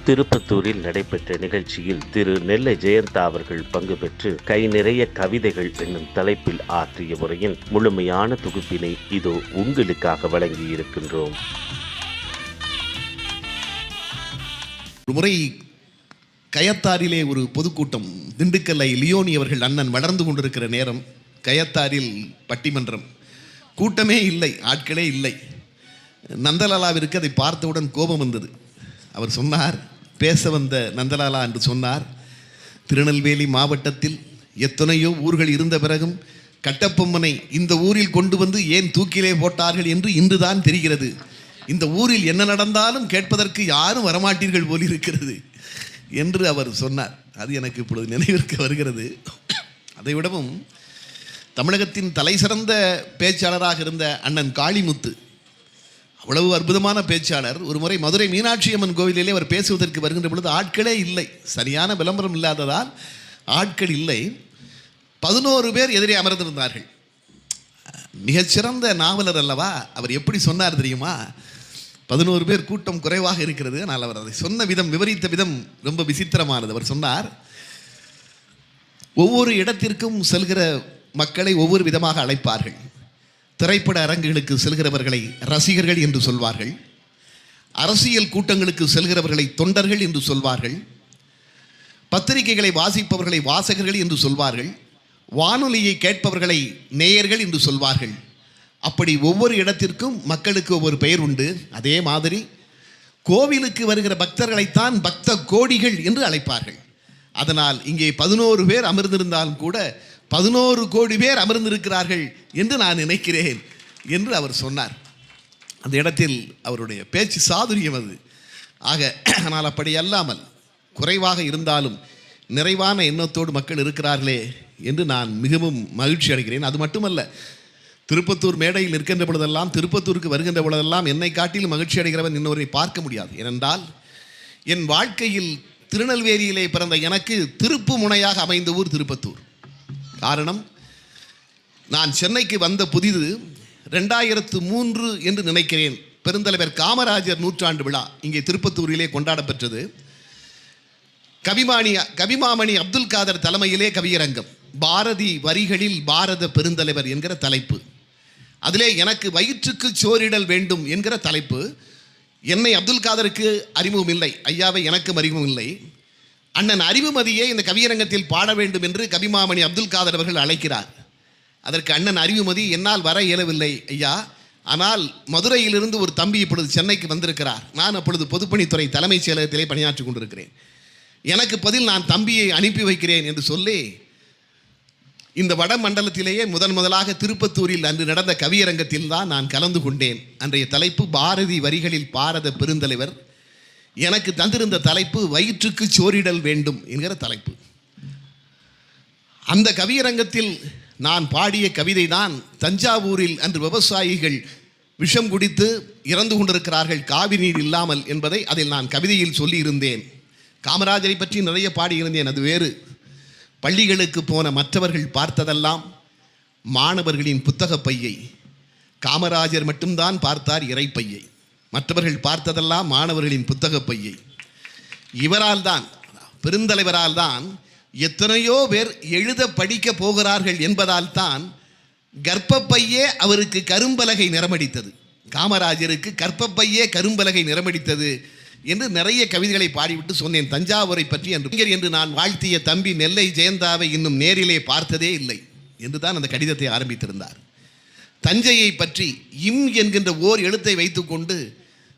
திருப்பத்தூரில் நடைபெற்ற நிகழ்ச்சியில் திரு நெல்லை ஜெயந்தா அவர்கள் பங்கு பெற்று கை நிறைய கவிதைகள் என்னும் தலைப்பில் ஆற்றிய உரையின் முழுமையான தொகுப்பினை இதோ உங்களுக்காக வழங்கியிருக்கின்றோம். ஒரு முறை கயத்தாரிலே ஒரு பொதுக்கூட்டம், திண்டுக்கல்லை லியோனி அவர்கள் அண்ணன் வளர்ந்து கொண்டிருக்கிற நேரம், கயத்தாரில் பட்டிமன்றம், கூட்டமே இல்லை, ஆட்களே இல்லை. நந்தலாலாவிற்கு அதை பார்த்தவுடன் கோபம் வந்தது. அவர் சொன்னார், பேச வந்த நந்தலாலா என்று சொன்னார், திருநெல்வேலி மாவட்டத்தில் எத்தனையோ ஊர்கள் இருந்த பிறகும் கட்டபொம்மனை இந்த ஊரில் கொண்டு வந்து ஏன் தூக்கிலே போட்டார்கள் என்று இன்றுதான் தெரிகிறது. இந்த ஊரில் என்ன நடந்தாலும் கேட்பதற்கு யாரும் வரமாட்டீர்கள் போல் இருக்கிறது என்று அவர் சொன்னார். அது எனக்கு இப்பொழுது நினைவிற்கு வருகிறது. அதைவிடவும் தமிழகத்தின் தலை சிறந்த பேச்சாளராக இருந்த அண்ணன் காளிமுத்து, அவ்வளவு அற்புதமான பேச்சாளர். ஒரு முறை மதுரை மீனாட்சி அம்மன் கோவிலிலே அவர் பேசுவதற்கு வருகின்ற பொழுது ஆட்களே இல்லை, சரியான விளம்பரம் இல்லாததால் ஆட்கள் இல்லை. 11 பேர் எதிரே அமர்ந்திருந்தார்கள். மிகச்சிறந்த நாவலர் அல்லவா, அவர் எப்படி சொன்னார் தெரியுமா? 11 பேர், கூட்டம் குறைவாக இருக்கிறது, ஆனால் அவர் அதை சொன்ன விதம், விவரித்த விதம் ரொம்ப விசித்திரமானது. அவர் சொன்னார், ஒவ்வொரு இடத்திற்கும் செல்கிற மக்களை ஒவ்வொரு விதமாக அழைப்பார்கள். திரைப்பட அரங்குகளுக்கு செல்கிறவர்களை ரசிகர்கள் என்று சொல்வார்கள், அரசியல் கூட்டங்களுக்கு செல்கிறவர்களை தொண்டர்கள் என்று சொல்வார்கள், பத்திரிகைகளை வாசிப்பவர்களை வாசகர்கள் என்று சொல்வார்கள், வானொலியை கேட்பவர்களை நேயர்கள் என்று சொல்வார்கள். அப்படி ஒவ்வொரு இடத்திற்கும் மக்களுக்கு ஒவ்வொரு பெயர் உண்டு. அதே மாதிரி கோவிலுக்கு வருகிற பக்தர்களைத்தான் பக்த கோடிகள் என்று அழைப்பார்கள். அதனால் இங்கே 11 பேர் அமர்ந்திருந்தாலும் கூட 11 கோடி பேர் அமர்ந்திருக்கிறார்கள் என்று நான் நினைக்கிறேன் என்று அவர் சொன்னார். அந்த இடத்தில் அவருடைய பேச்சு சாதுரியம் அது. ஆனால் அப்படி அல்லாமல் குறைவாக இருந்தாலும் நிறைவான எண்ணத்தோடு மக்கள் இருக்கிறார்களே என்று நான் மிகவும் மகிழ்ச்சி அடைகிறேன். அது மட்டுமல்ல, திருப்பத்தூர் மேடையில் இருக்கின்ற பொழுதெல்லாம், திருப்பத்தூருக்கு வருகின்ற பொழுதெல்லாம் என்னை காட்டிலும் மகிழ்ச்சி அடைகிறவன் இன்னொருவரை பார்க்க முடியாது. ஏனென்றால் என் வாழ்க்கையில் திருநெல்வேலியிலே பிறந்த எனக்கு திருப்பு முனையாக அமைந்த ஊர் திருப்பத்தூர். காரணம், நான் சென்னைக்கு வந்த புதிது 2003 என்று நினைக்கிறேன். பெருந்தலைவர் காமராஜர் நூற்றாண்டு விழா இங்கே திருப்பத்தூரிலே கொண்டாடப்பெற்றது. கவிமாமணி அப்துல் காதர் தலைமையிலே கவியரங்கம், பாரதி வரிகளில் பாரத பெருந்தலைவர் என்கிற தலைப்பு. அதிலே எனக்கு வயிற்றுக்கு சோறிடல் வேண்டும் என்கிற தலைப்பு. என்னை அப்துல் காதருக்கு அறிமுகம் இல்லை, ஐயாவை எனக்கும் அறிமுகம் இல்லை. அண்ணன் அறிவுமதியை இந்த கவியரங்கத்தில் பாட வேண்டும் என்று கவிமாமணி அப்துல் காதர் அவர்கள் அழைக்கிறார். அதற்கு அண்ணன் அறிவுமதி, என்னால் வர இயலவில்லை ஐயா, ஆனால் மதுரையிலிருந்து ஒரு தம்பி இப்பொழுது சென்னைக்கு வந்திருக்கிறார், நான் அப்பொழுது பொதுப்பணித்துறை தலைமைச் செயலகத்திலே பணியாற்றி கொண்டிருக்கிறேன், எனக்கு பதில் நான் தம்பியை அனுப்பி வைக்கிறேன் என்று சொல்லி இந்த வட மண்டலத்திலேயே முதலாக திருப்பத்தூரில் அன்று நடந்த கவியரங்கத்தில் தான் நான் கலந்து கொண்டேன். அன்றைய தலைப்பு பாரதி வரிகளில் பாரத பெருந்தலைவர். எனக்கு தந்திருந்த தலைப்பு வயிற்றுக்கு சோறிடல் வேண்டும் என்கிற தலைப்பு. அந்த கவியரங்கத்தில் நான் பாடிய கவிதை தான், தஞ்சாவூரில் அன்று விவசாயிகள் விஷம் குடித்து இறந்து கொண்டிருக்கிறார்கள் காவிரி நீர் இல்லாமல் என்பதை அதில் நான் கவிதையில் சொல்லியிருந்தேன். காமராஜரை பற்றி நிறைய பாடியிருந்தேன், அது வேறு. பள்ளிகளுக்கு போன மற்றவர்கள் பார்த்ததெல்லாம் மாணவர்களின் புத்தக பையை, காமராஜர் மட்டும்தான் பார்த்தார் இறைப்பையை. மற்றவர்கள் பார்த்ததெல்லாம் மாணவர்களின் புத்தக பையை. இவரால் தான், பெருந்தலைவரால் தான் எத்தனையோ பேர் எழுத படிக்க போகிறார்கள் என்பதால் தான் கர்ப்பப்பையே அவருக்கு கரும்பலகை நிறமடித்தது. காமராஜருக்கு கர்ப்பப்பையே கரும்பலகை நிறமடித்தது என்று நிறைய கவிதைகளை பாடிவிட்டு சொன்னேன். தஞ்சாவூரை பற்றி என்று நான் வாழ்த்திய தம்பி நெல்லை ஜெயந்தாவை இன்னும் நேரிலே பார்த்ததே இல்லை என்று தான் அந்த கடிதத்தை ஆரம்பித்திருந்தார். தஞ்சையை பற்றி இம் என்கின்ற ஓர் எழுத்தை வைத்துக்கொண்டு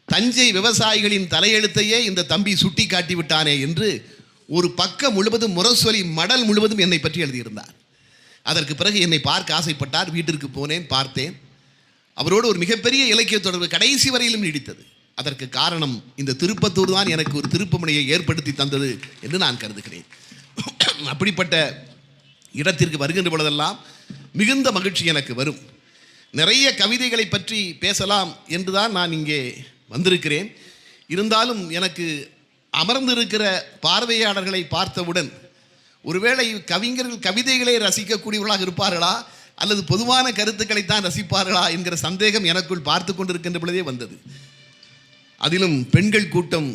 தஞ்சை விவசாயிகளின் தலையெழுத்தையே இந்த தம்பி சுட்டி காட்டி விட்டானே என்று ஒரு பக்கம் முழுவதும் முரசொலி மடல் முழுவதும் என்னை பற்றி எழுதியிருந்தார். அதற்கு பிறகு என்னை பார்க்க ஆசைப்பட்டார். வீட்டிற்கு போனேன், பார்த்தேன். அவரோடு ஒரு மிகப்பெரிய இலக்கிய தொடர்பு கடைசி வரையிலும் நீடித்தது. அதற்கு காரணம் இந்த திருப்பத்தூர் தான் எனக்கு ஒரு திருப்புமுனையை ஏற்படுத்தி தந்தது என்று நான் கருதுகிறேன். அப்படிப்பட்ட இடத்திற்கு வருகின்ற பொழுதெல்லாம் மிகுந்த மகிழ்ச்சி எனக்கு வரும். நிறைய கவிதைகளை பற்றி பேசலாம் என்றுதான் நான் இங்கே வந்திருக்கிறேன். இருந்தாலும் எனக்கு அமர்ந்திருக்கிற பார்வையாளர்களை பார்த்தவுடன் ஒருவேளை கவிஞர்கள் கவிதைகளை ரசிக்கக்கூடியவர்களாக இருப்பார்களா அல்லது பொதுவான கருத்துக்களைத்தான் ரசிப்பார்களா என்கிற சந்தேகம் எனக்குள் பார்த்து கொண்டிருக்கின்ற பொழுதே வந்தது. அதிலும் பெண்கள் கூட்டம்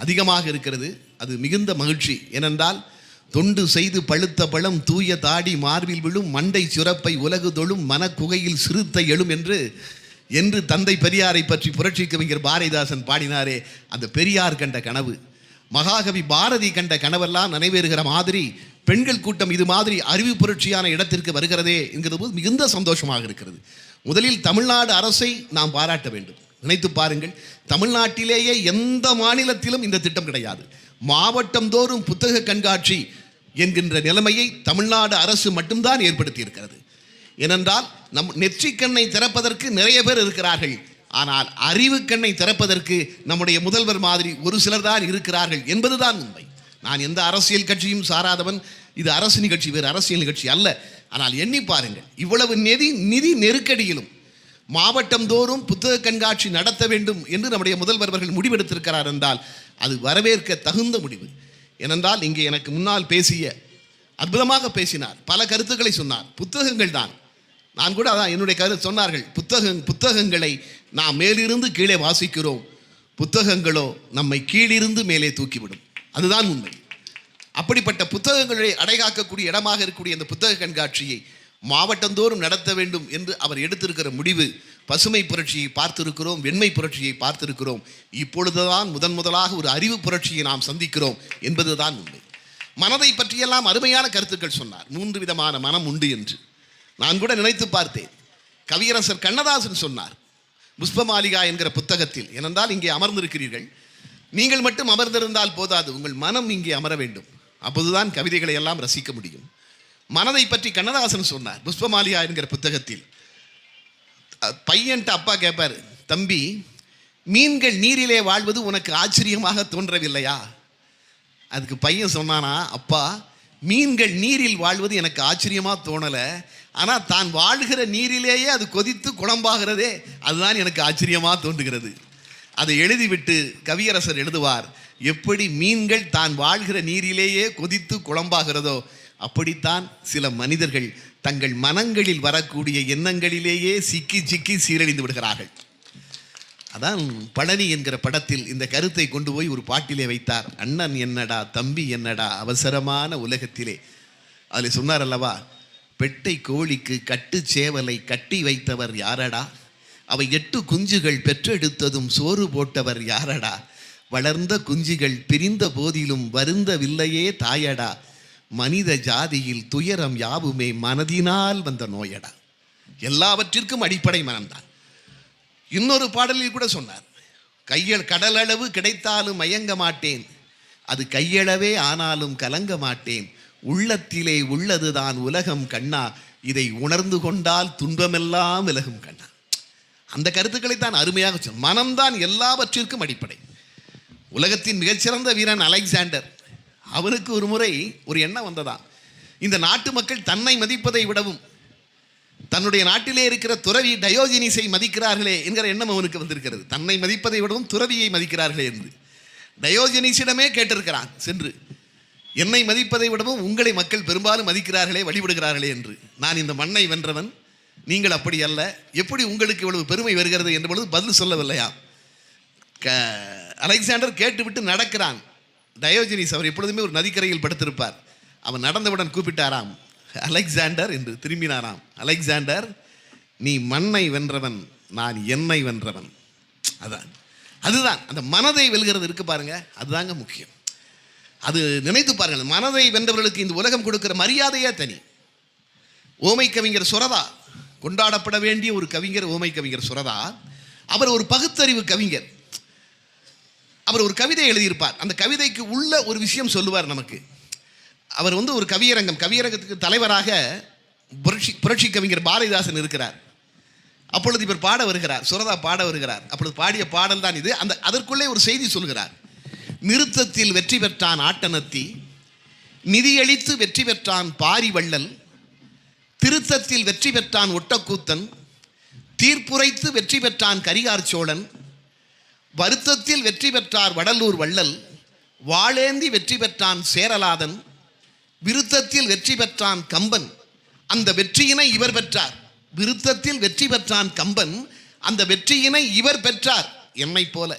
அதிகமாக இருக்கிறது. அது மிகுந்த மகிழ்ச்சி. ஏனென்றால் தொண்டு செய்து பழுத்த பழம் தூய தாடி மார்பில் விழும் மண்டை சுரப்பை உலகு தொழும் மனக்குகையில் சிறுத்தை எழும் என்று தந்தை பெரியாரை பற்றி புரட்சி கவிஞர் பாரதிதாசன் பாடினாரே, அந்த பெரியார் கண்ட கனவு, மகாகவி பாரதி கண்ட கனவெல்லாம் நிறைவேறுகிற மாதிரி பெண்கள் கூட்டம் இது மாதிரி அறிவு புரட்சியான இடத்திற்கு வருகிறதே என்கிறது மிகுந்த சந்தோஷமாக இருக்கிறது. முதலில் தமிழ்நாடு அரசை நாம் பாராட்ட வேண்டும். நினைத்து பாருங்கள், தமிழ்நாட்டிலேயே எந்த மாநிலத்திலும் இந்த திட்டம் கிடையாது. மாவட்டம் தோறும் புத்தக கண்காட்சி என்கின்ற நிலைமையை தமிழ்நாடு அரசு மட்டும்தான் ஏற்படுத்தி இருக்கிறது. ஏனென்றால் நம் நெற்றிக்கண்ணை திறப்பதற்கு நிறைய பேர் இருக்கிறார்கள், ஆனால் அறிவு கண்ணை திறப்பதற்கு நம்முடைய முதல்வர் மாதிரி ஒரு சிலர் தான் இருக்கிறார்கள் என்பதுதான் உண்மை. நான் எந்த அரசியல் கட்சியும் சாராதவன். இது அரசு நிகழ்ச்சி, வேறு அரசியல் நிகழ்ச்சி அல்ல. ஆனால் எண்ணி பாருங்கள், இவ்வளவு நிதி நெருக்கடியிலும் மாவட்டம் தோறும் புத்தக கண்காட்சி நடத்த வேண்டும் என்று நம்முடைய முதல்வர் அவர்கள் முடிவெடுத்திருக்கிறார் என்றால் அது வரவேற்க தகுந்த முடிவு. ஏனென்றால் இங்கே எனக்கு முன்னால் பேசிய அற்புதமாக பேசினார், பல கருத்துக்களை சொன்னார். புத்தகங்கள் தான், நான் கூட அதான் என்னுடைய கருத்து சொன்னார்கள். புத்தகங்களை நாம் மேலிருந்து கீழே வாசிக்கிறோம், புத்தகங்களோ நம்மை கீழிருந்து மேலே தூக்கிவிடும். அதுதான் உண்மை. அப்படிப்பட்ட புத்தகங்களை அடைகாக்கக்கூடிய இடமாக இருக்கக்கூடிய இந்த புத்தக கண்காட்சியை மாவட்டந்தோறும் நடத்த வேண்டும் என்று அவர் எடுத்திருக்கிற முடிவு. பசுமை புரட்சியை பார்த்திருக்கிறோம், வெண்மை புரட்சியை பார்த்திருக்கிறோம், இப்பொழுதுதான் முதலாக ஒரு அறிவு புரட்சியை நாம் சந்திக்கிறோம் என்பதுதான் உண்மை. மனதை பற்றியெல்லாம் அருமையான கருத்துக்கள் சொன்னார். 3 விதமான மனம் உண்டு என்று நான் கூட நினைத்து பார்த்தேன். கவியரசர் கண்ணதாசன் சொன்னார் புஷ்பமாலிகா என்கிற புத்தகத்தில், ஏனென்றால் இங்கே அமர்ந்திருக்கிறீர்கள், நீங்கள் மட்டும் அமர்ந்திருந்தால் போதாது, உங்கள் மனம் இங்கே அமர வேண்டும், அப்போதுதான் கவிதைகளை எல்லாம் ரசிக்க முடியும். மனதை பற்றி கண்ணதாசன் சொன்னார் புஷ்பமாலிகா என்கிற புத்தகத்தில். பையன்ட்ட அப்பா கேட்பார், தம்பி, மீன்கள் நீரிலே வாழ்வது உனக்கு ஆச்சரியமாக தோன்றவில்லையா? அதுக்கு பையன் சொன்னானா, அப்பா, மீன்கள் நீரில் வாழ்வது எனக்கு ஆச்சரியமாக தோணலை, ஆனால் தான் வாழ்கிற நீரிலேயே அது கொதித்து குழம்பாகிறதே, அதுதான் எனக்கு ஆச்சரியமாக தோன்றுகிறது. அதை எழுதிவிட்டு கவியரசர் எழுதுவார், எப்படி மீன்கள் தான் வாழ்கிற நீரிலேயே கொதித்து குழம்பாகிறதோ அப்படித்தான் சில மனிதர்கள் தங்கள் மனங்களில் வரக்கூடிய எண்ணங்களிலேயே சிக்கி சீரழிந்து விடுகிறார்கள். அதான் பழனி என்கிற படத்தில் இந்த கருத்தை கொண்டு போய் ஒரு பாட்டிலே வைத்தார். அண்ணன் என்னடா, தம்பி என்னடா, அவசரமான உலகத்திலே. அதில் சொன்னார் அல்லவா, பெட்டை கோழிக்கு கட்டு சேவலை கட்டி வைத்தவர் யாரடா, அவை 8 குஞ்சுகள் பெற்றெடுத்ததும் சோறு போட்டவர் யாரடா, வளர்ந்த குஞ்சுகள் பிரிந்த போதிலும் வருந்தவில்லையே தாயடா, மனித ஜாதியில் துயரம் யாவுமே மனதினால் வந்த நோயடா. எல்லாவற்றிற்கும் அடிப்படை மனம்தான். இன்னொரு பாடலில் கூட சொன்னார், கடலளவு கிடைத்தாலும் மயங்க மாட்டேன், அது கையளவே ஆனாலும் கலங்க மாட்டேன், உள்ளத்திலே உள்ளதுதான் உலகம் கண்ணா, இதை உணர்ந்து கொண்டால் துன்பமெல்லாம் விலகும் கண்ணா. அந்த கருத்துக்களை தான் அருமையாக சொன்ன. மனம்தான் எல்லாவற்றிற்கும் அடிப்படை. உலகத்தின் மிகச்சிறந்த வீரன் அலெக்சாண்டர், அவனுக்கு ஒரு முறை ஒரு எண்ணம் வந்ததாம், இந்த நாட்டு மக்கள் தன்னை மதிப்பதை விடவும் தன்னுடைய நாட்டிலே இருக்கிற துறவி டயோஜினிஸை மதிக்கிறார்களே என்கிற எண்ணம் அவனுக்கு வந்திருக்கிறது. தன்னை மதிப்பதை விடவும் துறவியை மதிக்கிறார்களே என்று டயோஜினிஸிடமே கேட்டிருக்கிறான் சென்று, என்னை மதிப்பதை விடவும் உங்களை மக்கள் பெரும்பாலும் மதிக்கிறார்களே, வழிபடுகிறார்களே என்று. நான் இந்த மண்ணை வென்றவன், நீங்கள் அப்படி அல்ல, எப்படி உங்களுக்கு இவ்வளவு பெருமை வருகிறது என்ற பொழுது பதில் சொல்லவில்லையா. அலெக்சாண்டர் கேட்டுவிட்டு நடக்கிறான். டயோஜினிஸ் அவர் எப்பொழுதுமே ஒரு நதிக்கரையில் படுத்திருப்பார். அவன் நடந்தவுடன் கூப்பிட்டாராம், அலெக்சாண்டர் என்று திரும்பினாராம். அலெக்சாண்டர், நீ மண்ணை வென்றவன், நான் என்னை வென்றவன். அதுதான் அந்த மனதை வெல்கிறது இருக்கு பாருங்க, அதுதாங்க முக்கியம். அது நினைத்து பாருங்கள், மனதை வென்றவர்களுக்கு இந்த உலகம் கொடுக்கிற மரியாதையே தனி. ஓமை கவிஞர் சுரதா, கொண்டாடப்பட வேண்டிய ஒரு கவிஞர் ஓமை கவிஞர் சுரதா. அவர் ஒரு பகுத்தறிவு கவிஞர். அவர் ஒரு கவிதை எழுதியிருப்பார். அந்த கவிதைக்கு உள்ள ஒரு விஷயம் சொல்லுவார் நமக்கு. அவர் ஒரு கவியரங்கத்துக்கு தலைவராக புரட்சி கவிஞர் பாரதிதாசன் இருக்கிறார். அப்பொழுது இவர் பாட வருகிறார், சுரதா பாட வருகிறார். அப்பொழுது பாடிய பாடல் தான் இது. அதற்குள்ளே ஒரு செய்தி சொல்கிறார். நிறுத்தத்தில் வெற்றி பெற்றான் ஆட்டனத்தி, நிதியளித்து வெற்றி பெற்றான் பாரி வள்ளல், திருத்தத்தில் வெற்றி பெற்றான் ஒட்டக்கூத்தன், தீர்ப்புரைத்து வெற்றி பெற்றான் கரிகார் சோழன், வருத்தத்தில் வெற்றி பெற்றார் வடலூர் வள்ளல், வாளேந்தி வெற்றி பெற்றான் சேரலாதன், விருத்தத்தில் வெற்றி பெற்றான் கம்பன், அந்த வெற்றியினை இவர் பெற்றார். விருத்தத்தில் வெற்றி பெற்றான் கம்பன், அந்த வெற்றியினை இவர் பெற்றார். என்னை போல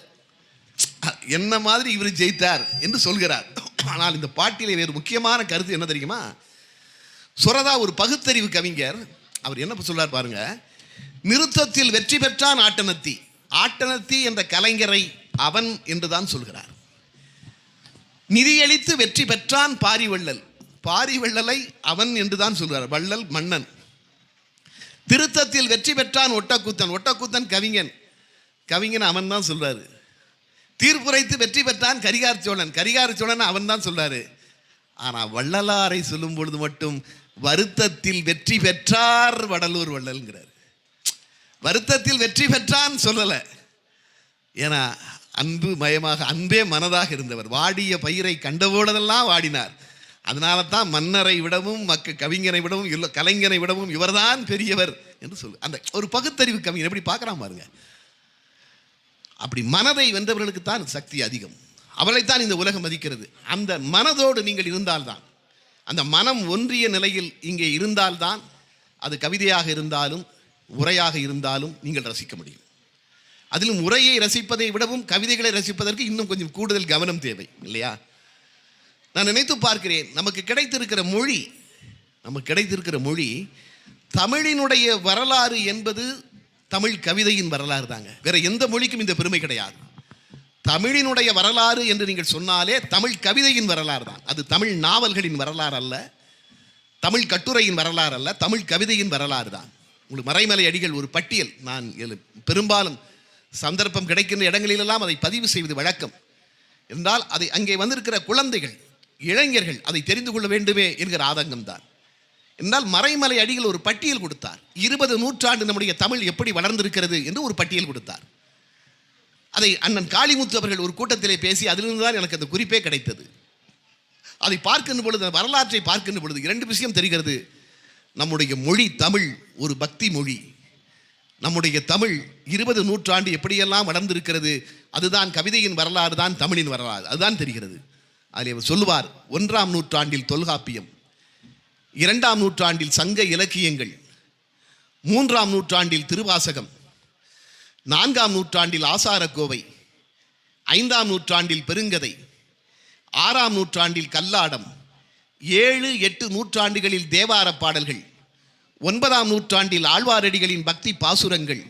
என்ன மாதிரி இவர் ஜெயித்தார் என்று சொல்கிறார். ஆனால் இந்த பாட்டிலே வேறு முக்கியமான கருத்து என்ன தெரியுமா? சுரதா ஒரு பகுத்தறிவு கவிஞர். அவர் என்ன சொல்றார் பாருங்க. நிறுத்தத்தில் வெற்றி பெற்றான் ஆட்டனத்தி. ஆட்டனத்தி என்ற கலைஞரை அவன் என்றுதான் சொல்கிறார். நிதியளித்து வெற்றி பெற்றான் பாரிவள்ளல். பாரிவள்ளலை அவன் என்றுதான் சொல்கிறார். வள்ளல் மன்னன். திருத்தத்தில் வெற்றி பெற்றான் ஒட்டக்கூத்தன். ஒட்டக்கூத்தன் கவிஞன். கவிஞன் அவன் தான் சொல்றாரு. தீர்ப்புரைத்து வெற்றி பெற்றான் கரிகார சோழன். கரிகார சோழன் அவன் தான் சொல்றாரு. ஆனால் வள்ளலாரை சொல்லும் பொழுது மட்டும் வருத்தத்தில் வெற்றி பெற்றார் வடலூர் வள்ளல்ங்கிறார். வருத்தத்தில் வெற்றி பெற்றான் சொல்லலை. ஏன்னா அன்பு மயமாக, அன்பே மனதாக இருந்தவர். வாடிய பயிரை கண்டபோதெல்லாம் வாடினார். அதனால தான் மன்னரை விடவும் கவிஞரை விடவும் கலைஞரை விடவும் இவர்தான் பெரியவர் என்று சொல்லு. அந்த ஒரு பகுத்தறிவு கவிஞர் எப்படி பார்க்குறான் பாருங்க. அப்படி மனதை வென்றவர்களுக்கு தான் சக்தி அதிகம். அவளைத்தான் இந்த உலகம் மதிக்கிறது. அந்த மனதோடு நீங்கள் இருந்தால்தான், அந்த மனம் ஒன்றிய நிலையில் இங்கே இருந்தால்தான் அது கவிதையாக இருந்தாலும் உரையாக இருந்தாலும் நீங்கள் ரசிக்க முடியும். அதிலும் உரையை ரசிப்பதை விடவும் கவிதைகளை ரசிப்பதற்கு இன்னும் கொஞ்சம் கூடுதல் கவனம் தேவை இல்லையா? நான் நினைத்து பார்க்கிறேன், நமக்கு கிடைத்திருக்கிற மொழி தமிழினுடைய வரலாறு என்பது தமிழ் கவிதையின் வரலாறு தாங்க. வேற எந்த மொழிக்கும் இந்த பெருமை கிடையாது. தமிழினுடைய வரலாறு என்று நீங்கள் சொன்னாலே தமிழ் கவிதையின் வரலாறு தான். அது தமிழ் நாவல்களின் வரலாறு அல்ல, தமிழ் கட்டுரையின் வரலாறு அல்ல, தமிழ் கவிதையின் வரலாறு தான். உங்களுக்கு மறைமலை அடிகள் ஒரு பட்டியல், நான் பெரும்பாலும் சந்தர்ப்பம் கிடைக்கின்ற இடங்களிலெல்லாம் அதை பதிவு செய்வது வழக்கம். என்றால் அதை அங்கே வந்திருக்கிற குழந்தைகள், இளைஞர்கள் அதை தெரிந்து கொள்ள வேண்டுமே என்கிற ஆதங்கம் தான். என்றால் மறைமலை அடிகள் ஒரு பட்டியல் கொடுத்தார். 20 நூற்றாண்டு நம்முடைய தமிழ் எப்படி வளர்ந்திருக்கிறது என்று ஒரு பட்டியல் கொடுத்தார். அதை அண்ணன் காளிமுத்து அவர்கள் ஒரு கூட்டத்திலே பேசி அதிலிருந்து தான் எனக்கு அந்த குறிப்பே கிடைத்தது. அதை பார்க்கின்ற பொழுது, வரலாற்றை பார்க்கின்ற பொழுது 2 விஷயம் தெரிகிறது. நம்முடைய மொழி தமிழ் ஒரு பக்தி மொழி. நம்முடைய தமிழ் 20 நூற்றாண்டு எப்படியெல்லாம் வளர்ந்திருக்கிறது, அதுதான் கவிதையின் வரலாறு, தான் தமிழின் வரலாறு, அதுதான் தெரிகிறது. அதில் அவர் சொல்லுவார், 1ஆம் நூற்றாண்டில் தொல்காப்பியம், 2ஆம் நூற்றாண்டில் சங்க இலக்கியங்கள், 3ஆம் நூற்றாண்டில் திருவாசகம், 4ஆம் நூற்றாண்டில் ஆசாரக்கோவை, 5ஆம் நூற்றாண்டில் பெருங்கதை, 6ஆம் நூற்றாண்டில் கல்லாடம், 7, 8 நூற்றாண்டுகளில் தேவார பாடல்கள், 9ஆம் நூற்றாண்டில் ஆழ்வாரடிகளின் பக்தி பாசுரங்கள்,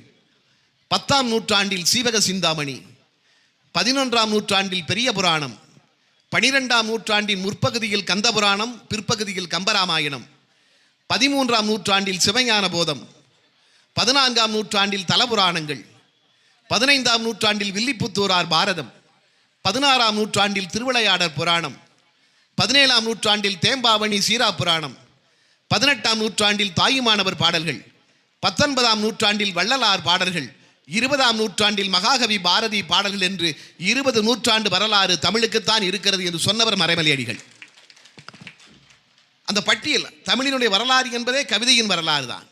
10ஆம் நூற்றாண்டில் சீவக சிந்தாமணி, 11ஆம் நூற்றாண்டில் பெரிய புராணம், 12ஆம் நூற்றாண்டின் முற்பகுதியில் கந்தபுராணம், பிற்பகுதியில் கம்பராமாயணம், 13ஆம் நூற்றாண்டில் சிவஞான போதம், 14ஆம் நூற்றாண்டில் தலபுராணங்கள், 15ஆம் நூற்றாண்டில் வில்லிபுத்தூரார் பாரதம், 16ஆம் நூற்றாண்டில் திருவிளையாடற் புராணம், 17ஆம் நூற்றாண்டில் தேம்பாவணி சீரா புராணம், 18ஆம் நூற்றாண்டில் தாயுமானவர் பாடல்கள், 19ஆம் நூற்றாண்டில் வள்ளலார் பாடல்கள், 20ஆம் நூற்றாண்டில் மகாகவி பாரதி பாடல்கள் என்று 20 நூற்றாண்டு வரலாறு தமிழுக்குத்தான் இருக்கிறது என்று சொன்னவர் மறைமலை அடிகள். அந்த பட்டியல் தமிழினுடைய வரலாறு என்பதே கவிதையின் வரலாறு தான்.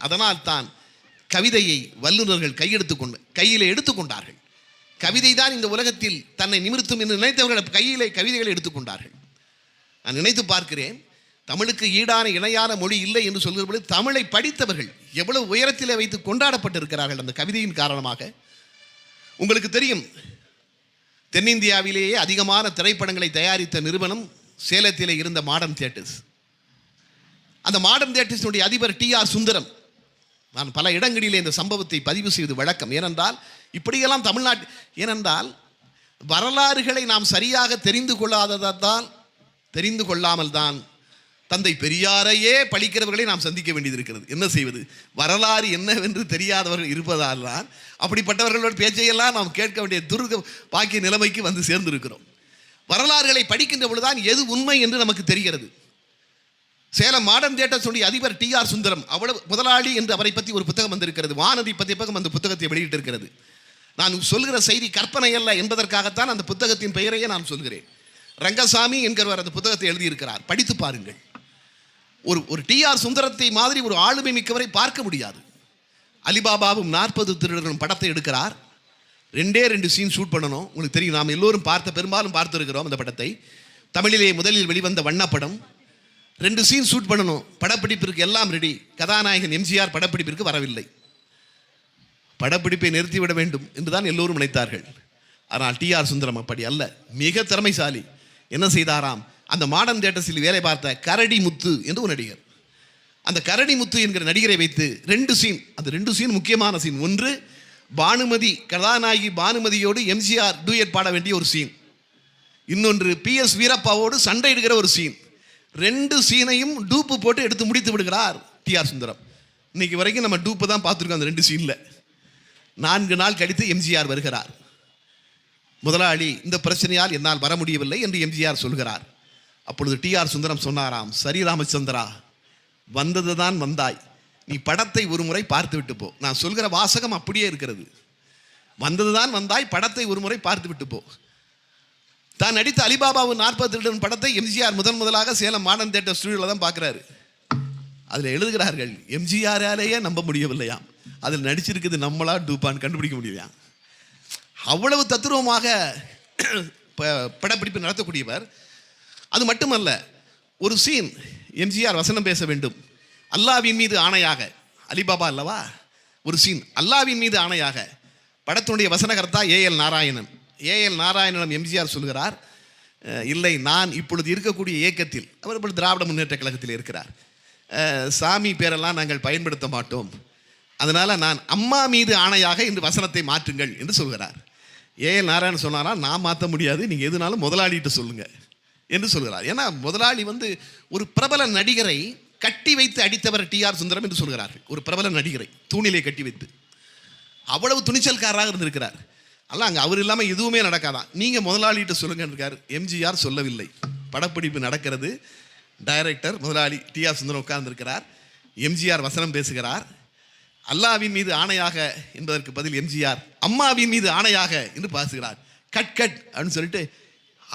அதனால்தான் கவிதையை வல்லுநர்கள் கையிலே எடுத்துக்கொண்டார்கள். கவிதை தான் இந்த உலகத்தில் தன்னை நிமிர்த்தும் என்று நினைத்தவர்கள் கையிலே கவிதைகளை எடுத்துக்கொண்டார்கள். நான் நினைத்து பார்க்கிறேன், தமிழுக்கு ஈடான இணையான மொழி இல்லை என்று சொல்கிற பொழுது தமிழை படித்தவர்கள் எவ்வளவு உயரத்திலே வைத்து கொண்டாடப்பட்டிருக்கிறார்கள் அந்த கவிதையின் காரணமாக. உங்களுக்கு தெரியும், தென்னிந்தியாவிலேயே அதிகமான திரைப்படங்களை தயாரித்த நிறுவனம் சேலத்திலே இருந்த மாடர்ன் தியேட்டர்ஸ். அந்த மாடர்ன் தியேட்டர்ஸினுடைய அதிபர் TR சுந்தரம். நான் பல இடங்களிலே இந்த சம்பவத்தை பதிவு செய்வது வழக்கம். ஏனென்றால் இப்படியெல்லாம் ஏனென்றால் வரலாறுகளை நாம் சரியாக தெரிந்து கொள்ளாமல் தான் தந்தை பெரியாரையே பழிக்கிறவர்களை நாம் சந்திக்க வேண்டியது இருக்கிறது. என்ன செய்வது? வரலாறு என்னவென்று தெரியாதவர்கள் இருப்பதால் தான் அப்படிப்பட்டவர்களோட பேச்சையெல்லாம் நாம் கேட்க வேண்டிய பாக்கிய நிலைமைக்கு வந்து சேர்ந்திருக்கிறோம். வரலாறுகளை படிக்கின்ற பொழுதுதான் எது உண்மை என்று நமக்கு தெரிகிறது. சேலம் மாடர்ன் தியேட்டர்ஸுடைய அதிபர் TR சுந்தரம், அவ்வளவு முதலாளி என்று அவரை பற்றி ஒரு புத்தகம் வந்திருக்கிறது. வானதி பதிப்பகம் அந்த புத்தகத்தை வெளியிட்டிருக்கிறது. நான் சொல்கிற செய்தி கற்பனை அல்ல என்பதற்காகத்தான் அந்த புத்தகத்தின் பெயரையே நான் சொல்கிறேன். ரங்கசாமி என்கிறவர் அந்த புத்தகத்தை எழுதியிருக்கிறார், படித்து பாருங்கள். ஒரு TR சுந்தரத்தை மாதிரி ஒரு ஆளுமை மிக்கவரை பார்க்க முடியாது. அலிபாபாவும் 40 திருடர்களும் படத்தை எடுக்கிறார். 2 சீன் ஷூட் பண்ணணும். உங்களுக்கு தெரியும், நாம் எல்லோரும் பெரும்பாலும் பார்த்துருக்கிறோம் அந்த படத்தை. தமிழிலே முதலில் வெளிவந்த வண்ணப்படம். 2 சீன் ஷூட் பண்ணணும். படப்பிடிப்பிற்கு எல்லாம் ரெடி. கதாநாயகன் MGR படப்பிடிப்பிற்கு வரவில்லை. படப்பிடிப்பை நிறுத்திவிட வேண்டும் என்றுதான் எல்லோரும் நினைத்தார்கள். ஆனால் டிஆர் சுந்தரம் அப்படி அல்ல, மிக திறமைசாலி. என்ன செய்தாராம், அந்த மாடர்ன் தியேட்டர்ஸில் வேலை பார்த்த கரடி முத்து என்று ஒரு நடிகர், அந்த கரடி முத்து என்கிற நடிகரை வைத்து 2 சீன், அந்த 2 சீன் முக்கியமான சீன். ஒன்று, பானுமதி, கதாநாயகி பானுமதியோடு எம்ஜிஆர் டூயட் பாட வேண்டிய ஒரு சீன். இன்னொன்று, PS வீரப்பாவோடு சண்டையிடுகிற ஒரு சீன். 2 சீனையும் டூப்பு போட்டு எடுத்து முடித்து விடுகிறார் டிஆர் சுந்தரம். இன்னைக்கு வரைக்கும் நம்ம டூப்பு தான் பார்த்துருக்கோம் அந்த 2 சீனில். 4 நாள் கழித்து எம்ஜிஆர் வருகிறார். முதலாளி, இந்த பிரச்சனையால் என்னால் வர முடியவில்லை என்று எம்ஜிஆர் சொல்கிறார். அப்பொழுது டிஆர் சுந்தரம் சொன்னாராம், சரி ராமச்சந்திரா, வந்தது தான் வந்தாய், நீ படத்தை ஒரு முறை பார்த்து விட்டு போ. நான் சொல்கிற வாசகம் அப்படியே இருக்கிறது. வந்தது தான் வந்தாய், படத்தை ஒரு முறை பார்த்து விட்டு போ. தான் நடித்த அலிபாபாவின் 40 திருடன் படத்தை எம்ஜிஆர் முதலாக சேலம் மாடர்ன் தியேட்டர் ஸ்டுடியோவில் தான் பார்க்குறாரு. அதில் எழுதுகிறார்கள், எம்ஜிஆராலேயே நம்ப முடியவில்லையாம், அதில் நடிச்சிருக்குது நம்மளா டூப்பான்னு கண்டுபிடிக்க முடியலையாம். அவ்வளவு தத்துருவமாக படப்பிடிப்பு நடத்தக்கூடியவர். அது மட்டுமல்ல, ஒரு சீன் எம்ஜிஆர் வசனம் பேச வேண்டும். அல்லாவின் மீது ஆணையாக, அலிபாபா அல்லவா, ஒரு சீன் அல்லாவின் மீது ஆணையாக. படத்தினுடைய வசனகர்த்தா ஏஎல் நாராயணன். ஏஎல் நாராயணன் எம்ஜிஆர் சொல்கிறார், இல்லை, நான் இப்பொழுது இருக்கக்கூடிய இயக்கத்தில், அவர் இப்பொழுது திராவிட முன்னேற்ற கழகத்தில் இருக்கிறார், சாமி பேரெல்லாம் நாங்கள் பயன்படுத்த மாட்டோம், அதனால் நான் அம்மா மீது ஆணையாக இந்த வசனத்தை மாற்றுங்கள் என்று சொல்கிறார். ஏஎல் நாராயணன் சொன்னாரா, நான் மாற்ற முடியாது, நீங்கள் எதுனாலும் முதலாளிகிட்ட சொல்லுங்கள் என்று சொல்கிறார். ஏன்னா முதலாளி ஒரு பிரபல நடிகரை கட்டி வைத்து அடித்தவர் டிஆர் சுந்தரம் என்று சொல்கிறார்கள். ஒரு பிரபல நடிகரை தூணிலே கட்டி வைத்து, அவ்வளவு துணிச்சல்காரராக இருந்திருக்கிறார். அல்ல, அங்கே அவர் இல்லாமல் எதுவுமே நடக்காதான், நீங்கள் முதலாளிகிட்ட சொல்லுங்கன்னு இருக்கார். எம்ஜிஆர் சொல்லவில்லை. படப்பிடிப்பு நடக்கிறது, டைரக்டர் முதலாளி டிஆர் சுந்தரம் உட்கார்ந்திருக்கிறார். எம்ஜிஆர் வசனம் பேசுகிறார். அல்லாவின் மீது ஆணையாக என்பதற்கு பதில் எம்ஜிஆர் அம்மாவின் மீது ஆணையாக என்று பேசுகிறார். கட் கட் அப்படின்னு சொல்லிட்டு,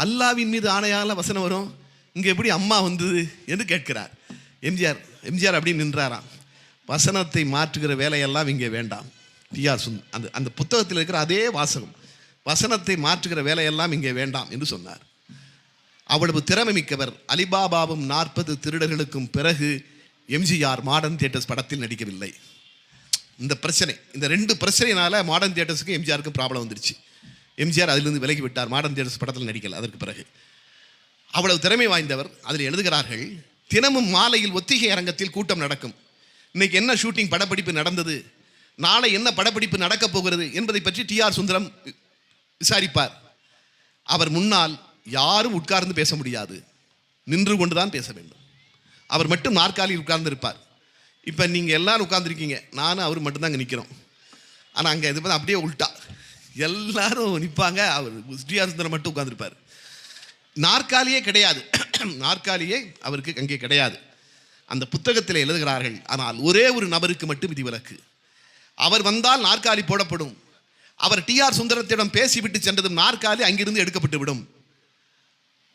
அல்லாவின் மீது ஆணையாக வசனம் வரும், இங்கே எப்படி அம்மா வந்தது என்று கேட்கிறார். எம்ஜிஆர் அப்படி நின்றாராம். வசனத்தை மாற்றுகிற வேலையெல்லாம் இங்கே வேண்டாம். டிஆர் அந்த புத்தகத்தில் இருக்கிற அதே வாசகம், வசனத்தை மாற்றுகிற வேலையெல்லாம் இங்கே வேண்டாம் என்று சொன்னார். அவ்வளவு திறமை மிக்கவர். அலிபாபாவும் 40 திருடர்களுக்கும் பிறகு எம்ஜிஆர் மாடர்ன் தியேட்டர்ஸ் படத்தில் நடிக்கவில்லை. இந்த பிரச்சனை, இந்த 2 பிரச்சனையினால மாடர்ன் தியேட்டர்ஸுக்கு எம்ஜிஆருக்கும் ப்ராப்ளம் வந்துருச்சு. எம்ஜிஆர் அதிலிருந்து விலகி விட்டார், மாடர்ன் தியேட்டர்ஸ் படத்தில் நடிக்கல. அதற்கு பிறகு அவ்வளவு திறமை வாய்ந்தவர். அதில் எழுதுகிறார்கள், தினமும் மாலையில் ஒத்திகை அரங்கத்தில் கூட்டம் நடக்கும். இன்னைக்கு என்ன ஷூட்டிங் படப்பிடிப்பு நடந்தது, நாளை என்ன படப்பிடிப்பு நடக்கப் போகிறது என்பதை பற்றி டிஆர் சுந்தரம் விசாரிப்பார். அவர் முன்னால் யாரும் உட்கார்ந்து பேச முடியாது, நின்று கொண்டுதான் பேச வேண்டும். அவர் மட்டும் நாற்காலியில் உட்கார்ந்து இருப்பார். இப்போ நீங்கள் எல்லாரும் உட்கார்ந்துருக்கீங்க, நானும் அவர் மட்டும்தான் அங்கே நிற்கிறோம். ஆனால் அங்கே இது பார்த்து அப்படியே உள்டா, எல்லாரும் நிற்பாங்க, அவர் டிஆர் சுந்தரம் மட்டும் உட்கார்ந்துருப்பார். நாற்காலியே கிடையாது, நாற்காலியே அவருக்கு அங்கே கிடையாது. அந்த புத்தகத்தில் எழுதுகிறார்கள், ஆனால் ஒரே ஒரு நபருக்கு மட்டும் விதிவிலக்கு. அவர் வந்தால் நாற்காலி போடப்படும். அவர் டிஆர் சுந்தரத்திடம் பேசிவிட்டு சென்றதும் நாற்காலி அங்கிருந்து எடுக்கப்பட்டு விடும்.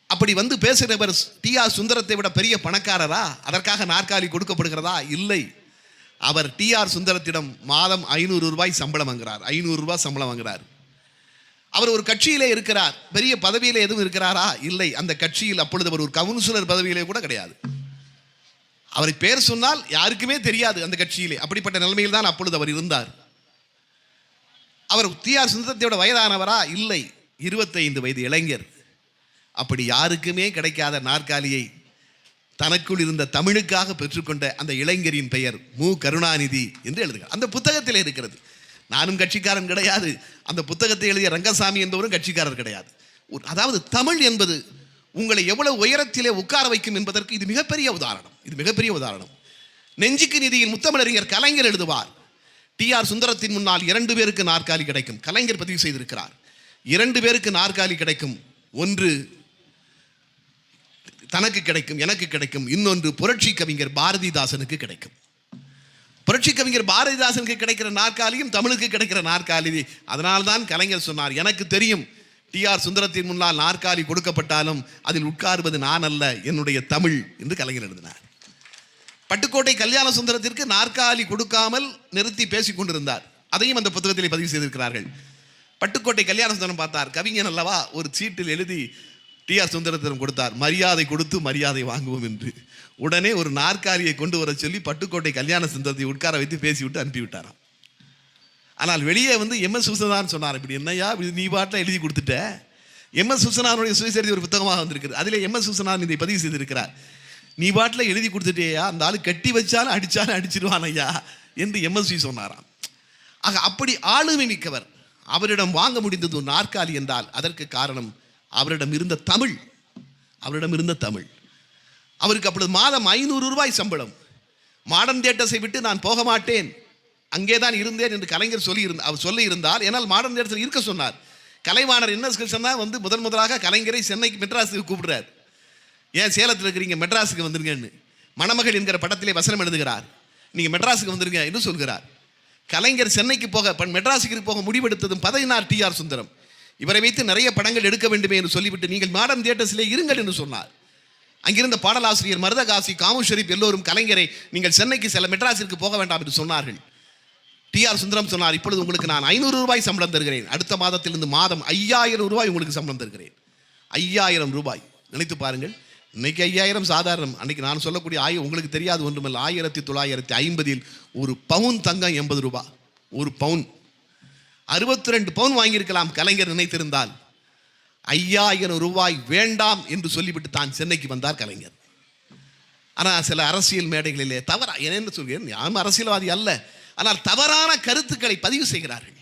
அப்படி வந்து பேசுகிறவர் டிஆர் சுந்தரத்தை விட பெரிய பணக்காரரா? அதற்காக நாற்காலி கொடுக்கப்படுகிறதா? இல்லை. அவர் டிஆர் சுந்தரத்திடம் மாதம் 500 ரூபாய் சம்பளம் வாங்குகிறார். 500 ரூபாய் சம்பளம் வாங்குகிறார். அவர் ஒரு கட்சியிலே இருக்கிறார். பெரிய பதவியிலே எதுவும் இருக்கிறாரா? இல்லை. அந்த கட்சியில் அப்பொழுது அவர் ஒரு கவுன்சிலர் பதவியிலே கூட கிடையாது. அவரை பேர் சொன்னால் யாருக்குமே தெரியாது அந்த கட்சியிலே. அப்படிப்பட்ட நிலைமையில் தான் அப்பொழுது அவர் இருந்தார். அவர் டிஆர் சுந்தரத்தோட வயதானவரா? இல்லை, 25 வயது இளைஞர். அப்படி யாருக்குமே கிடைக்காத நாற்காலியை தனக்குள் இருந்த தமிழுக்காக பெற்றுக்கொண்ட அந்த இளைஞரின் பெயர் மு. கருணாநிதி என்று எழுதுகிறார். அந்த புத்தகத்தில் இருக்கிறது. நானும் கட்சிக்காரன் கிடையாது, அந்த புத்தகத்தை எழுதிய ரங்கசாமி என்பவரும் கட்சிக்காரர் கிடையாது. அதாவது தமிழ் என்பது உங்களை எவ்வளவு உயரத்திலே உட்கார வைக்கும் என்பதற்கு இது மிகப்பெரிய உதாரணம். இது மிகப்பெரிய உதாரணம். நெஞ்சுக்கு நிதியில் முத்தமிழறிஞர் கலைஞர் எழுதுவார், டிஆர் சுந்தரத்தின் முன்னால் 2 பேருக்கு நாற்காலி கிடைக்கும். கலைஞர் பதிவு செய்திருக்கிறார், 2 பேருக்கு நாற்காலி கிடைக்கும். ஒன்று தனக்கு கிடைக்கும், எனக்கு கிடைக்கும். இன்னொன்று புரட்சி கவிஞர் பாரதிதாசனுக்கு கிடைக்கும். புரட்சி கவிஞர் பாரதிதாசனுக்கு கிடைக்கிற நாற்காலியும் தமிழுக்கு கிடைக்கிற நாற்காலி. அதனால்தான் கலைஞர் சொன்னார், எனக்கு தெரியும் டிஆர் சுந்தரத்தின் முன்னால் நாற்காலி கொடுக்கப்பட்டாலும் அதில் உட்காருவது நான் அல்ல, என்னுடைய தமிழ் என்று கலைஞர் எழுதினார். பட்டுக்கோட்டை கல்யாண சுந்தரத்திற்கு நாற்காலி கொடுக்காமல் நிறுத்தி பேசிக் கொண்டிருந்தார். அதையும் அந்த புத்தகத்திலே பதிவு செய்திருக்கிறார்கள். பட்டுக்கோட்டை கல்யாண சுந்தரம் பார்த்தார், கவிஞன் அல்லவா, ஒரு சீட்டில் எழுதி டிஆர் சுந்தரத்திடம் கொடுத்தார், மரியாதை கொடுத்து மரியாதை வாங்குவோம் என்று. உடனே ஒரு நாற்காலியை கொண்டு வர சொல்லி பட்டுக்கோட்டை கல்யாண சுந்தரத்தை உட்கார வைத்து பேசிவிட்டு அனுப்பிவிட்டாராம். ஆனால் வெளியே வந்து எம்எஸ் விஸ்வநாதன் சொன்னார், இப்படி என்னையா இது நீ பாட்டில் எழுதி கொடுத்துட்ட. எம்எஸ் விஸ்வநாதனுடைய சுயசரிதை ஒரு புத்தகமாக வந்திருக்குது. அதில் எம்எஸ் விஸ்வநாதன் இதை பதிவு செய்திருக்கிறார். நீ பாட்டில் எழுதி கொடுத்துட்டேயா, அந்த ஆள் கட்டி வச்சாலும் அடித்தாலும் அடிச்சிருவான் ஐயா என்று எம்எஸ்வி சொன்னாராம். ஆக அப்படி ஆளுமை மிக்கவர். அவரிடம் வாங்க முடிந்தது ஒரு நாற்காலி என்றால் அதற்கு காரணம் அவரிடம் இருந்த தமிழ். அவருக்கு அப்பொழுது மாதம் 500 ரூபாய் சம்பளம். மாடர்ன் தியேட்டர்ஸை விட்டு நான் போக மாட்டேன், அங்கே தான் இருந்தேன் என்று கலைஞர் அவர் சொல்லி இருந்தால், ஏன்னால் மாடர்ன் தியேட்டர்ஸில் இருக்க சொன்னார். கலைவாணர் என்எஸ் கிருஷ்ணன் தான் வந்து முதலாக கலைஞரை சென்னைக்கு மெட்ராஸுக்கு கூப்பிடுறார். ஏன் சேலத்தில் இருக்கிறீங்க, மெட்ராஸுக்கு வந்துருங்கன்னு. மணமகள் என்கிற படத்திலே வசனம் எழுதுகிறார், நீங்கள் மெட்ராஸுக்கு வந்துருங்க என்று சொல்கிறார். கலைஞர் சென்னைக்கு மெட்ராஸுக்கு போக முடிவெடுத்ததும் பதவினார் டி.ஆர். சுந்தரம். இவரை வைத்து நிறைய படங்கள் எடுக்க வேண்டுமே என்று சொல்லிவிட்டு நீங்கள் மாடர்ன் தியேட்டர்ஸிலே இருங்கள் என்று சொன்னார். அங்கிருந்த பாடலாசிரியர் மருதகாசி, காமு ஷெரீப் எல்லோரும் கலைஞரை நீங்கள் சென்னைக்கு மெட்ராஸிற்கு போக வேண்டாம் என்று சொன்னார்கள். டி.ஆர். சுந்தரம் சொன்னார், இப்பொழுது உங்களுக்கு நான் 500 ரூபாய் சம்பளம் தருகிறேன், அடுத்த மாதத்திலிருந்து மாதம் 5000 ரூபாய் உங்களுக்கு சம்பளம் தருகிறேன். 5000 ரூபாய் நினைத்து பாருங்கள். இன்னைக்கு 5000 சாதாரணம். அன்னைக்கு நான் சொல்லக்கூடிய உங்களுக்கு தெரியாது ஒன்றுமல்ல. 1950 ஒரு பவுன் தங்கம் 80 ரூபாய். ஒரு பவுன் 62 பவுன் வாங்கியிருக்கலாம் கலைஞர் நினைத்திருந்தால். 5000 ரூபாய் வேண்டாம் என்று சொல்லிவிட்டு தான் சென்னைக்கு வந்தார் கலைஞர். ஆனால் சில அரசியல் மேடைகளிலே தவறா என்ன சொல்கிறேன், யாரும் அரசியல்வாதி அல்ல, ஆனால் தவறான கருத்துக்களை பதிவு செய்கிறார்கள்.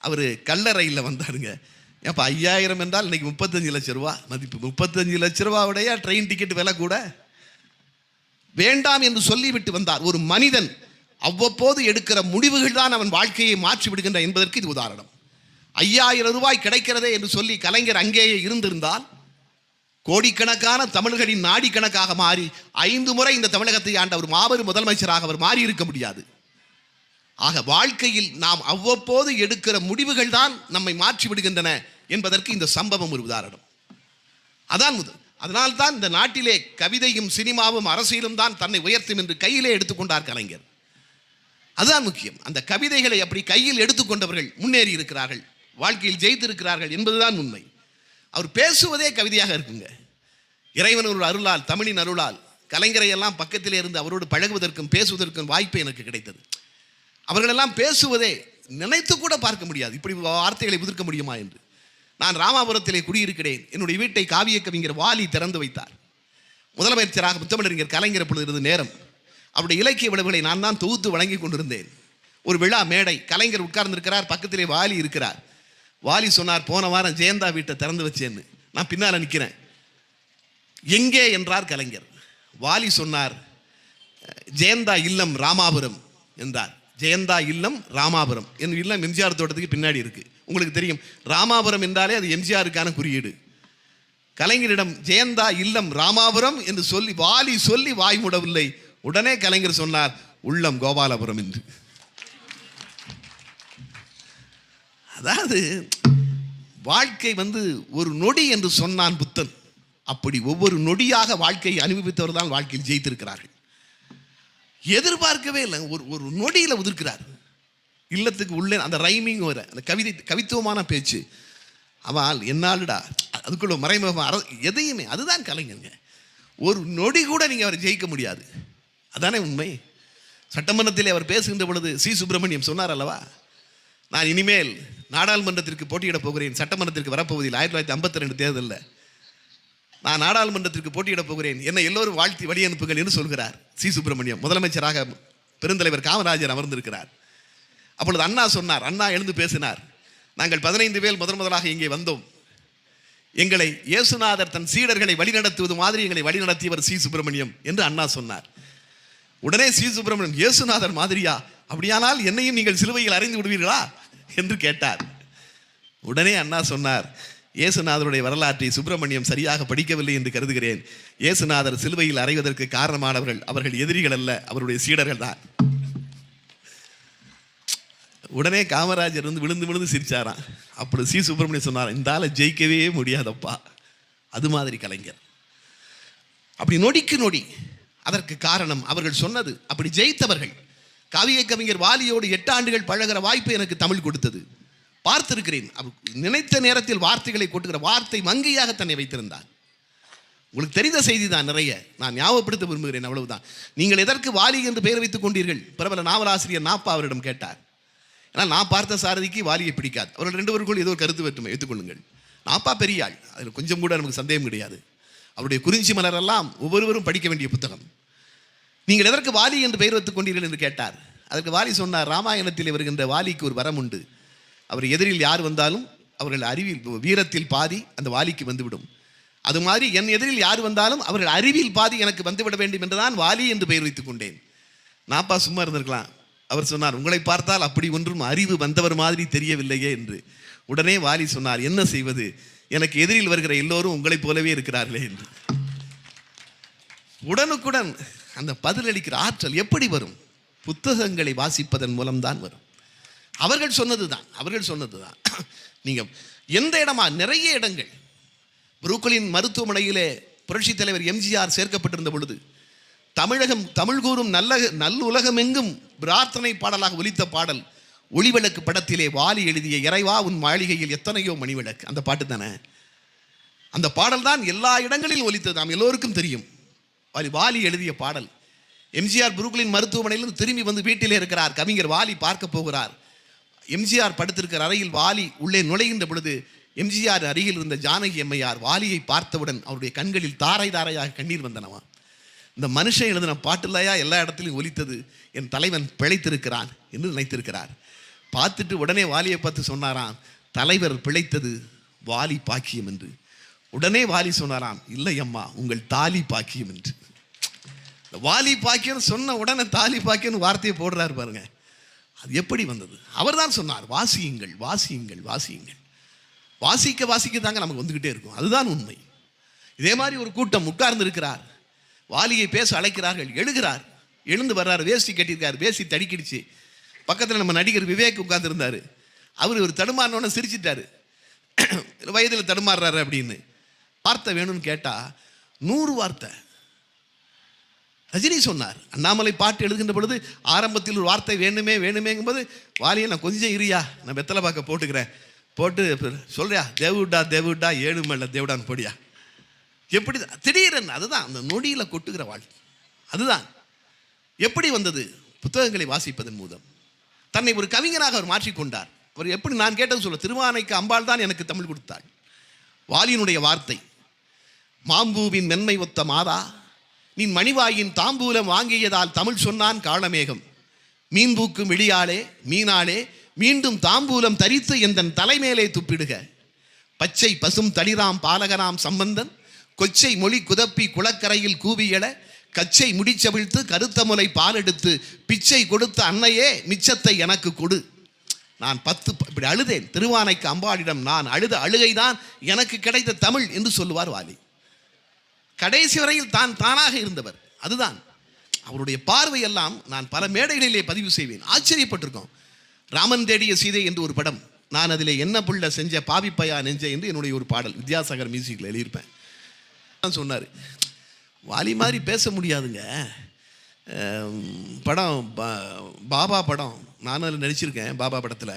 அவர் கல்லறையில் வந்தாருங்க. ஏப்பா 5000 என்றால் இன்னைக்கு 35 லட்சம் ரூபா மதிப்பு. 35 லட்ச ரூபாவுடைய ட்ரெயின் டிக்கெட் விலை கூட வேண்டாம் என்று சொல்லிவிட்டு வந்தார். ஒரு மனிதன் அவ்வப்போது எடுக்கிற முடிவுகள் தான் அவன் வாழ்க்கையை மாற்றி விடுகின்ற என்பதற்கு இது உதாரணம். 5000 ரூபாய் கிடைக்கிறதே என்று சொல்லி கலைஞர் அங்கேயே இருந்திருந்தால் கோடிக்கணக்கான தமிழர்களின் நாடி கணக்காக மாறி 5 முறை இந்த தமிழகத்தை ஆண்ட ஒரு மாபெரும் முதலமைச்சராக அவர் மாறி இருக்க முடியாது. ஆக வாழ்க்கையில் நாம் அவ்வப்போது எடுக்கிற முடிவுகள் தான் நம்மை மாற்றி விடுகின்றன என்பதற்கு இந்த சம்பவம் ஒரு உதாரணம். அதான் முதல். அதனால்தான் இந்த நாட்டிலே கவிதையும் சினிமாவும் அரசியலும் தான் தன்னை உயர்த்தும் என்று கையிலே எடுத்துக்கொண்டார் கலைஞர். அதுதான் முக்கியம். அந்த கவிதைகளை அப்படி கையில் எடுத்துக்கொண்டவர்கள் முன்னேறி இருக்கிறார்கள், வாழ்க்கையில் ஜெயித்திருக்கிறார்கள் என்பதுதான் உண்மை. அவர் பேசுவதே கவிதையாக இருக்குங்க. இறைவன் ஒரு அருளால், தமிழின் அருளால் கலைஞரை எல்லாம் பக்கத்திலே இருந்து அவரோடு பழகுவதற்கும் பேசுவதற்கும் வாய்ப்பு எனக்கு கிடைத்தது. அவர்களெல்லாம் பேசுவதே நினைத்து கூட பார்க்க முடியாது, இப்படி வார்த்தைகளை உதிர்க்க முடியுமா என்று. நான் ராமாபுரத்திலே குடியிருக்கிறேன். என்னுடைய வீட்டை காவிய கவிஞர் வாலி திறந்து வைத்தார். முதலமைச்சராக முத்தமிழறிஞர் கலைஞர் பொழுது இருந்த நேரம் அவருடைய இலக்கிய விளைவுகளை நான் தான் தொகுத்து வழங்கி கொண்டிருந்தேன். ஒரு விழா மேடை, கலைஞர் உட்கார்ந்திருக்கிறார், பக்கத்திலே வாலி இருக்கிறார். வாலி சொன்னார், போன வாரம் ஜெயந்தா வீட்டை திறந்து வச்சேன்னு. நான் பின்னால் நிற்கிறேன். எங்கே என்றார் கலைஞர். வாலி சொன்னார், ஜெயந்தா இல்லம் ராமாபுரம் என்றார். ஜெயந்தா இல்லம் ராமாபுரம். என் இல்லம் எம்ஜிஆர் தோட்டத்துக்கு பின்னாடி இருக்கு. உங்களுக்கு தெரியும், ராமாபுரம் என்றாலே அது எம்ஜிஆருக்கான குறியீடு. கலைஞரிடம் ஜெயந்தா இல்லம் ராமாபுரம் என்று சொல்லி வாலி சொல்லி வாய் மூடவில்லை. உடனே கலைஞர் சொன்னார், உள்ளம் கோபாலபுரம் என்று. அதாவது வாழ்க்கை ஒரு நொடி என்று சொன்னான் புத்தன். அப்படி ஒவ்வொரு நொடியாக வாழ்க்கையை அனுபவித்தவர் தான் வாழ்க்கையில் ஜெயித்திருக்கிறார்கள். எதிர்பார்க்கவே இல்லை, ஒரு நொடியில் உதிர்க்கிறார். இல்லத்துக்கு உள்ளே அந்த ரைமிங் வர அந்த கவித்துவமான பேச்சு. அவள் என்னாலுடா அதுக்குள்ள மறைமுக எதையுமே, அதுதான் கலைஞருங்க. ஒரு நொடி கூட நீங்கள் அவரை ஜெயிக்க முடியாது. அதானே உண்மை. சட்டமன்றத்தில் அவர் பேசுகின்ற பொழுது சி. சுப்பிரமணியம் சொன்னார் அல்லவா, நான் இனிமேல் நாடாளுமன்றத்திற்கு போட்டியிடப் போகிறேன், சட்டமன்றத்திற்கு வரப்போவதில் 1952 தேர்தலில் நான் நாடாளுமன்றத்திற்கு போட்டியிடப் போகிறேன், என்னை எல்லோரும் வாழ்த்தி வழி அனுப்புங்கள் என்று சொல்கிறார் சி. சுப்பிரமணியம். முதலமைச்சராக பெருந்தலைவர் காமராஜர் அமர்ந்திருக்கிறார். அப்பொழுது அண்ணா சொன்னார், அண்ணா எழுந்து பேசினார், நாங்கள் 15 பேர் முதலாக இங்கே வந்தோம், எங்களை இயேசுநாதர் தன் சீடர்களை வழிநடத்துவது மாதிரி எங்களை வழிநடத்தியவர் சி. சுப்பிரமணியம் என்று அண்ணா சொன்னார். உடனே சி. சுப்பிரமணியம், இயேசுநாதர் மாதிரியா, அப்படியானால் என்னையும் நீங்கள் சிலுவையில் அறைந்து விடுவீர்களா என்று கேட்டார். உடனே அண்ணா சொன்னார், இயேசுநாதருடைய வரலாற்றை சுப்பிரமணியம் சரியாக படிக்கவில்லை என்று கருதுகிறேன். இயேசுநாதர் சிலுவையில் அறைவதற்கு காரணமானவர்கள் அவர்கள் எதிரிகள் அல்ல, அவருடைய சீடர்கள் தான். உடனே காமராஜர் விழுந்து விழுந்து சிரிச்சாராம். அப்படி சி. சுப்பிரமணியம் சொன்னார், இந்த ஆளை ஜெயிக்கவே முடியாதப்பா. அது மாதிரி கலைஞர் அப்படி நொடிக்கு நொடி. அதற்கு காரணம் அவர்கள் சொன்னது. அப்படி ஜெயித்தவர்கள். காவிய கவிஞர் வாலியோடு 8 ஆண்டுகள் பழகிற வாய்ப்பு எனக்கு தமிழ் கொடுத்தது. பார்த்திருக்கிறேன். நினைத்த நேரத்தில் வார்த்தைகளை கொட்டுகிற வார்த்தை மங்கையாக தன்னை வைத்திருந்தார். உங்களுக்கு தெரிந்த செய்தி தான் நிறைய, நான் ஞாபகப்படுத்த விரும்புகிறேன், அவ்வளவுதான். நீங்கள் எதற்கு வாலி என்று பெயர் வைத்துக் கொண்டீர்கள்? பிரபல நாவலாசிரியர் நாப்பா அவரிடம் கேட்டார். ஆனால் நான் பார்த்த சாரதிக்கு வாலியை பிடிக்காது. அவர்கள் 2 பேருக்குள் ஏதோ கருத்து வேற்றுமை வைத்துக்கொள்ளுங்கள். நான்ப்பா பெரிய ஆள், அதில் கொஞ்சம் கூட நமக்கு சந்தேகம் கிடையாது. அவருடைய குறிஞ்சி மலரெல்லாம் ஒவ்வொருவரும் படிக்க வேண்டிய புத்தகம். நீங்கள் எதற்கு வாலி என்று பெயர் வைத்துக் கொண்டீர்கள் என்று கேட்டார். அதற்கு வாலி சொன்னார், ராமாயணத்தில் வருகின்ற வாலிக்கு ஒரு வரம் உண்டு. அவர் எதிரில் யார் வந்தாலும் அவர்கள் அறிவில் வீரத்தில் பாதி அந்த வாலிக்கு வந்துவிடும். அது மாதிரி என் எதிரில் யார் வந்தாலும் அவர்கள் அறிவில் பாதி எனக்கு வந்துவிட வேண்டும் என்றுதான் வாலி என்று பெயர் வைத்துக் கொண்டேன். நான்ப்பா சும்மா இருந்திருக்கலாம். அவர் சொன்னார், உங்களை பார்த்தால் அப்படி ஒன்றும் அறிவு வந்தவர் மாதிரி தெரியவில்லையே என்று. உடனே வாலி சொன்னார், என்ன செய்வது, எனக்கு எதிரில் வருகிற எல்லோரும் உங்களைப் போலவே இருக்கிறார்களே என்று. உடனுக்குடன் அந்த பதிலளிக்கிற ஆற்றல் எப்படி வரும்? புத்தகங்களை வாசிப்பதன் மூலம்தான் வரும். அவர்கள் சொன்னதுதான். நீங்கள் எந்த இடமா, நிறைய இடங்கள். புரூக்ளின் மருத்துவமனையிலே புரட்சித் தலைவர் எம்ஜிஆர் சேர்க்கப்பட்டிருந்த பொழுது தமிழ் கூறும் நல்லுலகமெங்கும் பிரார்த்தனை பாடலாக ஒலித்த பாடல் ஒளிவிளக்கு படத்திலே வாலி எழுதிய இறைவா உன் மாளிகையில் எத்தனையோ மணிவிளக்கு, அந்த பாட்டு தானே. அந்த பாடல் தான் எல்லா இடங்களிலும் ஒலித்தது, நாம் எல்லோருக்கும் தெரியும். வாலி எழுதிய பாடல். எம்ஜிஆர் புரூக்ளின் மருத்துவமனையிலிருந்து திரும்பி வந்து வீட்டிலே இருக்கிறார். கவிஞர் வாலி பார்க்க போகிறார். எம்ஜிஆர் படுத்திருக்கிற அறையில் வாலி உள்ளே நுழைகின்ற பொழுது எம்ஜிஆர் அருகில் இருந்த ஜானகி அம்மையார் வாலியை பார்த்தவுடன் அவருடைய கண்களில் தாரை தாரையாக கண்ணீர் வந்தனவா. இந்த மனுஷன் எழுதின பாட்டுலையா எல்லா இடத்துலையும் ஒலித்தது, என் தலைவன் பிழைத்திருக்கிறான் என்று நினைத்திருக்கிறார். பார்த்துட்டு உடனே வாலியை பார்த்து சொன்னாராம், தலைவர் பிழைத்தது வாலி பாக்கியம் என்று. உடனே வாலி சொன்னாராம், இல்லை அம்மா உங்கள் தாலி பாக்கியம் என்று. வாலி பாக்கியம் சொன்ன உடனே தாலி பாக்கியம் வார்த்தையை போடுறாரு பாருங்க. அது எப்படி வந்தது? அவர் தான் சொன்னார், வாசியுங்கள் வாசியுங்கள் வாசியுங்கள். வாசிக்க தாங்க நமக்கு வந்துக்கிட்டே இருக்கும். அதுதான் உண்மை. இதே மாதிரி ஒரு கூட்டம் உட்கார்ந்து இருக்கிறார். வாலியை பேச அழைக்கிறார்கள். எழுந்து வர்றாரு. வேஷ்டி கட்டியிருக்காரு, வேஷ்டி தடிக்கிடுச்சு. பக்கத்தில் நம்ம நடிகர் விவேக் உட்கார்ந்து இருந்தார். அவர் ஒரு தடுமாறினோன்னு சிரிச்சிட்டாரு. வயதில் தடுமாறுறாரு அப்படின்னு. வார்த்தை வேணும்னு கேட்டால் 100 வார்த்தை. ரஜினி சொன்னார், அண்ணாமலை பாட்டு எழுதுகின்ற பொழுது ஆரம்பத்தில் ஒரு வார்த்தை வேணுமேங்கும்போது வாலியை நான் கொஞ்சம் இரியா, நான் வெத்தலை பாக்க போட்டுக்கிறேன், போட்டு சொல்றியா தேவுடா 7 மேல தேவுடான்னு போடியா. எப்படி திடீரென்னு, அதுதான் அந்த நொடியில் கொட்டுகிற வாழ்க்கை. அதுதான் எப்படி வந்தது? புத்தகங்களை வாசிப்பதன் மூலம் தன்னை ஒரு கவிஞனாக அவர் மாற்றிக்கொண்டார். அவர் எப்படி, நான் கேட்டது சொல்ல, திருவானைக்கு அம்பாள் தான் எனக்கு தமிழ் கொடுத்தாள். வாலியினுடைய வார்த்தை, மாம்பூவின் மென்மை ஒத்த மாதா நீ மணிவாயின் தாம்பூலம் வாங்கியதால் தமிழ் சொன்னான் காளமேகம், மீன்பூக்கும் விழியாளே மீனாளே மீண்டும் தாம்பூலம் தரித்து எந்தன் தலைமேலே துப்பிடுக, பச்சை பசும் தளிராம் பாலகராம் சம்பந்தன் கொச்சை மொழி குதப்பி குளக்கரையில் கூவியட கச்சை முடிச்சவிழ்த்து கருத்த முலை பால் எடுத்து பிச்சை கொடுத்த அன்னையே மிச்சத்தை எனக்கு கொடு. நான் 10 இப்படி அழுதேன் திருவானைக்கு அம்பாளிடம், நான் அழுத அழுகைதான் எனக்கு கிடைத்த தமிழ் என்று சொல்லுவார் வாலி. கடைசி வரையில் தானாக இருந்தவர். அதுதான் அவருடைய பார்வையெல்லாம். நான் பல மேடைகளிலே பதிவு செய்வேன், ஆச்சரியப்பட்டிருக்கோம். ராமன் தேடிய சீதை என்று ஒரு படம், நான் அதில் என்ன புள்ள செஞ்ச பாவிப்பையா நெஞ்ச என்று என்னுடைய ஒரு பாடல் வித்யாசாகர் மியூசிக்கில் எழுதியிருப்பேன். சொன்னார், வாலி மாதிரி பேச முடியாதுங்க. படம் பாபா படம், நானும் அதில் நடிச்சிருக்கேன். பாபா படத்தில்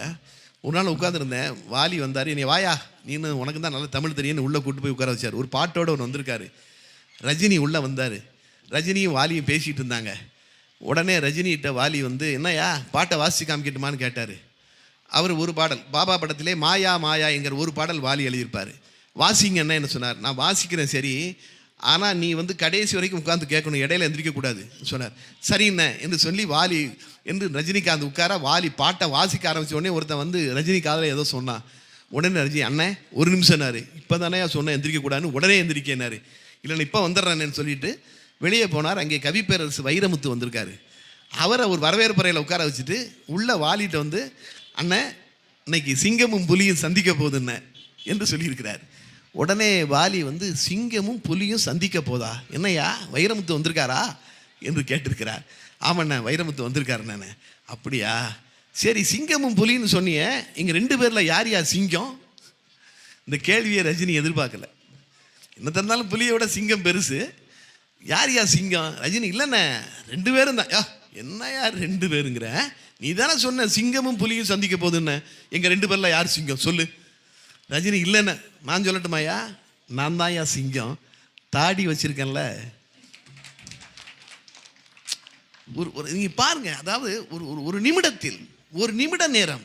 ஒரு நாள் உட்காந்துருந்தேன். வாலி வந்தார். என்னை வாயா நீனு உனக்கு தான் நல்லா தமிழ் தெரியும்னு உள்ளே கூட்டு போய் உட்கார வச்சார். ஒரு பாட்டோடு ஒன்று வந்திருக்காரு. ரஜினி உள்ளே வந்தார். ரஜினியும் வாலியும் பேசிகிட்டு இருந்தாங்க. உடனே ரஜினிகிட்ட வாலி வந்து, என்னையா பாட்டை வாசிச்சு காமிக்கட்டுமான்னு கேட்டார். அவர் ஒரு பாடல், பாபா படத்திலே மாயா மாயா என்கிற ஒரு பாடல் வாலி எழுதியிருப்பார். வாசிங்க என்ன சொன்னார். நான் வாசிக்கிறேன் சரி, ஆனால் நீ வந்து கடைசி வரைக்கும் உட்காந்து கேட்கணும், இடையில எந்திரிக்கக்கூடாது சொன்னார். சரிண்ணே என்று சொல்லி வாலி என்று ரஜினிகாந்த் உட்கார, வாலி பாட்டை வாசிக்க ஆரம்பித்த உடனே ஒருத்தன் வந்து ரஜினி காதில் ஏதோ சொன்னான். உடனே ரஜினி, அண்ணே ஒரு நிமிஷம்னாரு. இப்போ தானே சொன்னேன் எந்திரிக்கக்கூடாதுன்னு. உடனே எந்திரிக்கனாரு. இல்லைன்னா இப்போ வந்துடுறேன்னு சொல்லிட்டு வெளியே போனார். அங்கே கவிப்பேரரசு வைரமுத்து வந்திருக்காரு. அவரை ஒரு வரவேற்பறையில் உட்கார வச்சுட்டு உள்ள வாலிட்ட வந்து, அண்ணன் இன்னைக்கு சிங்கமும் புலியும் சந்திக்க போகுதுண்ணே என்று சொல்லியிருக்கிறார். உடனே வாலி வந்து, சிங்கமும் புலியும் சந்திக்க போதா, என்னையா வைரமுத்து வந்திருக்காரா என்று கேட்டிருக்கிறார். ஆமாண்ணே வைரமுத்து வந்திருக்காருண்ணே. அப்படியா, சரி சிங்கமும் புலின்னு சொன்னிய, இங்கே 2 பேரில் யார் யார் சிங்கம்? இந்த கேள்வியை ரஜினி எதிர்பார்க்கல. என்ன தந்தாலும் புலியை விட சிங்கம் பெருசு, யார் யார் சிங்கம்? ரஜினி, இல்லைண்ணே 2 பேரும் தான். என்ன யார் 2 பேருங்கிற, நீ தானே சொன்ன சிங்கமும் புலியும் சந்திக்க போகுதுன்னு, எங்கள் 2 பேரில் யார் சிங்கம் சொல்லு. ரஜினி, இல்லைண்ணே நான் சொல்லட்டுமாயா, நான் தான் யார் சிங்கம், தாடி வச்சிருக்கேன்ல. ஒரு நீங்கள் பாருங்க, அதாவது ஒரு நிமிடத்தில் ஒரு நிமிட நேரம்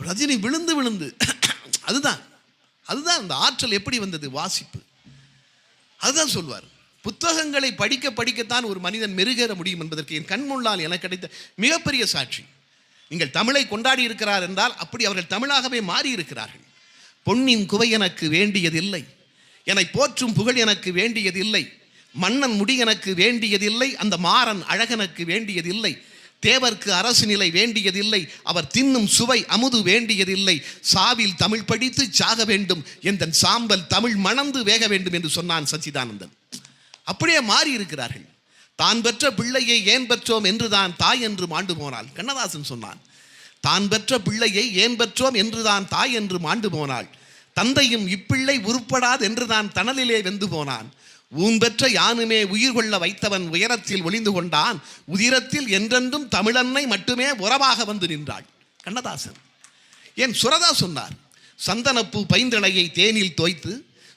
ரஜினி விழுந்து விழுந்து அதுதான் அந்த ஆற்றல் எப்படி வந்தது? வாசிப்பு. அதுதான் சொல்வார், புத்தகங்களை படிக்க படிக்கத்தான் ஒரு மனிதன் மெருகேற முடியும் என்பதற்கு என் கண் முன்னால் எனக்கு கிடைத்த மிகப்பெரிய சாட்சி. நீங்கள் தமிழை கொண்டாடி இருக்கிறார் என்றால் அப்படி அவர்கள் தமிழாகவே மாறி இருக்கிறார்கள். பொன்னின் குவை எனக்கு வேண்டியதில்லை, என்னை போற்றும் புகழ் எனக்கு வேண்டியதில்லை, மன்னன் முடி எனக்கு வேண்டியதில்லை, அந்த மாறன் அழகனுக்கு வேண்டியதில்லை, தேவர்க்கு அரசு நிலை வேண்டியதில்லை, அவர் தின்னும் சுவை அமுது வேண்டியதில்லை, சாவில் தமிழ் படித்து சாக வேண்டும், எந்தன் சாம்பல் தமிழ் மணந்து வேக வேண்டும் என்று சொன்னான் சச்சிதானந்தன். அப்படியே மாறி இருக்கிறார்கள். தான் பெற்ற பிள்ளையை ஏன் பெற்றோம் என்றுதான் தாய் என்று மாண்டு போனாள். கண்ணதாசன் சொன்னான், தான் பெற்ற பிள்ளையை ஏன் பெற்றோம் என்றுதான் தாய் என்று மாண்டு போனாள், தந்தையும் இப்பிள்ளை உருப்படாது என்றுதான் தணலிலே வெந்து போனான், ஊன் பெற்ற யானுமே உயிர் கொள்ள வைத்தவன் உயரத்தில் ஒளிந்து கொண்டான், உதிரத்தில் என்றென்றும் தமிழன்னை மட்டுமே உறவாக வந்து நின்றாள். கண்ணதாசன். ஏன் சுரதா சொன்னார், சந்தனப்பூ பைந்தழையை தேனில் தோய்த்து,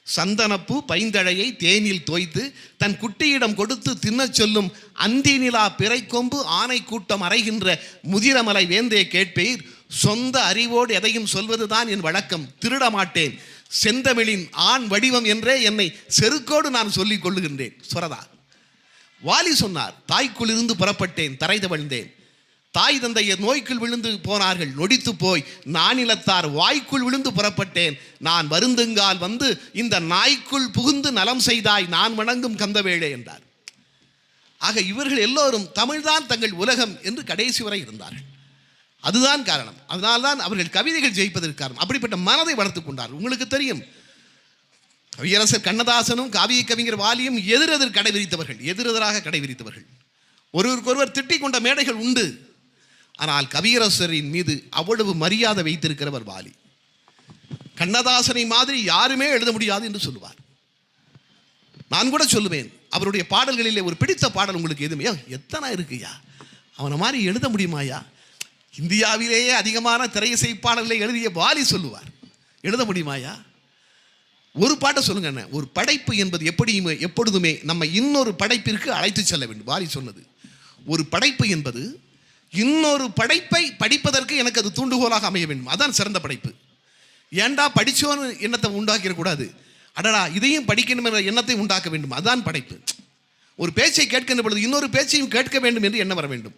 சந்தனப்பூ பைந்தழையை தேனில் தோய்த்து தன் குட்டியிடம் கொடுத்து தின்னச் சொல்லும் அந்தி நிலா பிறை கொம்பு ஆனை கூட்டம் அறைகின்ற முதிரமலை வேந்தே கேட்பீர், சொந்த அறிவோடு எதையும் சொல்வதுதான் என் வழக்கம், திருட மாட்டேன், செந்தமிழின் ஆண் வடிவம் என்றே என்னை செருக்கோடு நான் சொல்லிக் கொள்ளுகின்றேன். சுரதா. வாலி சொன்னார், தாய்க்குள் இருந்து புறப்பட்டேன் தரை தவழ்ந்தேன், தாய் தந்தையர் நோய்க்குள் விழுந்து போனார்கள் நொடித்து போய், நானிலத்தார் வாய்க்குள் விழுந்து புறப்பட்டேன், நான் வருந்துங்கால் வந்து இந்த நாய்க்குள் புகுந்து நலம் செய்தாய் நான் வணங்கும் கந்தவேளே என்றார். ஆக இவர்கள் எல்லோரும் தமிழ்தான் தங்கள் உலகம் என்று கடைசி வரை இருந்தார்கள். அதுதான் காரணம். அதனால்தான் அவர்கள் கவிதைகள் ஜெயிப்பதற்கு காரணம். அப்படிப்பட்ட மனதை வளர்த்துக் கொண்டார். உங்களுக்கு தெரியும், கவியரசர் கண்ணதாசனும் காவிய கவிஞர் வாலியும் எதிரெதிர் கடைவிரித்தவர்கள், எதிரெதிராக கடைவிரித்தவர்கள். ஒருவருக்கொருவர் திட்டிக் கொண்ட மேடைகள் உண்டு. ஆனால் கவியரசரின் மீது அவ்வளவு மரியாதை வைத்திருக்கிறவர் வாலி. கண்ணதாசனை மாதிரி யாருமே எழுத முடியாது என்று சொல்லுவார். நான் கூட சொல்லுவேன், அவருடைய பாடல்களிலே ஒரு பிடித்த பாடல் உங்களுக்கு எதுவுமே, எத்தனை இருக்குயா, அவனை மாதிரி எழுத முடியுமாயா, இந்தியாவிலேயே அதிகமான திரையிசை பாடல்களை எழுதிய வாலி சொல்லுவார், எழுத முடியுமாயா, ஒரு பாட்டை சொல்லுங்க என்ன. ஒரு படைப்பு என்பது எப்பொழுதுமே நம்ம இன்னொரு படைப்பிற்கு அழைத்து செல்ல வேண்டும். வாலி சொன்னது, ஒரு படைப்பு என்பது இன்னொரு படைப்பை படிப்பதற்கு எனக்கு அது தூண்டுகோலாக அமைய வேண்டும். அதான் சிறந்த படைப்பு. ஏண்டா படித்தோன்னு எண்ணத்தை உண்டாக்கிடக்கூடாது, அடடா இதையும் படிக்கணும் என்ற எண்ணத்தை உண்டாக்க வேண்டும். அதுதான் படைப்பு. ஒரு பேச்சை கேட்கின்ற பொழுது இன்னொரு பேச்சையும் கேட்க வேண்டும் என்று எண்ணம் வர வேண்டும்.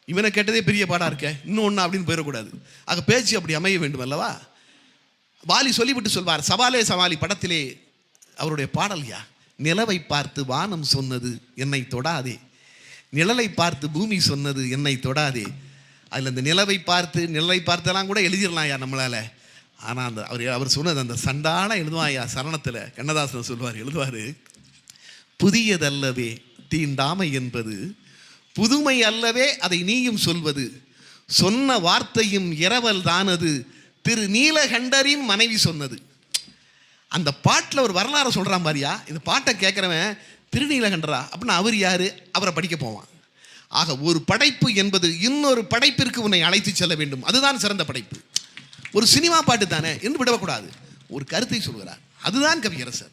இவனை கேட்டதே பெரிய பாடாக இருக்க, இன்னும் ஒன்றா அப்படின்னு போயிடக்கூடாது. ஆக பேச்சு அப்படி அமைய வேண்டும் அல்லவா. வாலி சொல்லிவிட்டு சொல்வார், சவாலே சவாலி படத்திலே அவருடைய பாடல்யா, நிலவை பார்த்து வானம் சொன்னது என்னை தொடாதே, நிழலை பார்த்து பூமி சொன்னது என்னை தொடாதே. அதில் அந்த நிலவை பார்த்தெல்லாம் கூட எழுதிடலாம் நம்மளால். ஆனால் அந்த அவர் சொன்னது அந்த சண்டான எழுதுவாயா சரணத்தில். கண்ணதாசன் சொல்வார், எழுதுவார், புதியதல்லவே தீண்டாமை என்பது, புதுமை அல்லவே அதை நீயும் சொல்வது, சொன்ன வார்த்தையும் இரவல் தானது, திரு நீலகண்டரின் மனைவி சொன்னது. அந்த பாட்டில் ஒரு வரலாறு சொல்கிறான் பாரியா. இந்த பாட்டை கேட்குறவன் திருநீலகண்டரா அப்படின்னா அவர் யார், அவரை படிக்க போவான். ஆக ஒரு படைப்பு என்பது இன்னொரு படைப்பிற்கு உன்னை அழைத்து செல்ல வேண்டும். அதுதான் சிறந்த படைப்பு. ஒரு சினிமா பாட்டு தானே என்று விடக்கூடாது, ஒரு கருத்தை சொல்கிறார். அதுதான் கவியரசர்.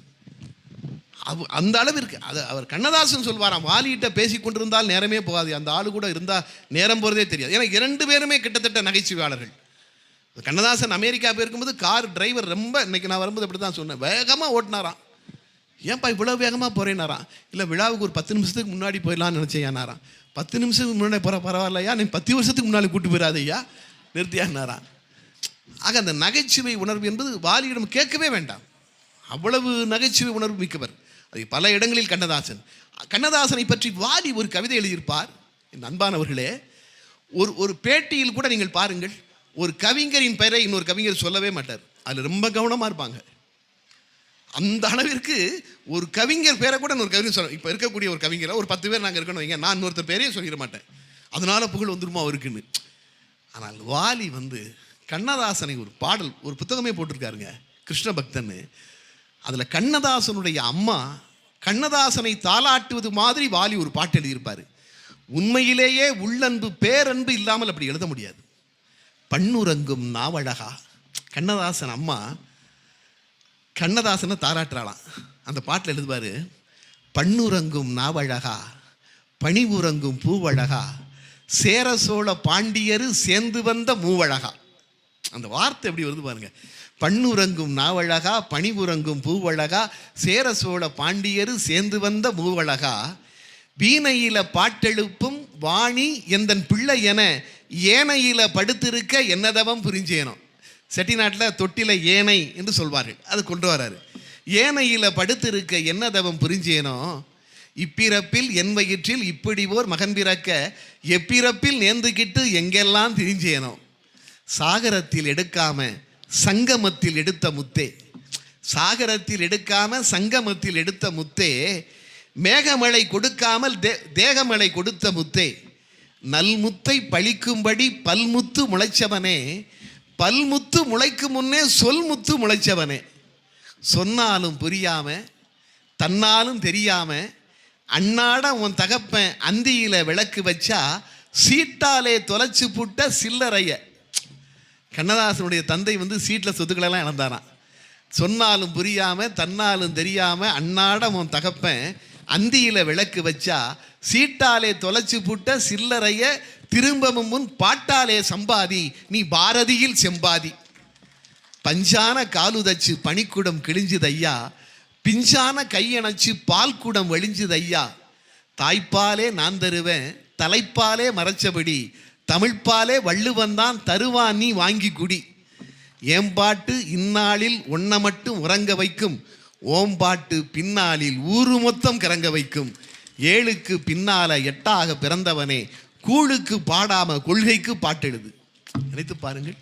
அந்த அளவிற்கு அது அவர் கண்ணதாசன் சொல்வாராம், வாலிகிட்ட பேசி கொண்டிருந்தால் நேரமே போகாது, அந்த ஆளு கூட இருந்தால் நேரம் போகிறதே தெரியாது. ஏன்னா 2 பேருமே கிட்டத்தட்ட நகைச்சுவையாளர்கள். கண்ணதாசன் அமெரிக்கா போயிருக்கும்போது கார் டிரைவர் ரொம்ப, இன்னைக்கு நான் வரும்போது அப்படி தான் சொன்னேன், வேகமாக ஓட்டினாராம். ஏன்ப்பா இவ்வளோ வேகமாக போகிறேன்னாராம். இல்லை விழாவுக்கு ஒரு 10 நிமிஷத்துக்கு முன்னாடி போயிடலான்னு நினச்சேன் ஏன்னாராம். 10 நிமிஷத்துக்கு முன்னாடி போகிற பரவாயில்லையா, நீ 10 வருஷத்துக்கு முன்னாடி கூப்பிட்டு போயிடாதையா நிறுத்தியான்னாராம். ஆக அந்த நகைச்சுவை உணர்வு என்பது வாலியிடம் கேட்கவே வேண்டாம். அவ்வளவு நகைச்சுவை உணர்வு மிக்கவர். அது பல இடங்களில் கண்ணதாசனை பற்றி வாலி ஒரு கவிதை எழுதியிருப்பார். என் அன்பானவர்களே, ஒரு பேட்டியில் கூட நீங்கள் பாருங்கள், ஒரு கவிஞரின் பெயரை இன்னொரு கவிஞர் சொல்லவே மாட்டார். அதில் ரொம்ப கவனமாக இருப்பாங்க. அந்த அளவிற்கு ஒரு கவிஞர் பேரை கூட இன்னொரு கவிஞர் சொல்ல. இப்போ இருக்கக்கூடிய ஒரு கவிஞரை ஒரு 10 பேர் நாங்கள் இருக்கணும் வைங்க, நான் இன்னொருத்தர் பேரையே சொல்லிட மாட்டேன், அதனால புகழ் வந்துருமா அவருக்குன்னு. ஆனால் வாலி கண்ணதாசனை ஒரு பாடல், ஒரு புத்தகமே போட்டிருக்காருங்க, கிருஷ்ண பக்தன்னு. அதில் கண்ணதாசனுடைய அம்மா கண்ணதாசனை தாளாட்டுவது மாதிரி வாலி ஒரு பாட்டு எழுதியிருப்பார். உண்மையிலேயே உள்ளன்பு பேரன்பு இல்லாமல் அப்படி எழுத முடியாது. பண்ணுறங்கும் நாவழகா. கண்ணதாசன் அம்மா கண்ணதாசனை தாராட்டுறாளாம். அந்த பாட்டில் எழுதுவார், பண்ணுறங்கும் நாவழகா, பணிவுறங்கும் பூவழகா, சேர சோழ பாண்டியரு சேர்ந்து வந்த மூவழகா. அந்த வார்த்தை எப்படி வருது பாருங்க. பண்ணுறங்கும் நாவழகா, பணிபுரங்கும் பூவழகா, சேர சோழ பாண்டியரு சேர்ந்து வந்த மூவழகா, வீணையில பாட்டெழுப்பும் வாணி எந்தன் பிள்ளை என ஏனையில படுத்திருக்க என்னதவம் புரிஞ்சேனோ. செட்டிநாட்டில் தொட்டில ஏனை என்று சொல்வார்கள், அது கொண்டு வராரு. ஏனையில படுத்திருக்க என்னதவம் புரிஞ்சேனோ, இப்பிறப்பில் என் வயிற்றில் இப்படி ஓர் மகன் பிறக்க எப்பிறப்பில் நேர்ந்துக்கிட்டு எங்கெல்லாம் திரிஞ்சேனோ. சாகரத்தில் எடுக்காம சங்கமத்தில் எடுத்த முத்தே, சாகரத்தில் எடுக்காம சங்கமத்தில் எடுத்த முத்தே, மேகமழை கொடுக்காமல் தேகமழை கொடுத்த முத்தே, நல்முத்தை பழிக்கும்படி பல்முத்து முளைச்சவனே, பல்முத்து முளைக்கும் முன்னே சொல்முத்து முளைச்சவனே. சொன்னாலும் புரியாம தன்னாலும் தெரியாம அன்னாட உன் தகப்பன் அந்தியில விளக்கு வச்சா சீட்டாலே தொலைச்சு புட்ட சில்லறைய. கண்ணதாசனுடைய தந்தை சீட்டில் சொத்துக்களெல்லாம் இழந்தாராம். சொன்னாலும் புரியாம தன்னாலும் தெரியாம அன்னாட உன் தகப்பன் அந்தியில விளக்கு வச்சா சீட்டாலே தொலைச்சு புட்ட சில்லறைய திரும்பவும் முன் பாட்டாலே சம்பாதி நீ பாரதியில் செம்பாதி. பஞ்சான காலுதச்சு பனிக்குடம் கிழிஞ்சுதையா, பிஞ்சான கையணைச்சு பால் குடம் வழிஞ்சுதையா. தாய்ப்பாலே நான் தருவேன் தலைப்பாலே மறைச்சபடி, தமிழ்ப்பாலே வள்ளுவந்தான் தருவான் நீ வாங்கி குடி. ஏம்பாட்டு இந்நாளில் ஒன்ன மட்டும் உறங்க வைக்கும், ஓம்பாட்டு பின்னாளில் ஊரு மொத்தம் கிறங்க வைக்கும். ஏழுக்கு பின்னால எட்டாக பிறந்தவனே, கூழுக்கு பாடாம கொள்கைக்கு பாட்டெழுது. நினைத்து பாருங்கள்,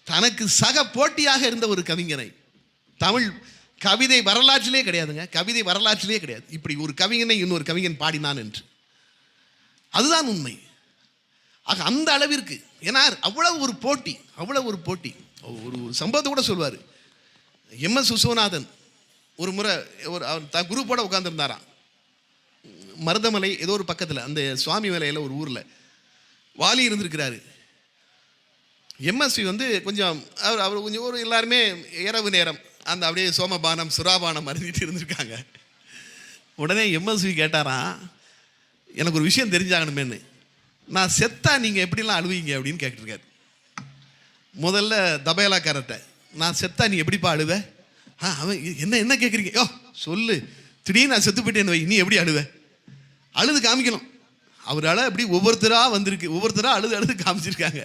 தனக்கு சக போட்டியாக இருந்த ஒரு கவிஞனை, தமிழ் கவிதை வரலாற்றிலே கிடையாதுங்க, கவிதை வரலாற்றிலே கிடையாது இப்படி ஒரு கவிஞனை இன்னொரு கவிஞன் பாடினான் என்று. அதுதான் உண்மை. ஆக அந்த அளவிற்கு, ஏன்னா அவ்வளவு ஒரு போட்டி, அவ்வளவு ஒரு போட்டி. ஒரு சம்பவத்தை கூட சொல்வார். எம்.எஸ். விஸ்வநாதன் ஒரு முறை ஒரு குரூப்போட உட்கார்ந்துருந்தாராம். மருதமலை ஏதோ ஒரு பக்கத்தில், அந்த சுவாமி மலையில் ஒரு ஊரில் வாலி இருந்திருக்கிறாரு. எம்எஸ்வி கொஞ்சம் அவர் கொஞ்சம் ஒரு எல்லாருமே இரவு நேரம் அந்த அப்படியே சோமபானம் சுறாபானம் மருந்திட்டு இருந்திருக்காங்க. உடனே எம்எஸ்வி கேட்டாராம், எனக்கு ஒரு விஷயம் தெரிஞ்சாகணுமேன்னு, நான் செத்தா நீங்கள் எப்படிலாம் அழுவீங்க அப்படின்னு கேட்டுருக்காரு. முதல்ல தபேலாக்காரர்கிட்ட, நான் செத்தா நீ எப்படிப்பா அழுவ? அவன் என்ன என்ன கேட்குறீங்க? யோ சொல்லு, திடீர்னு நான் செத்து போயிட்டேன் வை, நீ எப்படி அழுவ? அழுது காமிக்கணும். அவரால் அப்படி ஒவ்வொருத்தராக வந்திருக்கு, ஒவ்வொருத்தராக அழுது அழுது காமிச்சிருக்காங்க.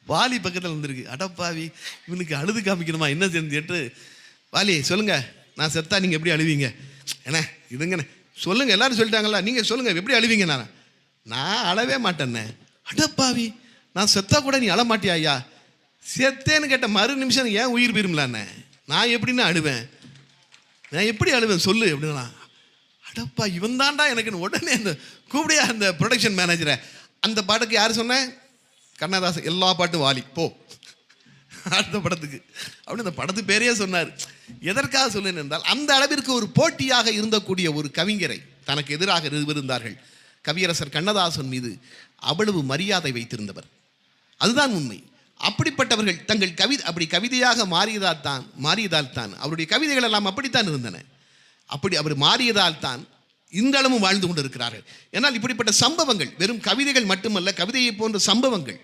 வாலி பக்கத்தில் வந்திருக்கு. அடப்பாவி, இவனுக்கு அழுது காமிக்கணுமா என்ன செஞ்சுட்டு, வாலி சொல்லுங்க, நான் செத்தா நீங்கள் எப்படி அழுவீங்க? ஏண்ணே இதுங்கண்ணே சொல்லுங்கள், எல்லாரும் சொல்லிட்டாங்களா, நீங்கள் சொல்லுங்கள் எப்படி அழுவீங்க? நான் அழவே மாட்டேன்னே. அடப்பாவி, நான் செத்தா கூட நீ அழ மாட்டியா ஐயா? செத்தேன்னு கேட்ட மறு நிமிஷம் ஏன் உயிர் போயிரும்லாண்ணே, நான் எப்படின்னு அழுவேன், நான் எப்படி அழுவேன் சொல்லு அப்படின்னா. அடப்பா இவன் தான்டா எனக்கு. உடனே அந்த கூப்பிடியா அந்த ப்ரொடக்ஷன் மேனேஜரை, அந்த பாட்டுக்கு யார் சொன்னேன்? கண்ணதாசன். எல்லா பாட்டும் வாலி போ அடுத்த படத்துக்கு அப்படின்னு அந்த படத்து பேரையே சொன்னார். எதற்காக சொல்லேன் என்றால், அந்த அளவிற்கு ஒரு போட்டியாக இருந்தக்கூடிய ஒரு கவிஞரை தனக்கு எதிராக இருந்தார்கள். கவியரசர் கண்ணதாசன் மீது அவ்வளவு மரியாதை வைத்திருந்தவர். அதுதான் உண்மை. அப்படிப்பட்டவர்கள் தங்கள் அப்படி கவிதையாக மாறியதால் தான் அவருடைய கவிதைகள் எல்லாம் அப்படித்தான் இருந்தன. அப்படி அவர் மாறியதால் தான் இன்றளவும் வாழ்ந்து கொண்டிருக்கிறார்கள். ஏன்னால் இப்படிப்பட்ட சம்பவங்கள் வெறும் கவிதைகள் மட்டுமல்ல, கவிதையை போன்ற சம்பவங்கள்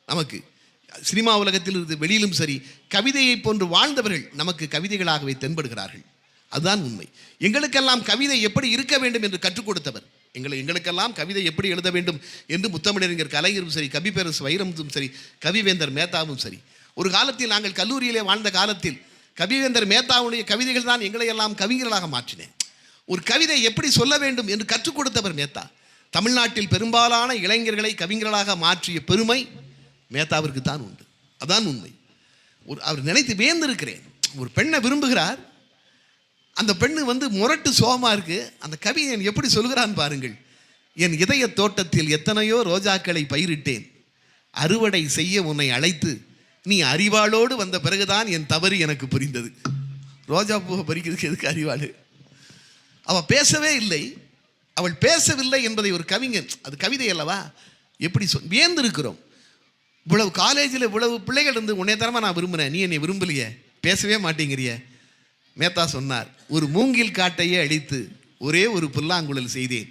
நமக்கு சினிமா உலகத்தில் இருந்து வெளியிலும் சரி, கவிதையை போன்று வாழ்ந்தவர்கள் நமக்கு கவிதைகளாகவே தென்படுகிறார்கள். அதுதான் உண்மை. எங்களுக்கெல்லாம் கவிதை எப்படி இருக்க வேண்டும் என்று கற்றுக் கொடுத்தவர், எங்களுக்கெல்லாம் கவிதை எப்படி எழுத வேண்டும் என்று முத்தமிழறிஞர் கலைஞரும் சரி, கவிப்பேரசு வைரமுத்தும் சரி, கவிவேந்தர் மேத்தாவும் சரி. ஒரு காலத்தில் நாங்கள் கல்லூரியிலே வாழ்ந்த காலத்தில் கவிவேந்தர் மேத்தாவுடைய கவிதைகள் தான் எங்களை எல்லாம் கவிஞர்களாக மாற்றினேன். ஒரு கவிதை எப்படி சொல்ல வேண்டும் என்று கற்றுக் கொடுத்தவர் மேத்தா. தமிழ்நாட்டில் பெரும்பாலான இளைஞர்களை கவிஞர்களாக மாற்றிய பெருமை மேத்தாவிற்கு தான் உண்டு. அதான் உண்மை. அவர் நினைத்து வியந்திருக்கிறேன். ஒரு பெண்ணை விரும்புகிறார், அந்த பெண்ணு முரட்டு சோகமா இருக்கு. அந்த கவிஞன் எப்படி சொல்கிறான் பாருங்கள். என் இதய தோட்டத்தில் எத்தனையோ ரோஜாக்களை பயிரிட்டேன், அறுவடை செய்ய உன்னை அழைத்து நீ அறிவாளோடு வந்த பிறகுதான் என் தவறு எனக்கு புரிந்தது. ரோஜா பூவை பறிக்கிறதுக்கு எதுக்கு அறிவாளு? அவள் பேசவே இல்லை, அவள் பேசவில்லை என்பதை ஒரு கவிஞன், அது கவிதை அல்லவா? எப்படி வியந்திருக்கிறோம். இவ்வளவு காலேஜில் இவ்வளவு பிள்ளைகள் இருந்து உன்னை தரமா நான் விரும்புகிறேன், நீ என்னை விரும்பலையே, பேசவே மாட்டேங்கிறிய. மேத்தா சொன்னார், ஒரு மூங்கில் காட்டையே அழித்து ஒரே ஒரு புல்லாங்குழல் செய்தேன்,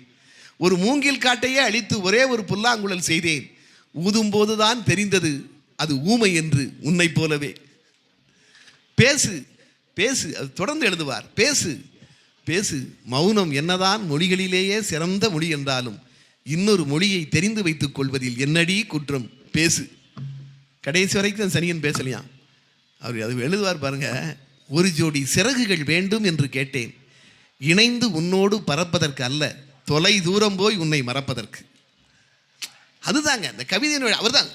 ஒரு மூங்கில் காட்டையே அழித்து ஒரே ஒரு புல்லாங்குழல் செய்தேன். ஊதும் போதுதான் தெரிந்தது அது ஊமை என்று, உன்னை போலவே. பேசு பேசு, அது தொடர்ந்து எழுதுவார். பேசு பேசு, மௌனம் என்னதான் மொழிகளிலேயே சிறந்த மொழி என்றாலும் இன்னொரு மொழியை தெரிந்து வைத்துக் கொள்வதில் என்னடி குற்றம், பேசு. கடைசி வரைக்கும் சனியன் பேசலையாம். அவர் அது எழுதுவார் பாருங்க. ஒரு ஜோடி சிறகுகள் வேண்டும் என்று கேட்டேன், இணைந்து உன்னோடு பறப்பதற்கு அல்ல, தொலை தூரம் போய் உன்னை மறப்பதற்கு. அதுதாங்க இந்த கவிதையினுடைய, அவர் தான்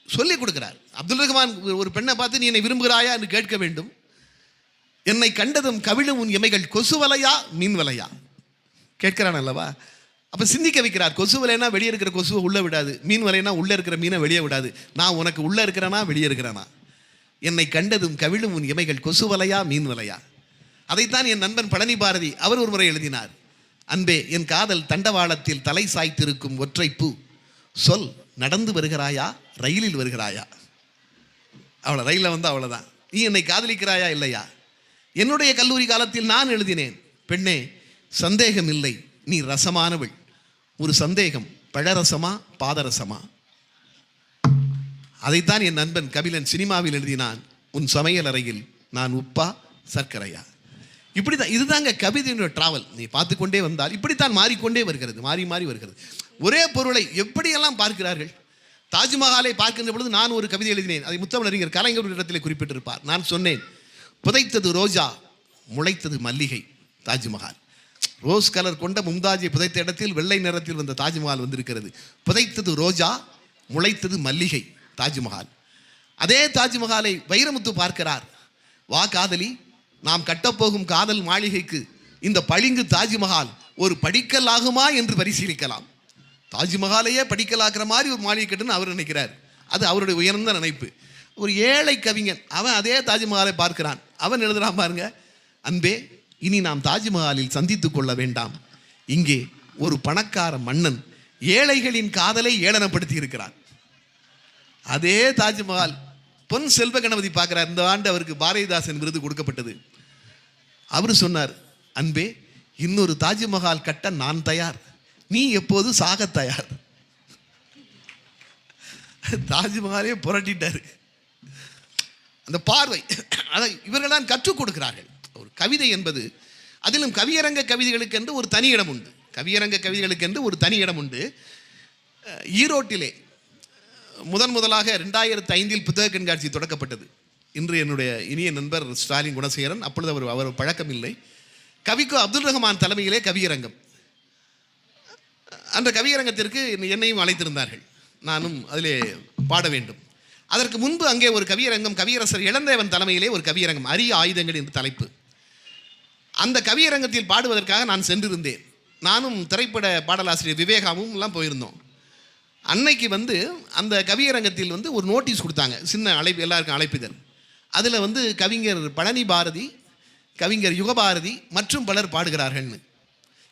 சொல்லிக் கொடுக்கிறார். அப்துல் ரஹ்மான் ஒரு பெண்ணை பார்த்து நீ என்னை விரும்புகிறாயா என்று கேட்க வேண்டும். என்னை கண்டதும் கவிழும் உன் எமைகள் கொசு வலையா மீன் வலையா கேட்கிறான் அல்லவா. அப்போ சிந்திக்க வைக்கிறார். கொசு வலைனா வெளியே இருக்கிற கொசுவை உள்ளே விடாது, மீன் வலைனா உள்ளே இருக்கிற மீனை வெளியே விடாது. நான் உனக்கு உள்ளே இருக்கிறேனா வெளியே இருக்கிறேனா? என்னை கண்டதும் கவிழும் உன் எமைகள் கொசு வலையா மீன் வலையா. அதைத்தான் என் நண்பன் பழனி பாரதி அவர் ஒரு முறை எழுதினார். அன்பே, என் காதல் தண்டவாளத்தில் தலை சாய்த்திருக்கும் ஒற்றை பூ, சொல் நடந்து வருகிறாயா ரயிலில் வருகிறாயா? அவ்வளோ, ரயிலில் வந்து அவ்வளோதான். நீ என்னை காதலிக்கிறாயா இல்லையா? என்னுடைய கல்லூரி காலத்தில் நான் எழுதினேன், பெண்ணே சந்தேகம் இல்லை நீ ரசமானவள். ஒரு சந்தேகம், பழரசமா பாதரசமா? அதைத்தான் என் நண்பன் கபிலன் சினிமாவில் எழுதினான், உன் சமையல் அறையில் நான் உப்பா சர்க்கரையா. இப்படிதான், இதுதாங்க கவிதையினுடைய டிராவல். நீ பார்த்து கொண்டே வந்தால் இப்படித்தான் மாறிக்கொண்டே வருகிறது, மாறி மாறி வருகிறது. ஒரே பொருளை எப்படியெல்லாம் பார்க்கிறார்கள். தாஜ்மஹாலை பார்க்கின்ற பொழுது நான் ஒரு கவிதை எழுதினேன். அதை முத்தமிழறிஞர் கலைஞர் ஒரு இடத்திலே குறிப்பிட்டிருப்பார். நான் சொன்னேன், புதைத்தது ரோஜா முளைத்தது மல்லிகை தாஜ்மஹால். ரோஸ் கலர் கொண்ட மும்தாஜை புதைத்த இடத்தில் வெள்ளை நிறத்தில் வந்த தாஜ்மஹால் வந்திருக்கிறது. புதைத்தது ரோஜா முளைத்தது மல்லிகை தாஜ்மஹால். அதே தாஜ்மஹாலை வைரமுத்து பார்க்கிறார். வா காதலி, நாம் கட்டப்போகும் காதல் மாளிகைக்கு இந்த பளிங்கு தாஜ்மஹால் ஒரு படிக்கல் ஆகுமா என்று பரிசீலிக்கலாம். தாஜ்மஹாலையே படிக்கலாக்குற மாதிரி ஒரு மாளிகை கட்டுன்னு அவர் நினைக்கிறார். அது அவருடைய உயர்ந்த நினைப்பு. ஒரு ஏழை கவிஞன் அவன் அதே தாஜ்மஹாலை பார்க்கிறான். அவன் எழுதுறான் பாருங்க, அன்பே இனி நாம் தாஜ்மஹாலில் சந்தித்துக் கொள்ள வேண்டாம். இங்கே ஒரு பணக்கார மன்னன் ஏழைகளின் காதலை ஏளனப்படுத்தி இருக்கிறான். அதே தாஜ்மஹால் பொன் செல்வ கணபதி பார்க்கிறார். இந்த ஆண்டு அவருக்கு பாரதிதாசன் விருது கொடுக்கப்பட்டது. அவர் சொன்னார், அன்பே இன்னொரு தாஜ்மஹால் கட்ட நான் தயார், நீ எப்போது சாக தயார். தாஜ்மஹாலே புரட்டிட்டாரு. அந்த பார்வை அதை இவர்கள் தான் கற்றுக் கொடுக்கிறார்கள். ஒரு கவிதை என்பது, அதிலும் கவியரங்க கவிதைகளுக்கு என்று ஒரு தனி இடம் உண்டு. கவியரங்க கவிதைகளுக்கு என்று ஒரு தனி இடம் உண்டு. ஈரோட்டிலே முதலாக 2005 புத்தக கண்காட்சி தொடக்கப்பட்டது. இன்று என்னுடைய இனிய நண்பர் ஸ்டாலின் குணசேகரன், அப்பொழுது அவர் பழக்கம் இல்லை, கவிக்கோ அப்துல் ரஹ்மான் தலைமையிலே கவியரங்கம். அந்த கவியரங்கத்திற்கு என்னையும் அழைத்திருந்தார்கள். நானும் அதிலே பாட வேண்டும். அதற்கு முன்பு அங்கே ஒரு கவியரங்கம், கவியரசர் இளந்தேவன் தலைமையிலே ஒரு கவியரங்கம், அரிய ஆயுதங்கள் என்ற தலைப்பு. அந்த கவியரங்கத்தில் பாடுவதற்காக நான் சென்றிருந்தேன். நானும் திரைப்பட பாடலாசிரியர் விவேகாவும் எல்லாம் போயிருந்தோம். அன்னைக்கு அந்த கவியரங்கத்தில் ஒரு நோட்டீஸ் கொடுத்தாங்க, சின்ன அழைப்பு, எல்லாருக்கும் அழைப்பிதழ். அதில் கவிஞர் பழனி பாரதி, கவிஞர் யுகபாரதி மற்றும் பலர் பாடுகிறார்கள்னு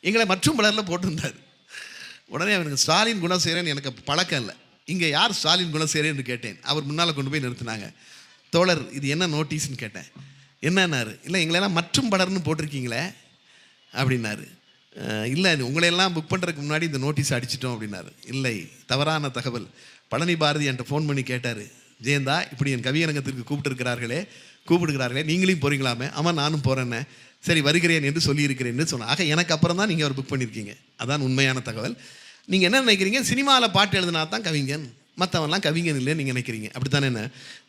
எங்களை மற்றும் பலரில் போட்டிருந்தார். உடனே அவனுக்கு ஸ்டாலின் குணசேகரன் எனக்கு பழக்கம் இல்லை, இங்கே யார் ஸ்டாலின் குணசேகரன் என்று கேட்டேன். அவர் முன்னால் கொண்டு போய் நிறுத்தினாங்க. தோழர் இது என்ன நோட்டீஸ்ன்னு கேட்டேன். என்னன்னாரு, இல்லை எங்களெல்லாம் மற்றும் பலர்னு போட்டிருக்கீங்களே அப்படின்னாரு. இல்லை உங்களையெல்லாம் புக் பண்ணுறதுக்கு முன்னாடி இந்த நோட்டீஸ் அடிச்சிட்டோம் அப்படின்னாரு. இல்லை, தவறான தகவல். பழனி பாரதி என்கிட்ட ஃபோன் பண்ணி கேட்டார், ஜெயந்தா இப்படி என் கவியரங்கத்திற்கு கூப்பிடுகிறார்களே நீங்களையும் போகிறீங்களாமே? ஆமாம் நானும் போகிறேன்னே. சரி வருகிறேன் என்று சொல்லியிருக்கிறேன்னு சொன்னேன். ஆக எனக்கு அப்புறம் தான் நீங்கள் அவர் புக் பண்ணியிருக்கீங்க. அதான் உண்மையான தகவல். நீங்கள் என்ன நினைக்கிறீங்க, சினிமாவில் பாட்டு எழுதினா தான் கவிஞன், மற்றவன்லாம் கவிஞன் இல்லைன்னு நீங்கள் நினைக்கிறீங்க, அப்படி தானே? என்ன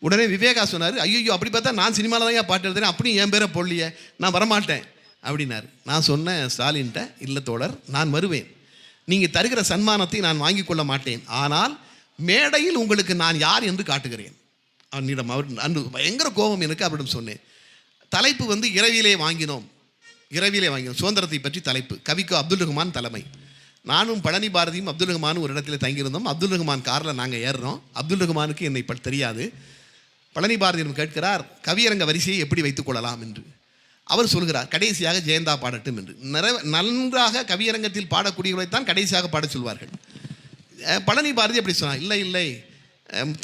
உடனே விவேகா சொன்னார், ஐயோ அப்படி பார்த்தா நான் சினிமாவில் தான் பாட்டு எழுதுறேன், அப்படியும் என் பேரை போடலையே, நான் வரமாட்டேன் அப்படின்னாரு. நான் சொன்னேன் ஸ்டாலின்ட்ட, இல்லை தோழர் நான் வருவேன், நீங்கள் தருகிற சன்மானத்தை நான் வாங்கி கொள்ள மாட்டேன், ஆனால் மேடையில் உங்களுக்கு நான் யார் என்று காட்டுகிறேன். அவனிடம் அவர் அன்று பயங்கர கோபம் எனக்கு. அவரிடம் சொன்னேன், தலைப்பு இரவிலே வாங்கினோம் சுதந்திரத்தை பற்றி தலைப்பு. கவிக்கோ அப்துல் ரஹ்மான் தலைமை. நானும் பழனி பாரதியும் அப்துல் ரஹ்மானும் ஒரு இடத்துல தங்கியிருந்தோம். அப்துல் ரஹ்மான் காரில் நாங்கள் ஏறுறோம். அப்துல் ரஹ்மானுக்கு என்னை தெரியாது. பழனி பாரதியிடம் கேட்கிறார், கவியரங்க வரிசையை எப்படி வைத்துக் கொள்ளலாம் என்று. அவர் சொல்கிறார், கடைசியாக ஜெயந்தா பாடட்டும் என்று. நன்றாக கவியரங்கத்தில் பாடக்கூடியவர்களைத்தான் கடைசியாக பாட சொல்வார்கள். பழனி பாரதி அப்படி சொன்னார், இல்லை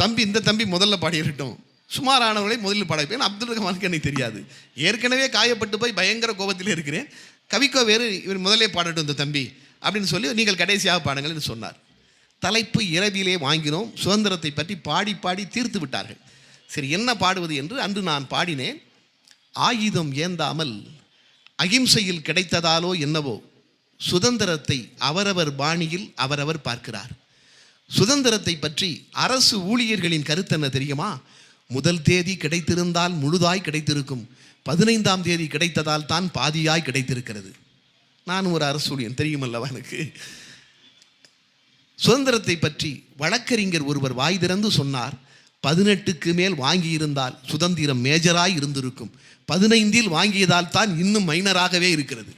தம்பி, இந்த தம்பி முதல்ல பாடியிருக்கட்டும், சுமாரானவர்களை முதலில் பாட வைப்பேன். அப்துல் ரஹ்மானுக்கு எனக்கு தெரியாது, ஏற்கனவே காயப்பட்டு போய் பயங்கர கோபத்தில் இருக்கிறேன். கவிக்கோ வேறு, இவர் முதலே பாடட்டும் இந்த தம்பி அப்படின்னு சொல்லி நீங்கள் கடைசியாக பாடுங்கள் என்று சொன்னார். தலைப்பு இரவிலே வாங்கினோம், சுதந்திரத்தை பற்றி பாடி பாடி தீர்த்து விட்டார்கள். சரி, என்ன பாடுவது என்று அன்று நான் பாடினேன். ஆயுதம் ஏந்தாமல் அகிம்சையில் கிடைத்ததாலோ என்னவோ சுதந்திரத்தை அவரவர் பாணியில் அவரவர் பார்க்கிறார். சுதந்திரத்தை பற்றி அரசு ஊழியர்களின் கருத்து என்ன தெரியுமா? முதல் தேதி கிடைத்திருந்தால் முழுதாய் கிடைத்திருக்கும், 15ஆம் தேதி கிடைத்ததால் தான் பாதியாய் கிடைத்திருக்கிறது. நான் ஒரு அரசு ஊழியன், தெரியுமல்லவா எனக்கு. சுதந்திரத்தை பற்றி வழக்கறிஞர் ஒருவர் வாய் திறந்து சொன்னார், 18க்கு மேல் வாங்கியிருந்தால் சுதந்திரம் மேஜராய் இருந்திருக்கும், 15இல் வாங்கியதால் தான் இன்னும் மைனராகவே இருக்கிறது.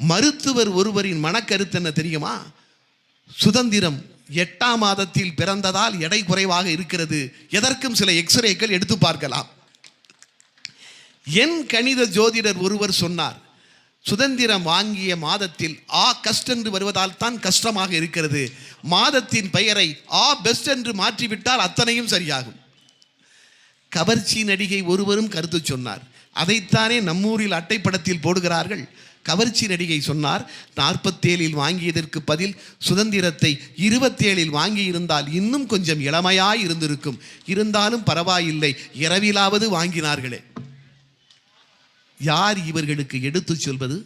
மருத்துவர் ஒருவரின் மனக்கருத்து என்ன தெரியுமா? சுதந்திரம் 8ஆம் மாதத்தில் பிறந்ததால் எடை குறைவாக இருக்கிறது, எதற்கும் சில எக்ஸ்ரேக்கள் எடுத்து பார்க்கலாம். என் கணித ஜோதிடர் ஒருவர் சொன்னார், சுதந்திரம் வாங்கிய மாதத்தில் கஸ்ட் என்று வருவதால் தான் கஷ்டமாக இருக்கிறது, மாதத்தின் பெயரை பெஸ்ட் என்று மாற்றிவிட்டால் அத்தனையும் சரியாகும். கவர்ச்சி நடிகை ஒருவரும் கருத்து சொன்னார், அதைத்தானே நம்மூரில் அட்டைப்படத்தில் போடுகிறார்கள். கவர்ச்சி நடிகை சொன்னார், 47இல் வாங்கியதற்கு பதில் சுதந்திரத்தை 27இல் வாங்கியிருந்தால் இன்னும் கொஞ்சம் இளமையாய் இருந்திருக்கும், இருந்தாலும் பரவாயில்லை, இரவிலாவது வாங்கினார்களே. யார் இவர்களுக்கு எடுத்து சொல்வது?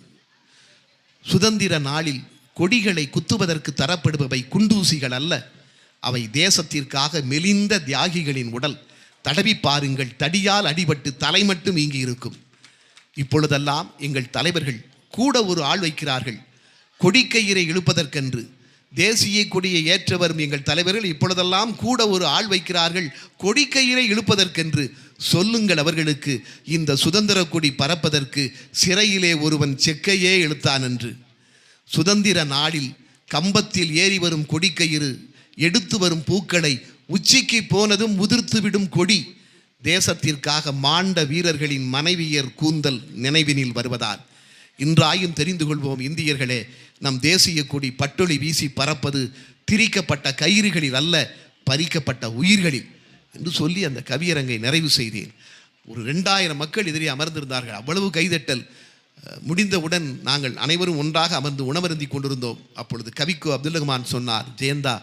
சுதந்திர நாளில் கொடிகளை குத்துவதற்கு தரப்படுபவை குண்டூசிகள் அல்ல, அவை தேசத்திற்காக மெலிந்த தியாகிகளின் உடல். தடவி பாருங்கள், தடியால் அடிபட்டு தலை மட்டும் இங்கி இருக்கும். இப்பொழுதெல்லாம் எங்கள் தலைவர்கள் கூட ஒரு ஆள் வைக்கிறார்கள், கொடிக்கயிறை இழுப்பதற்கென்று. தேசிய கொடியை ஏற்ற வரும் எங்கள் தலைவர்கள் இப்பொழுதெல்லாம் கூட ஒரு ஆள் வைக்கிறார்கள், கொடிக்கயிறை இழுப்பதற்கென்று. சொல்லுங்கள் அவர்களுக்கு, இந்த சுதந்திர கொடி பறப்பதற்கு சிறையிலே ஒருவன் செக்கையே இழுத்தான் என்று. சுதந்திர நாளில் கம்பத்தில் ஏறி வரும் கொடிக்கயிறு, எடுத்து வரும் பூக்களை உச்சிக்கு போனதும் உதிர்த்துவிடும் கொடி. தேசத்திற்காக மாண்ட வீரர்களின் மனைவியர் கூந்தல் நினைவினில் வருவதால் இன்றாயும் தெரிந்து கொள்வோம் இந்தியர்களே, நம் தேசிய கொடி பட்டொளி வீசி பறப்பது திரிக்கப்பட்ட கயிறுகளில் அல்ல, பறிக்கப்பட்ட உயிர்களில் என்று சொல்லி அந்த கவியரங்கை நிறைவு செய்தேன். ஒரு 2000 மக்கள் எதிரே அமர்ந்திருந்தார்கள். அவ்வளவு கைதட்டல். முடிந்தவுடன் நாங்கள் அனைவரும் ஒன்றாக அமர்ந்து உணவருந்தி கொண்டிருந்தோம். அப்பொழுது கவிக்கோ அப்துல் ரஹ்மான் சொன்னார், ஜெயந்தா,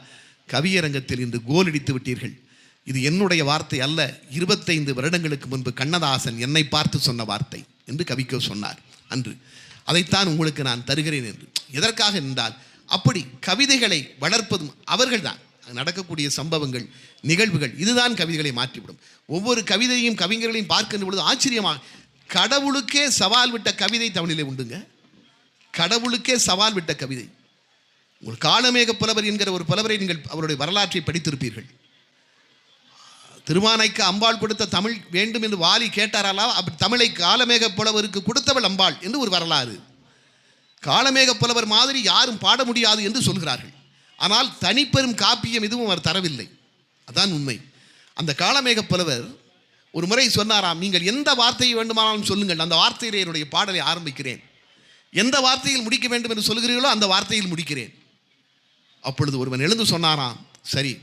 கவியரங்கத்தில் இன்று கோல் அடித்து விட்டீர்கள். இது என்னுடைய வார்த்தை அல்ல, 25 வருடங்களுக்கு முன்பு கண்ணதாசன் என்னை பார்த்து சொன்ன வார்த்தை என்று கவிக்கோ சொன்னார் அன்று. அதைத்தான் உங்களுக்கு நான் தருகிறேன் என்று. எதற்காக என்றால், அப்படி கவிதைகளை வளர்ப்பதும் அவர்கள்தான். நடக்கக்கூடிய சம்பவங்கள், நிகழ்வுகள், இதுதான் கவிதைகளை மாற்றிவிடும். ஒவ்வொரு கவிதையும் கவிஞர்களையும் பார்க்கின்ற பொழுது ஆச்சரியமாக, கடவுளுக்கே சவால் விட்ட கவிதை தமிழிலே உண்டுங்க. கடவுளுக்கே சவால் விட்ட கவிதை. உங்கள் காலமேக புலவர் என்கிற ஒரு புலவரை நீங்கள் அவருடைய வரலாற்றை படித்திருப்பீர்கள். திருவானைக்கு அம்பாள் கொடுத்த தமிழ் வேண்டும் என்று வாலி கேட்டாரா? அப்படி தமிழை காலமேக புலவருக்கு கொடுத்தவள் அம்பாள் என்று ஒரு வரலாறு. காலமேக புலவர் மாதிரி யாரும் பாட முடியாது என்று சொல்கிறார்கள். ஆனால் தனிப்பெரும் காப்பியம் எதுவும் அவர் தரவில்லை. அதான் உண்மை. அந்த காலமேக புலவர் ஒரு முறை சொன்னாராம், நீங்கள் எந்த வார்த்தையை வேண்டுமானாலும் சொல்லுங்கள், அந்த வார்த்தையிலே என்னுடைய பாடலை ஆரம்பிக்கிறேன், எந்த வார்த்தையில் முடிக்க வேண்டும் என்று சொல்கிறீர்களோ அந்த வார்த்தையில் முடிக்கிறேன். அப்பொழுது ஒருவன் எழுந்து சொன்னாராம், சரி,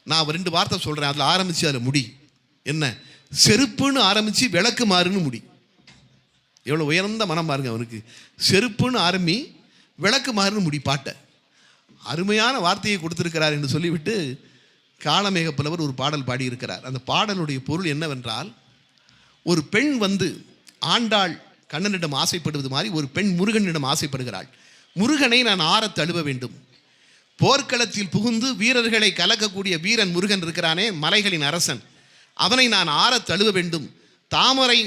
நான் 2 வார்த்தை சொல்கிறேன், அதில் ஆரம்பித்து அதில் முடி. என்ன? செருப்புன்னு ஆரம்பித்து விளக்கு மாறுன்னு முடி. எவ்வளோ உயர்ந்த மனம் பாருங்க அவனுக்கு. செருப்புன்னு ஆரம்பி விளக்கு மாறுன்னு முடி பாட்டை. அருமையான வார்த்தையை கொடுத்திருக்கிறார் என்று சொல்லிவிட்டு காலமேக புலவர் ஒரு பாடல் பாடியிருக்கிறார். அந்த பாடலுடைய பொருள் என்னவென்றால், ஒரு பெண் வந்து ஆண்டாள் கண்ணனிடம் ஆசைப்படுவது மாதிரி ஒரு பெண் முருகனிடம் ஆசைப்படுகிறாள். முருகனை நான் ஆறத் தழுவ வேண்டும். போர்க்களத்தில் புகுந்து வீரர்களை கலக்கக்கூடிய வீரன் முருகன் இருக்கிறானே, மலைகளின் அரசன், அவனை நான் ஆறத் தழுவ வேண்டும். தாமரை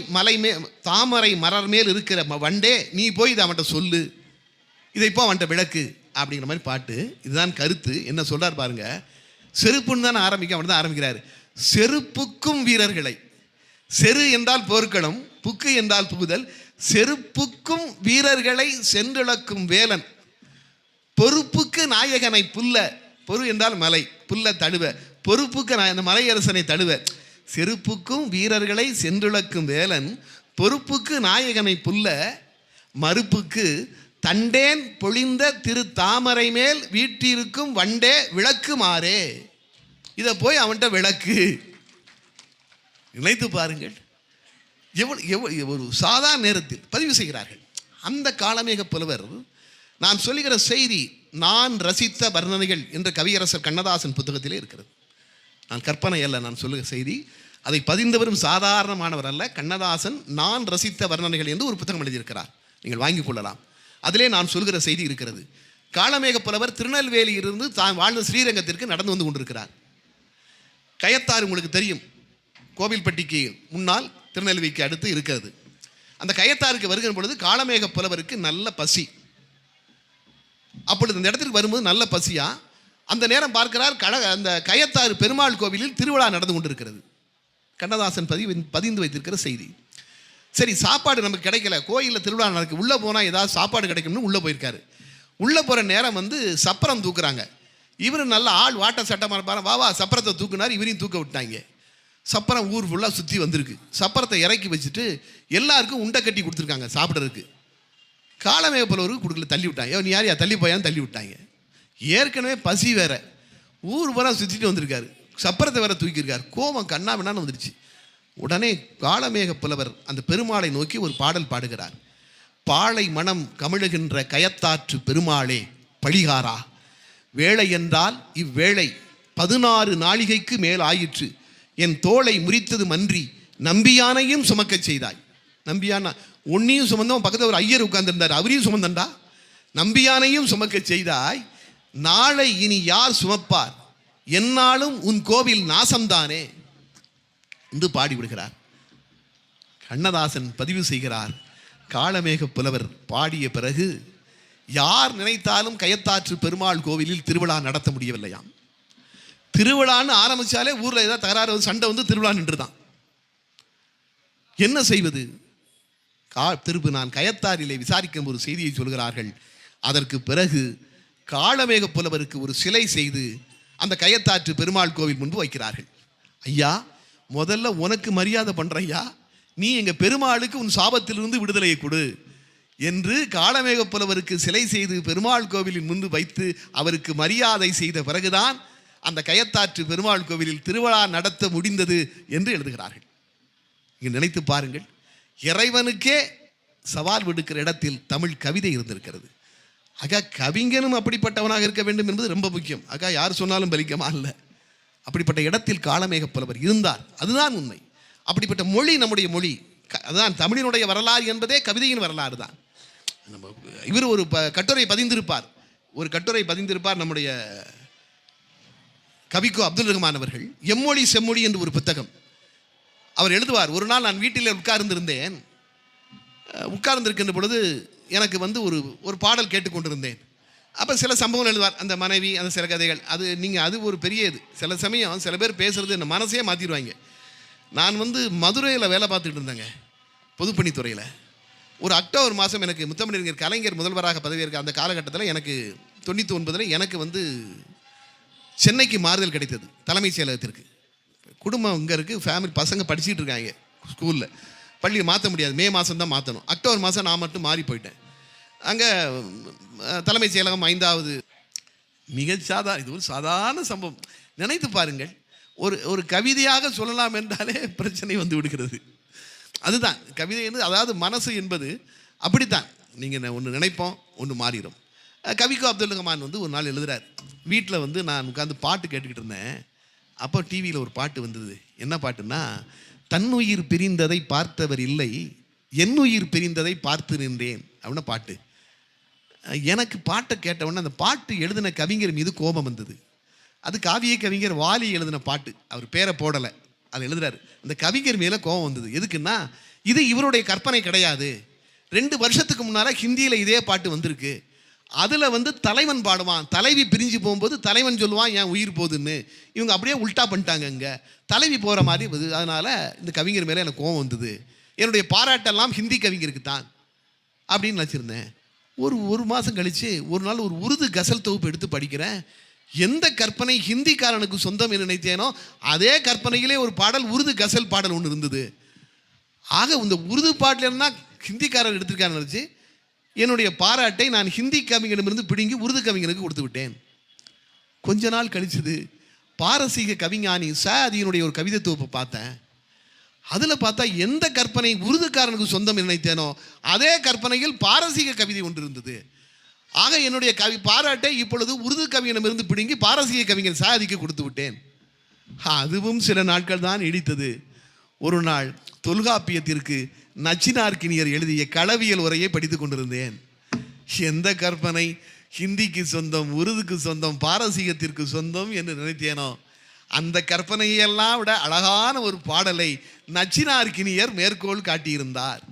மலர் மேல் இருக்கிற வண்டே, நீ போய் இதை அவன்கிட்ட சொல்லு, இதை இப்போ அவன்கிட்ட விளக்கு அப்படிங்கிற மாதிரி பாட்டு. இதுதான் கருத்து. என்ன சொல்றார் பாருங்க. செருப்புன்னு தான் அவன் தான் ஆரம்பிக்கிறார். செருப்புக்கும் வீரர்களை, செரு என்றால் போர்க்களம், புக்கு என்றால் புகுதல், செருப்புக்கும் வீரர்களை சென்றிழக்கும் வேலன், பொறுப்புக்கு நாயகனை புல்ல, பொறு என்றால் மலை, புல்ல தழுவ, பொறுப்புக்கு அந்த மலையரசனை தழுவ, செருப்புக்கும் வீரர்களை சென்றிழக்கும் வேலன், பொறுப்புக்கு நாயகனை புல்ல, மறுப்புக்கு தண்டேன் பொழிந்த திரு தாமரை மேல் வீட்டிருக்கும் வண்டே விளக்கு மாறே, இதை போய் அவன்கிட்ட விளக்கு. நினைத்து பாருங்கள், எவ்வளவு ஒரு சாதாரண நேரத்தில் பதிவு செய்கிறார்கள். அந்த காலமேக புலவர் நான் சொல்லுகிற செய்தி நான் ரசித்த வர்ணனைகள் என்ற கவியரசர் கண்ணதாசன் புத்தகத்திலே இருக்கிறது. நான் கற்பனை அல்ல, நான் சொல்லுகிற செய்தி. அதை பதிந்தவரும் சாதாரணமானவர் அல்ல. கண்ணதாசன் நான் ரசித்த வர்ணனைகள் என்று ஒரு புத்தகம் எழுதியிருக்கிறார், நீங்கள் வாங்கிக் கொள்ளலாம். அதிலே நான் சொல்கிற செய்தி இருக்கிறது. காளமேக புலவர் திருநெல்வேலியிலிருந்து தான் வாழ்ந்த ஸ்ரீரங்கத்திற்கு நடந்து வந்து கொண்டிருக்கிறார். கயத்தாறு உங்களுக்கு தெரியும், கோவில்பட்டிக்கு முன்னால் திருநெல்வேலிக்கு அடுத்து இருக்கிறது. அந்த கயத்தாருக்கு வருகிற பொழுது காளமேக புலவருக்கு நல்ல பசி. அப்பொழுது இந்த இடத்திற்கு வரும்போது நல்ல பசியா அந்த நேரம் பார்க்கிறார், அந்த கயத்தாறு பெருமாள் கோவிலில் திருவிழா நடந்து கொண்டிருக்கிறது. கண்ணதாசன் பதிந்து வைத்திருக்கிற செய்தி. சரி, சாப்பாடு நமக்கு கிடைக்கல, கோயிலில் திருவிழா நடக்கு, உள்ளே போனால் ஏதாவது சாப்பாடு கிடைக்கும்னு உள்ளே போயிருக்காரு. உள்ளே போகிற நேரம் வந்து சப்பரம் தூக்குறாங்க. இவர் நல்ல ஆள் வாட்ட சட்டமாக இருப்பார், வா சப்பரத்தை தூக்குனார், இவரையும் தூக்க விட்டாங்க. சப்பரம் ஊர் ஃபுல்லாக சுற்றி வந்திருக்கு. சப்பரத்தை இறக்கி வச்சுட்டு எல்லாருக்கும் உண்டை கட்டி கொடுத்துருக்காங்க சாப்பிட்றதுக்கு. காளமேக புலவருக்கு கொடுக்கல, தள்ளி விட்டாங்க. நீ யாரையா தள்ளி போயான்னு தள்ளி விட்டாங்க. ஏற்கனவே பசி வேற, ஊர் பூரா சுற்றிட்டு வந்திருக்காரு, சப்பரத்தை வேற தூக்கியிருக்காரு. கோபம் கண்ணா வேணான்னு வந்துருச்சு. உடனே காளமேக புலவர் அந்த பெருமாளை நோக்கி ஒரு பாடல் பாடுகிறார். பாளை மனம் கமிழுகின்ற கயத்தாற்று பெருமாளே பழிகாரா, வேளை என்றால் இவ்வேளை 16 நாழிகைக்கு மேல் ஆயிற்று, என் தோளை முறித்தது மன்றி நம்பியானையும் சுமக்க செய்தாய். நம்பியானா ஒன்னையும் சுமந்தவன் பக்கத்தில் ஒரு ஐயர் உட்கார்ந்துருந்தார், அவரையும் சுமந்தண்டா. நம்பியானையும் சுமக்க செய்தாய், நாளை இனி யார் சுமப்பார், என்னாலும் உன் கோவில் நாசம்தானே என்று பாடிவிடுகிறார். கண்ணதாசன் பதிவு செய்கிறார், காளமேக புலவர் பாடிய பிறகு யார் நினைத்தாலும் கயத்தாற்று பெருமாள் கோவிலில் திருவிழா நடத்த முடியவில்லையாம். திருவிழான்னு ஆரம்பித்தாலே ஊரில் ஏதாவது தகராறு வந்து சண்டை வந்து திருவிழா நின்றுதான். என்ன செய்வது? திருப்பு நான் கயத்தாரிலே விசாரிக்கும் ஒரு செய்தியை சொல்கிறார்கள். அதற்கு பிறகு காளமேக புலவருக்கு ஒரு சிலை செய்து அந்த கயத்தாற்று பெருமாள் கோவில் முன்பு வைக்கிறார்கள். ஐயா, முதல்ல உனக்கு மரியாதை பண்ணுற ஐயா, நீ எங்கள் பெருமாளுக்கு உன் சாபத்திலிருந்து விடுதலையை கொடு என்று காளமேக புலவருக்கு சிலை செய்து பெருமாள் கோவிலின் முன்பு வைத்து அவருக்கு மரியாதை செய்த பிறகுதான் அந்த கயத்தாற்று பெருமாள் கோவிலில் திருவிழா நடத்த முடிந்தது என்று எழுதுகிறார்கள். இங்கே நினைத்து பாருங்கள், இறைவனுக்கே சவால் விடுக்கிற இடத்தில் தமிழ் கவிதை இருந்திருக்கிறது. கவிஞனும் அப்படிப்பட்டவனாக இருக்க வேண்டும் என்பது ரொம்ப முக்கியம். யார் சொன்னாலும் பலிக்கமா இல்லை. அப்படிப்பட்ட இடத்தில் காளமேக புலவர் இருந்தார், அதுதான் உண்மை. அப்படிப்பட்ட மொழி நம்முடைய மொழி, அதுதான் தமிழினுடைய வரலாறு என்பதே கவிதையின் வரலாறு தான். இவர் ஒரு கட்டுரை பதிந்திருப்பார் நம்முடைய கவிக்கோ அப்துல் ரஹ்மான் அவர்கள். எம்மொழி செம்மொழி என்று ஒரு புத்தகம் அவர் எழுதுவார். ஒரு நாள் நான் வீட்டில் உட்கார்ந்திருக்கின்ற பொழுது எனக்கு வந்து ஒரு பாடல் கேட்டுக்கொண்டிருந்தேன். அப்போ சில சம்பவங்கள் எழுதுவார், அந்த மனைவி, அந்த சில கதைகள். அது ஒரு பெரிய இது. சில சமயம் சில பேர் பேசுறது என்ன மனசே மாற்றிடுவாங்க. நான் வந்து மதுரையில் வேலை பார்த்துட்டு இருந்தேங்க, பொதுப்பணித்துறையில். ஒரு அக்டோபர் மாதம் எனக்கு முத்தமிழறிஞர் கலைஞர் முதல்வராக பதவியேற்க அந்த காலகட்டத்தில் எனக்கு 99 எனக்கு வந்து சென்னைக்கு மாறுதல் கிடைத்தது, தலைமைச் செயலகத்திற்கு. குடும்பம் இங்கே இருக்குது, ஃபேமிலி, பசங்க படிச்சுட்டு இருக்காங்க ஸ்கூலில். பள்ளியை மாற்ற முடியாது, மே மாதம் தான் மாற்றணும். அக்டோபர் மாதம் நான் மட்டும் மாறி போயிட்டேன். அங்கே தலைமைச் செயலகம் 5வது. இது ஒரு சாதாரண சம்பவம். நினைத்து பாருங்கள், ஒரு கவிதையாக சொல்லலாம் என்றாலே பிரச்சனை வந்து விடுகிறது. அதுதான் கவிதை என்று, அதாவது மனசு என்பது அப்படித்தான். நீங்கள் ஒன்று நினைப்போம், ஒன்று மாறிடும். கவிக்கோ அப்துல் ரஹ்மான் வந்து ஒரு நாள் எழுதுகிறார். வீட்டில் வந்து நான் உட்காந்து பாட்டு கேட்டுக்கிட்டு இருந்தேன். அப்போ டிவியில் ஒரு பாட்டு வந்தது. என்ன பாட்டுன்னா, தன்னுயிர் பிரிந்ததை பார்த்தவர் இல்லை, என்னுயிர் பிரிந்ததை பார்த்து நின்றேன் அப்படின்னா பாட்டு. எனக்கு பாட்டை கேட்டவுடனே அந்த பாட்டு எழுதின கவிஞர் மீது கோபம் வந்தது. அது காவிய கவிஞர் வாலி எழுதின பாட்டு, அவர் பேரை போடலை, அதை எழுதுறாரு. அந்த கவிஞர் மேலே கோபம் வந்தது. எதுக்குன்னா, இது இவருடைய கற்பனை கிடையாது. 2 வருஷத்துக்கு முன்னால் ஹிந்தியில் இதே பாட்டு வந்திருக்கு. அதில் வந்து தலைவன் பாடுவான், தலைவி பிரிஞ்சு போகும்போது தலைவன் சொல்லுவான் என் உயிர் போகுதுன்னு. இவங்க அப்படியே உல்ட்டா பண்ணிட்டாங்க, இங்கே தலைவி போகிற மாதிரி. அதனால் இந்த கவிஞர் மேலே எனக்கு கோபம் வந்தது. என்னுடைய பாராட்டெல்லாம் ஹிந்தி கவிஞருக்கு தான் அப்படின்னு நினச்சிருந்தேன். ஒரு மாதம் கழித்து ஒரு நாள் ஒரு உருது கசல் தொகுப்பு எடுத்து படிக்கிறேன். எந்த கற்பனை ஹிந்திக்காரனுக்கு சொந்தம் என்று நினைத்தேனோ அதே கற்பனையிலே ஒரு பாடல், உருது கசல் பாடல் ஒன்று இருந்தது. ஆக இந்த உருது பாட்டில் இருந்தால் ஹிந்திக்காரர் எடுத்திருக்காரு நினச்சி என்னுடைய பாராட்டை நான் ஹிந்தி கவிஞரிடமிருந்து பிடுங்கி உருது கவிஞனுக்கு கொடுத்து விட்டேன். கொஞ்ச நாள் கழிச்சது பாரசீக கவிஞானி சாதியினுடைய ஒரு கவிதை தொகுப்பை பார்த்தேன். அதில் பார்த்தா எந்த கற்பனை உருதுக்காரனுக்கு சொந்தம் நினைத்தேனோ அதே கற்பனையில் பாரசீக கவிதை ஒன்று இருந்தது. ஆக என்னுடைய பாராட்டை இப்பொழுது உருது கவிஞனிடமிருந்து பிடுங்கி பாரசீக கவிஞர் சாதிக்க கொடுத்து விட்டேன். அதுவும் சில நாட்கள் தான் நீடித்தது. ஒரு நாள் தொல்காப்பியத்திற்கு நச்சினார்க்கினியர் எழுதிய களவியல் உரையை படித்து கொண்டிருந்தேன். எந்த கற்பனை ஹிந்திக்கு சொந்தம், உருதுக்கு சொந்தம், பாரசீகத்திற்கு சொந்தம் என்று நினைத்தேனோ அந்த கற்பனையெல்லாம் விட அழகான ஒரு பாடலை நச்சினார்க்கினியர் மேற்கோள் காட்டியிருந்தார்.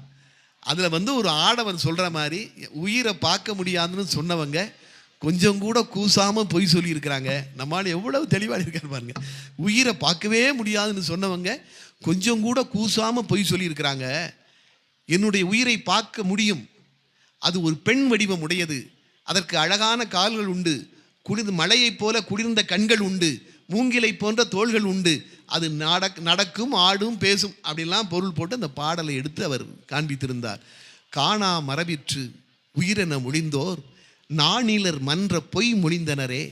அதில் ஒரு ஆடவன் சொல்கிற மாதிரி உயிரை பார்க்க முடியாதுன்னு சொன்னவங்க கொஞ்சம் கூட கூசாமல் பொய் சொல்லியிருக்கிறாங்க. நம்மளால் எவ்வளவு தெளிவாக இருக்காரு பாருங்க. உயிரை பார்க்கவே முடியாதுன்னு சொன்னவங்க கொஞ்சம் கூட கூசாமல் பொய் சொல்லியிருக்கிறாங்க. என்னுடைய உயிரை பார்க்க முடியும், அது ஒரு பெண் வடிவம் உடையது, அதற்கு அழகான கால்கள் உண்டு, மலையைப் போல குளிர்ந்த கண்கள் உண்டு, மூங்கிலை போன்ற தோள்கள் உண்டு, அது நடக்கும், ஆடும், பேசும் அப்படிலாம் பொருள் போட்டு அந்த பாடலை எடுத்து அவர் காண்பித்திருந்தார். காணா மரபிற்று உயிரென முடிந்தோர் நாணிலர் மன்ற பொய் மொழிந்தனரே,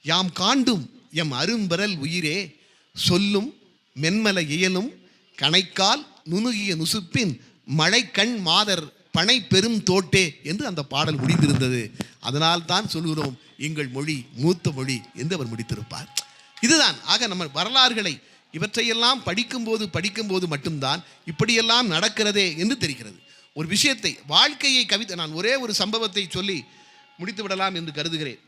யாம் காண்டும் எம் அரும்பெறல் உயிரே, சொல்லும் மென்மல இயலும் கணைக்கால் நுணுகிய நுசுப்பின் மழைக்கண் மாதர் பனை பெரும் தோட்டே என்று அந்த பாடல் முடிந்திருந்தது. அதனால் தான் சொல்கிறோம் எங்கள் மொழி மூத்த மொழி என்று அவர் முடித்திருப்பார். இதுதான். ஆக நம்ம வரலாறுகளை இவற்றையெல்லாம் படிக்கும்போது மட்டும்தான் இப்படியெல்லாம் நடக்கிறதே என்று தெரிகிறது. ஒரு விஷயத்தை, வாழ்க்கையை கவிதை, நான் ஒரே ஒரு சம்பவத்தை சொல்லி முடித்து விடலாம் என்று கருதுகிறேன்.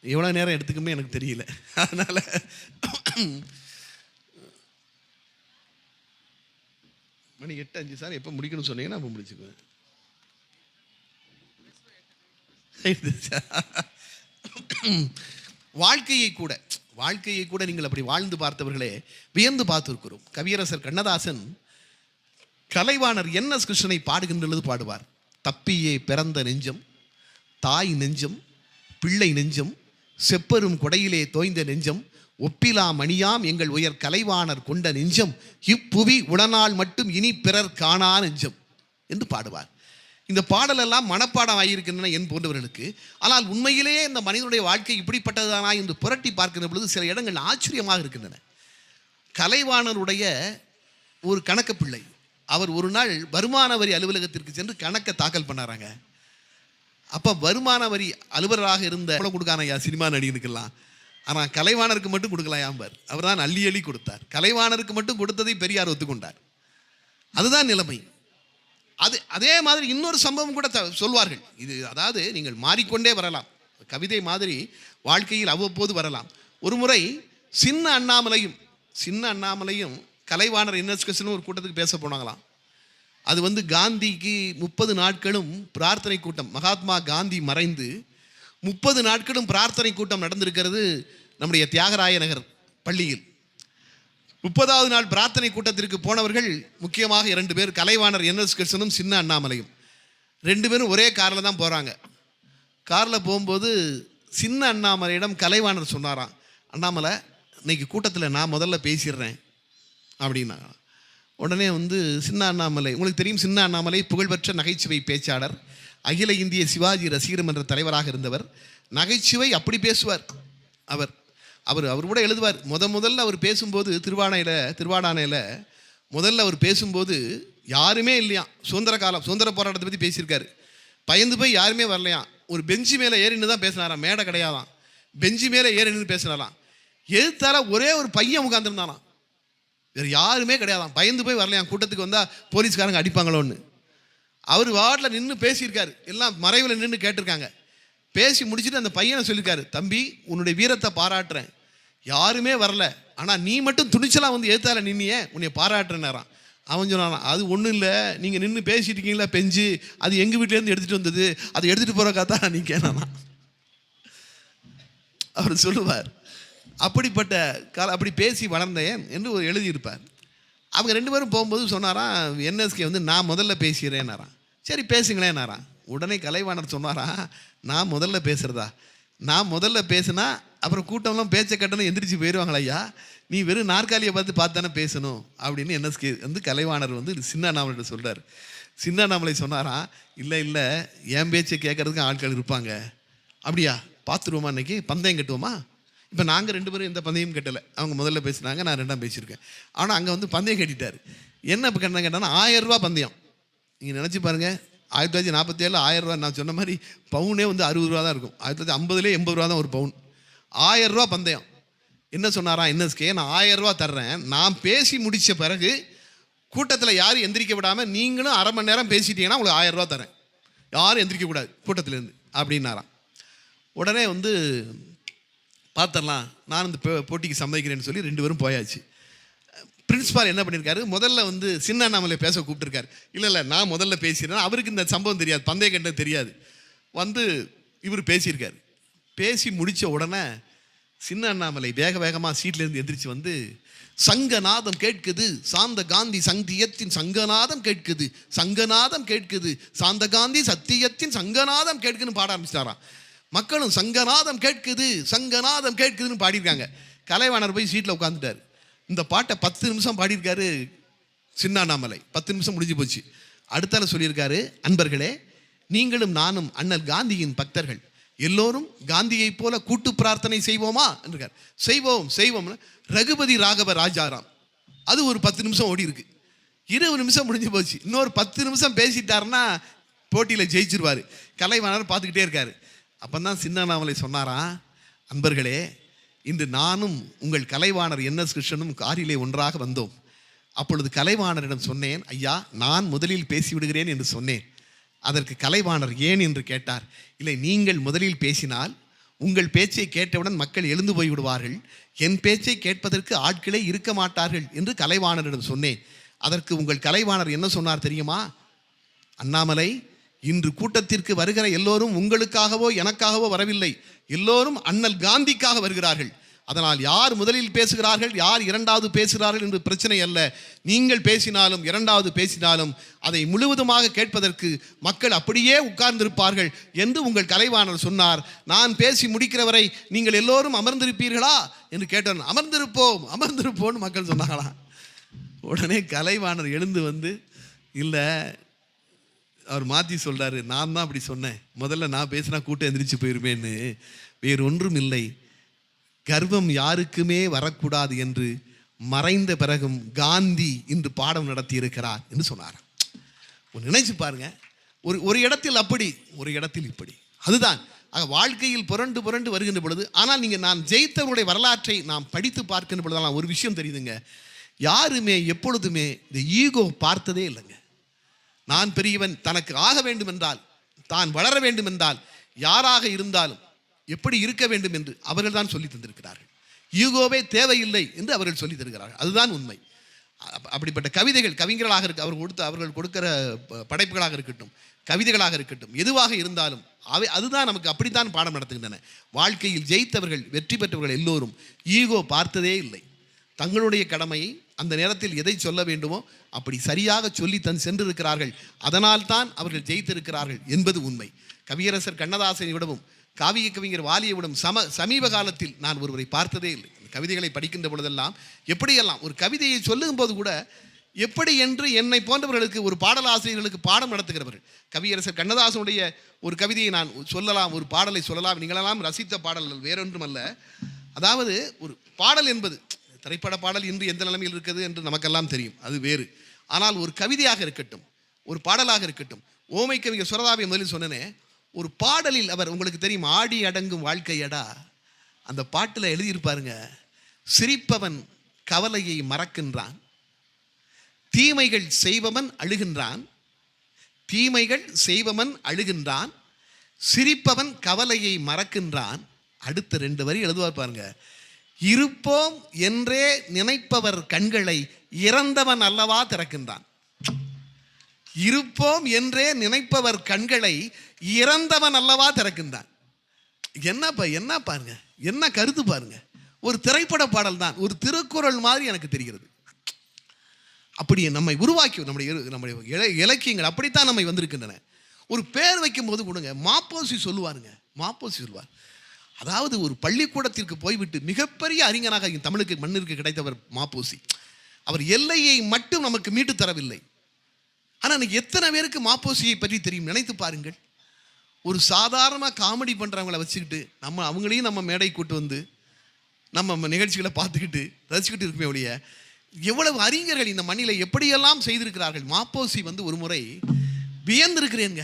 எவ்வளோ நேரம் எடுத்துக்குமே எனக்கு தெரியல. அதனால் மணி 8:05 சார். எப்போ முடிக்கணும்னு சொன்னீங்கன்னா அப்போ முடிச்சுக்குவேன். வாழ்க்கையை கூட நீங்கள் அப்படி வாழ்ந்து பார்த்தவர்களே வியந்து பார்த்திருக்கிறோம். கவியரசர் கண்ணதாசன் கலைவாணர் NS கிருஷ்ணனை பாடுகின்றது பாடுவார். தப்பியே பிறந்த நெஞ்சம், தாய் நெஞ்சம், பிள்ளை நெஞ்சம், செப்பரும் கொடையிலே தோய்ந்த நெஞ்சம், ஒப்பிலா மணியாம் எங்கள் உயர் கலைவாணர் கொண்ட நெஞ்சம், இப்புவி உடனால் மட்டும் இனி பிறர் காணா நெஞ்சம் என்று பாடுவார். இந்த பாடலெல்லாம் மனப்பாடம் ஆகியிருக்கின்றன என் போன்றவர்களுக்கு. ஆனால் உண்மையிலேயே இந்த மனிதனுடைய வாழ்க்கை இப்படிப்பட்டதானா என்று புரட்டி பார்க்கிற பொழுது சில இடங்கள் ஆச்சரியமாக இருக்கின்றன. கலைவாணருடைய ஒரு கணக்கு பிள்ளை, அவர் ஒரு நாள் வருமான வரி அலுவலகத்திற்கு சென்று கணக்கை தாக்கல் பண்ணாராங்க. அப்போ வருமான வரி அலுவலராக இருந்த கொடுக்கான சினிமா நடிகனுக்கெல்லாம், ஆனால் கலைவாணருக்கு மட்டும் கொடுக்கலாம்பார். அவர் தான் அள்ளி அள்ளி கொடுத்தார். கலைவாணருக்கு மட்டும் கொடுத்ததை பெரியார் ஒத்துக்கொண்டார். அதுதான் நிலைமை. அதே மாதிரி இன்னொரு சம்பவம் கூட சொல்வார்கள். இது அதாவது நீங்கள் மாறிக்கொண்டே வரலாம், கவிதை மாதிரி வாழ்க்கையில் அவ்வப்போது வரலாம். ஒரு முறை சின்ன அண்ணாமலையும் கலைவாணர் NS கிருஷ்ணன் ஒரு கூட்டத்துக்கு பேச போனாங்களாம். அது காந்திக்கு 30 நாட்களும் பிரார்த்தனை கூட்டம், மகாத்மா காந்தி மறைந்து 30 நாட்களும் பிரார்த்தனை கூட்டம் நடந்திருக்கிறது நம்முடைய தியாகராய நகர் பள்ளியில். 30வது நாள் பிரார்த்தனை கூட்டத்திற்கு போனவர்கள் முக்கியமாக 2 பேர், கலைவாணர் NS கிருஷ்ணனும் சின்ன அண்ணாமலையும். 2 பேரும் ஒரே காரில் தான் போகிறாங்க. காரில் போகும்போது சின்ன அண்ணாமலையிடம் கலைவாணர் சொன்னாராம், அண்ணாமலை இன்னைக்கு கூட்டத்தில் நான் முதல்ல பேசிடுறேன் அப்படின்னா. உடனே சின்ன அண்ணாமலை, உங்களுக்கு தெரியும், சின்ன அண்ணாமலை புகழ்பெற்ற நகைச்சுவை பேச்சாளர், அகில இந்திய சிவாஜி ரசிகர் மன்ற தலைவராக இருந்தவர். நகைச்சுவை அப்படி பேசுவார். அவர் கூட எழுதுவார். முதல்ல அவர் பேசும்போது திருவாடானையில் முதல்ல அவர் பேசும்போது யாருமே இல்லையாம். சுதந்திர போராட்டத்தை பற்றி பேசியிருக்காரு. பயந்து போய் யாருமே வரலையாம். ஒரு பெஞ்சு மேலே ஏறின்னு தான் பேசினாராம், மேடை கிடையாதான். பெஞ்சு மேலே ஏறின்னு பேசினாராம். எதிர்த்தால ஒரே ஒரு பையன் உட்காந்துருந்தாலாம், வேறு யாருமே கிடையாதான். பயந்து போய் வரலையாம், கூட்டத்துக்கு வந்தால் போலீஸ்காரங்க அடிப்பாங்களோன்னு. அவர் வார்டில் நின்று பேசியிருக்காரு. எல்லாம் மறைவில் நின்று கேட்டிருக்காங்க. பேசி முடிச்சுட்டு அந்த பையனை சொல்லியிருக்காரு, தம்பி உன்னுடைய வீரத்தை பாராட்டுறேன், யாருமே வரல, ஆனால் நீ மட்டும் துணிச்சலாம் ஏத்தால நின்னியே, உன்னை பாராட்டுறேன்னாரான். அவன் சொன்னான், அது ஒன்றும் இல்லை, நீங்கள் நின்று பேசிட்டு இருக்கீங்களா பெஞ்சு, அது எங்கள் வீட்டிலேருந்து எடுத்துகிட்டு வந்தது, அதை எடுத்துகிட்டு போகிறக்கா தான் நீ கேனானா. அவர் சொல்லுவார், அப்படிப்பட்ட அப்படி பேசி வளர்ந்தேன் என்று எழுதியிருப்பார். அவங்க 2 பேரும் போகும்போது சொன்னாராம், NSK நான் முதல்ல பேசுகிறேன்னாரான். சரி பேசுங்களேன்னாரான். உடனே கலைவாணர் சொன்னாராம், நான் முதல்ல பேசுகிறதா, நான் முதல்ல பேசுனா அப்புறம் கூட்டம்லாம் பேச்சை கட்டணும் எந்திரிச்சு போயிடுவாங்களா ஐயா, நீ வெறும் நாற்காலியை பார்த்து தானே பேசணும் அப்படின்னு NSK கலைவாணர் சின்ன அண்ணாமலை சொல்கிறார். சின்ன அண்ணாமலை சொன்னாராம், இல்லை என் பேச்சை கேட்கறதுக்கு ஆட்கள் இருப்பாங்க. அப்படியா, பார்த்துருவோமா, இன்னைக்கு பந்தயம் கட்டுவோமா? இப்போ நாங்கள் 2 பேரும் எந்த பந்தயம் கட்டலை, அவங்க முதல்ல பேசுனாங்க, நான் 2ஆம் பேசியிருக்கேன். ஆனால் அங்கே பந்தயம் கட்டிட்டார். என்ன இப்போ கேட்டாங்கன்னா 1000 ரூபா பந்தயம். நீங்கள் நினச்சி பாருங்கள், 1947 1000 ரூபா. நான் சொன்ன மாதிரி பவுனே வந்து 60 ரூபா தான் இருக்கும். 1950 80 ரூபா தான் ஒரு பவுன். 1000 ரூபா பந்தயம். என்ன சொன்னாராம் என்எஸ்கே, நான் 1000 ரூபா தர்றேன், நான் பேசி முடித்த பிறகு கூட்டத்தில் யாரும் எந்திரிக்க விடாமல் நீங்களும் அரை மணி நேரம் பேசிட்டீங்கன்னா உங்களுக்கு 1000 ரூபா தரேன், யாரும் எந்திரிக்கக்கூடாது கூட்டத்திலேருந்து அப்படின்னாராம். உடனே வந்து பார்த்துடலாம், நான் இந்த போட்டிக்கு சம்மதிக்கிறேன்னு சொல்லி 2 பேரும் போயாச்சு. பிரின்ஸ்பால் என்ன பண்ணியிருக்காரு, முதல்ல வந்து சின்ன அண்ணாமலை பேச கூப்பிட்டுருக்காரு. இல்லை நான் முதல்ல பேசிடுறேன், அவருக்கு இந்த சம்பவம் தெரியாது, பந்தய கண்டம் தெரியாது. வந்து இவர் பேசியிருக்காரு. பேசி முடித்த உடனே சின்ன அண்ணாமலை வேக வேகமாக சீட்லேருந்து எந்திரிச்சு வந்து, சங்கநாதம் கேட்குது சாந்த காந்தி சங்கத்தியத்தின் சங்கநாதம் கேட்குது, சங்கநாதம் கேட்குது சாந்த காந்தி சத்தியத்தின் சங்கநாதம் கேட்குதுன்னு பாட ஆரம்பிச்சிட்டாராம். மக்களும் சங்கநாதம் கேட்குது சங்கநாதம் கேட்குதுன்னு பாடியிருக்காங்க. கலைவாணர் போய் சீட்டில் உட்காந்துட்டார். இந்த பாட்டை 10 நிமிஷம் பாடியிருக்காரு சின்ன அண்ணாமலை. 10 நிமிஷம் முடிஞ்சு போச்சு. அடுத்தால சொல்லியிருக்காரு, அன்பர்களே நீங்களும் நானும் அண்ணல் காந்தியின் பக்தர்கள், எல்லோரும் காந்தியை போல கூட்டு பிரார்த்தனை செய்வோமா என்றார். செய்வோம் செய்வோம். ரகுபதி ராகவ ராஜாராம், அது ஒரு 10 நிமிஷம் ஓடி இருக்கு. 20 நிமிஷம் முடிஞ்சு போச்சு. இன்னொரு 10 நிமிஷம் பேசிட்டாருன்னா போட்டியில் ஜெயிச்சிருவார். கலைவாணர் பார்த்துக்கிட்டே இருக்காரு. அப்போ தான் சின்ன அண்ணாமலை சொன்னாராம், அன்பர்களே இன்று நானும் உங்கள் கலைவாணர் என்எஸ் கிருஷ்ணனும் காரிலே ஒன்றாக வந்தோம். அப்பொழுது கலைவாணரிடம் சொன்னேன், ஐயா நான் முதலில் பேசிவிடுகிறேன் என்று சொன்னேன். அதற்கு கலைவாணர் ஏன் என்று கேட்டார். இல்லை, நீங்கள் முதலில் பேசினால் உங்கள் பேச்சை கேட்டவுடன் மக்கள் எழுந்து போய் விடுவார்கள், என் பேச்சை கேட்பதற்கு ஆட்களே இருக்க மாட்டார்கள் என்று கலைவாணரிடம் சொன்னேன். அதற்கு உங்கள் கலைவாணர் என்ன சொன்னார் தெரியுமா? அண்ணாமலை, இன்று கூட்டத்திற்கு வருகிற எல்லோரும் உங்களுக்காகவோ எனக்காகவோ வரவில்லை, எல்லோரும் அண்ணல் காந்திக்காக வருகிறார்கள். அதனால் யார் முதலில் பேசுகிறார்கள் யார் இரண்டாவது பேசுகிறார்கள் என்று பிரச்சனை அல்ல. நீங்கள் பேசினாலும் இரண்டாவது பேசினாலும் அதை முழுவதுமாக கேட்பதற்கு மக்கள் அப்படியே உட்கார்ந்திருப்பார்கள் என்று உங்கள் கலைவாணர் சொன்னார். நான் பேசி முடிக்கிற வரை நீங்கள் எல்லோரும் அமர்ந்திருப்பீர்களா என்று கேட்டேன். அமர்ந்திருப்போம் அமர்ந்திருப்போம்னு மக்கள் சொன்னாங்களாம். உடனே கலைவாணர் எழுந்து வந்து, இல்லை அவர் மாற்றி சொல்கிறாரு, நான் தான் அப்படி சொன்னேன், முதல்ல நான் பேசினா கூட்டம் எந்திரிச்சு போயிருப்பேன்னு. வேறு ஒன்றும் இல்லை, கர்வம் யாருக்குமே வரக்கூடாது என்று மறைந்த பிறகும் காந்தி இன்று பாடம் நடத்தி இருக்கிறார் என்று சொன்னார். நினைச்சு பாருங்க, ஒரு இடத்தில் அப்படி ஒரு இடத்தில் இப்படி. அதுதான் வாழ்க்கையில் புரண்டு புரண்டு வருகின்ற பொழுது. ஆனால் நீங்கள் நான் ஜெயித்தவருடைய வரலாற்றை நாம் படித்து பார்க்கின்ற பொழுதெல்லாம் ஒரு விஷயம் தெரியுதுங்க, யாருமே எப்பொழுதுமே இந்த ஈகோ பார்த்ததே இல்லைங்க. நான் பெரியவன், தனக்கு ஆக வேண்டும் என்றால், தான் வளர வேண்டும் என்றால், யாராக இருந்தாலும் எப்படி இருக்க வேண்டும் என்று அவர்கள் தான் சொல்லி தந்திருக்கிறார்கள். ஈகோவே தேவையில்லை என்று அவர்கள் சொல்லி தருகிறார்கள். அதுதான் உண்மை. அப்படிப்பட்ட கவிதைகள் கவிஞர்களாக இருக்க அவர்கள் கொடுக்கிற படைப்புகளாக இருக்கட்டும், கவிதைகளாக இருக்கட்டும், எதுவாக இருந்தாலும் அதுதான் நமக்கு அப்படித்தான் பாடம் நடத்துகின்றன. வாழ்க்கையில் ஜெயித்தவர்கள் வெற்றி பெற்றவர்கள் எல்லோரும் ஈகோ பார்த்ததே இல்லை. தங்களுடைய கடமையை அந்த நேரத்தில் எதை சொல்ல வேண்டுமோ அப்படி சரியாக சொல்லி சென்றிருக்கிறார்கள். அதனால் தான் அவர்கள் ஜெயித்திருக்கிறார்கள் என்பது உண்மை. கவியரசர் கண்ணதாசனை விடவும் காவிய கவிஞர் வாலியை விடவும் சமீப காலத்தில் நான் ஒருவரை பார்த்ததே இல்லை. கவிதைகளை படிக்கின்ற பொழுதெல்லாம் எப்படியெல்லாம் ஒரு கவிதையை சொல்லும் போது கூட எப்படி என்று என்னை போன்றவர்களுக்கு ஒரு பாடலாசிரியர்களுக்கு பாடம் நடத்துகிறவர்கள். கவியரசர் கண்ணதாசனுடைய ஒரு கவிதையை நான் சொல்லலாம், ஒரு பாடலை சொல்லலாம், நீங்களெல்லாம் ரசித்த பாடல்கள் வேறொன்றும் அல்ல. அதாவது ஒரு பாடல் என்பது திரைப்பட பாடல் இன்று எந்த நிலைமையில் இருக்குது என்று நமக்கெல்லாம் தெரியும், அது வேறு. ஆனால் ஒரு கவிதையாக இருக்கட்டும், ஒரு பாடலாக இருக்கட்டும், ஓமை கவிஞர் சுரதாவை முதலில் சொன்னேன். ஒரு பாடலில் அவர், உங்களுக்கு தெரியும், ஆடி அடங்கும் வாழ்க்கையடா, அந்த பாட்டில் எழுதியிருப்பாருங்க, சிரிப்பவன் கவலையை மறக்கின்றான், தீமைகள் செய்பவன் அழுகின்றான், தீமைகள் செய்பவன் அழுகின்றான், சிரிப்பவன் கவலையை மறக்கின்றான். அடுத்த 2 வரி எழுதுவார் பாருங்க, இருப்போம் என்றே நினைப்பவர் கண்களை இறந்தவன் அல்லவா திறக்கின்றான். இருப்போம் என்றே நினைப்பவர் கண்களை இறந்தவன் அல்லவா திறக்கின்றான். என்ன பாருங்க, என்ன கருத்து பாருங்க. ஒரு திரைப்பட பாடல் தான், ஒரு திருக்குறள் மாதிரி எனக்கு தெரிகிறது. அப்படியே நம்மை உருவாக்கி நம்முடைய இலக்கியங்கள் அப்படித்தான் நம்மை வந்திருக்கின்றன. ஒரு பேர் வைக்கும் போது கொடுங்க, மாப்போசி சொல்லுவாருங்க, மாப்போசி சொல்லுவார். அதாவது ஒரு பள்ளிக்கூடத்திற்கு போய்விட்டு மிகப்பெரிய அறிஞராக தமிழுக்கு மண்ணிற்கு கிடைத்தவர் மாப்போசி. அவர் எல்லையை மட்டும் நமக்கு மீட்டு தரவில்லை. ஆனால் இன்னைக்கு எத்தனை பேருக்கு மாப்போசியை பற்றி தெரியும் நினைத்து பாருங்கள். ஒரு சாதாரணமாக காமெடி பண்ணுறவங்களை வச்சுக்கிட்டு அவங்களையும் நம்ம மேடை கூட்டு வந்து நம்ம நிகழ்ச்சிகளை பார்த்துக்கிட்டு ரசிச்சுக்கிட்டு இருக்குமே ஒழிய, எவ்வளவு அறிஞர்கள் இந்த மண்ணில் எப்படியெல்லாம் செய்திருக்கிறார்கள். மாப்போசி ஒரு முறை வியந்திருக்கிறேங்க.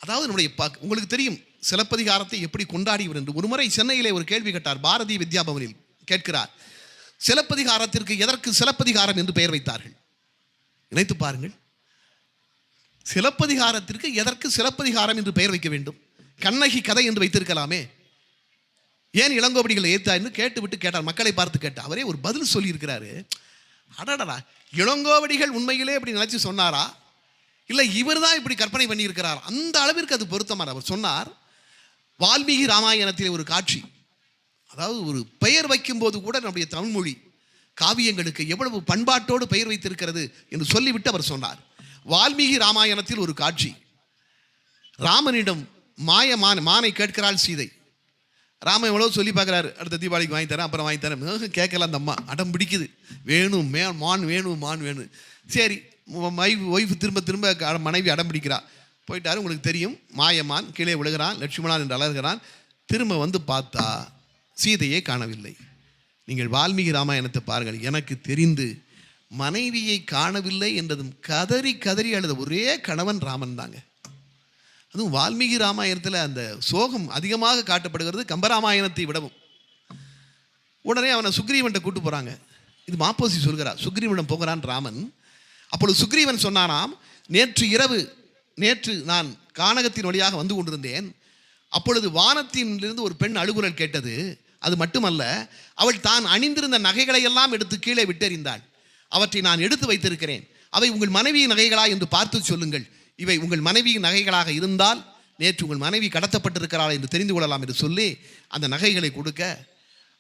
அதாவது நம்முடைய உங்களுக்கு தெரியும் சிலப்பதிகாரத்தை எப்படி கொண்டாடியவர் என்று. ஒரு முறை சென்னையிலே ஒரு கேள்வி கேட்டார். பாரதிய வித்யாபவனில் கேட்கிறார், சிலப்பதிகாரத்திற்கு எதற்கு சிலப்பதிகாரம் என்று பெயர் வைத்தார்கள்? நினைத்து பாருங்கள், சிலப்பதிகாரத்திற்கு எதற்கு சிலப்பதிகாரம் என்று பெயர் வைக்க வேண்டும்? கண்ணகி கதை என்று வைத்திருக்கலாமே, ஏன் இளங்கோவடிகள் ஏத்தா என்று கேட்டுவிட்டு கேட்டார். மக்களை பார்த்து கேட்டார். அவரே ஒரு பதில் சொல்லி இருக்கிறாரு. அடடா, இளங்கோவடிகள் உண்மையிலே இப்படி நினைச்சு சொன்னாரா, இல்லை இவர் தான் இப்படி கற்பனை பண்ணியிருக்கிறார்? அந்த அளவிற்கு அது பொருத்தமான. அவர் சொன்னார், வால்மீகி ராமாயணத்தில் ஒரு காட்சி, அதாவது ஒரு பெயர் வைக்கும்போது கூட நம்முடைய தமிழ்மொழி காவியங்களுக்கு எவ்வளவு பண்பாட்டோடு பெயர் வைத்திருக்கிறது என்று சொல்லிவிட்டு அவர் சொன்னார். வால்மீகி ராமாயணத்தில் ஒரு காட்சி, ராமனிடம் மானை கேட்கிறாள் சீதை. ராமன் எவ்வளோ சொல்லி பார்க்குறாரு, அடுத்த தீபாவளிக்கு வாங்கி தரேன், அப்புறம் வாங்கி தரேன். கேட்கல அந்த அம்மா, அடம் பிடிக்குது, வேணும் மான் வேணும். சரி, ஒய்ஃபு திரும்ப திரும்ப மனைவி அடம் பிடிக்கிறா. போயிட்டாரு. உங்களுக்கு தெரியும், மாயமான் கீழே விழுகிறான், லட்சுமணான் என்று அலறுகிறான். திரும்ப வந்து பார்த்தா சீதையே காணவில்லை. நீங்கள் வால்மீகி ராமாயணத்தை பாருங்கள். எனக்கு தெரிந்து மனைவியை காணவில்லை என்றதும் கதறி கதறி அழுத ஒரே கணவன் ராமன் தாங்க. அதுவும் வால்மீகி ராமாயணத்தில் அந்த சோகம் அதிகமாக காட்டப்படுகிறது கம்பராமாயணத்தை விடவும். உடனே அவனை சுக்ரீவன்ட்ட கூட்டு போகிறாங்க. இது மாப்போசி சொல்கிறார். சுக்ரீவனிடம் போகிறான் ராமன். அப்பொழுது சுக்ரீவன் சொன்னானாம், நேற்று நான் கானகத்தின் வழியாக வந்து கொண்டிருந்தேன். அப்பொழுது வானத்திலிருந்து ஒரு பெண் அழுகுரல் கேட்டது. அது மட்டுமல்ல, அவள் தான் அணிந்திருந்த நகைகளை எல்லாம் எடுத்து கீழே விட்டெறிந்தாள். அவற்றை நான் எடுத்து வைத்திருக்கிறேன். அவை உங்கள் மனைவியின் நகைகளா என்று பார்த்து சொல்லுங்கள். இவை உங்கள் மனைவியின் நகைகளாக இருந்தால் நேற்று உங்கள் மனைவி கடத்தப்பட்டிருக்கிறாள் என்று தெரிந்து கொள்ளலாம் என்று சொல்லி அந்த நகைகளை கொடுக்க,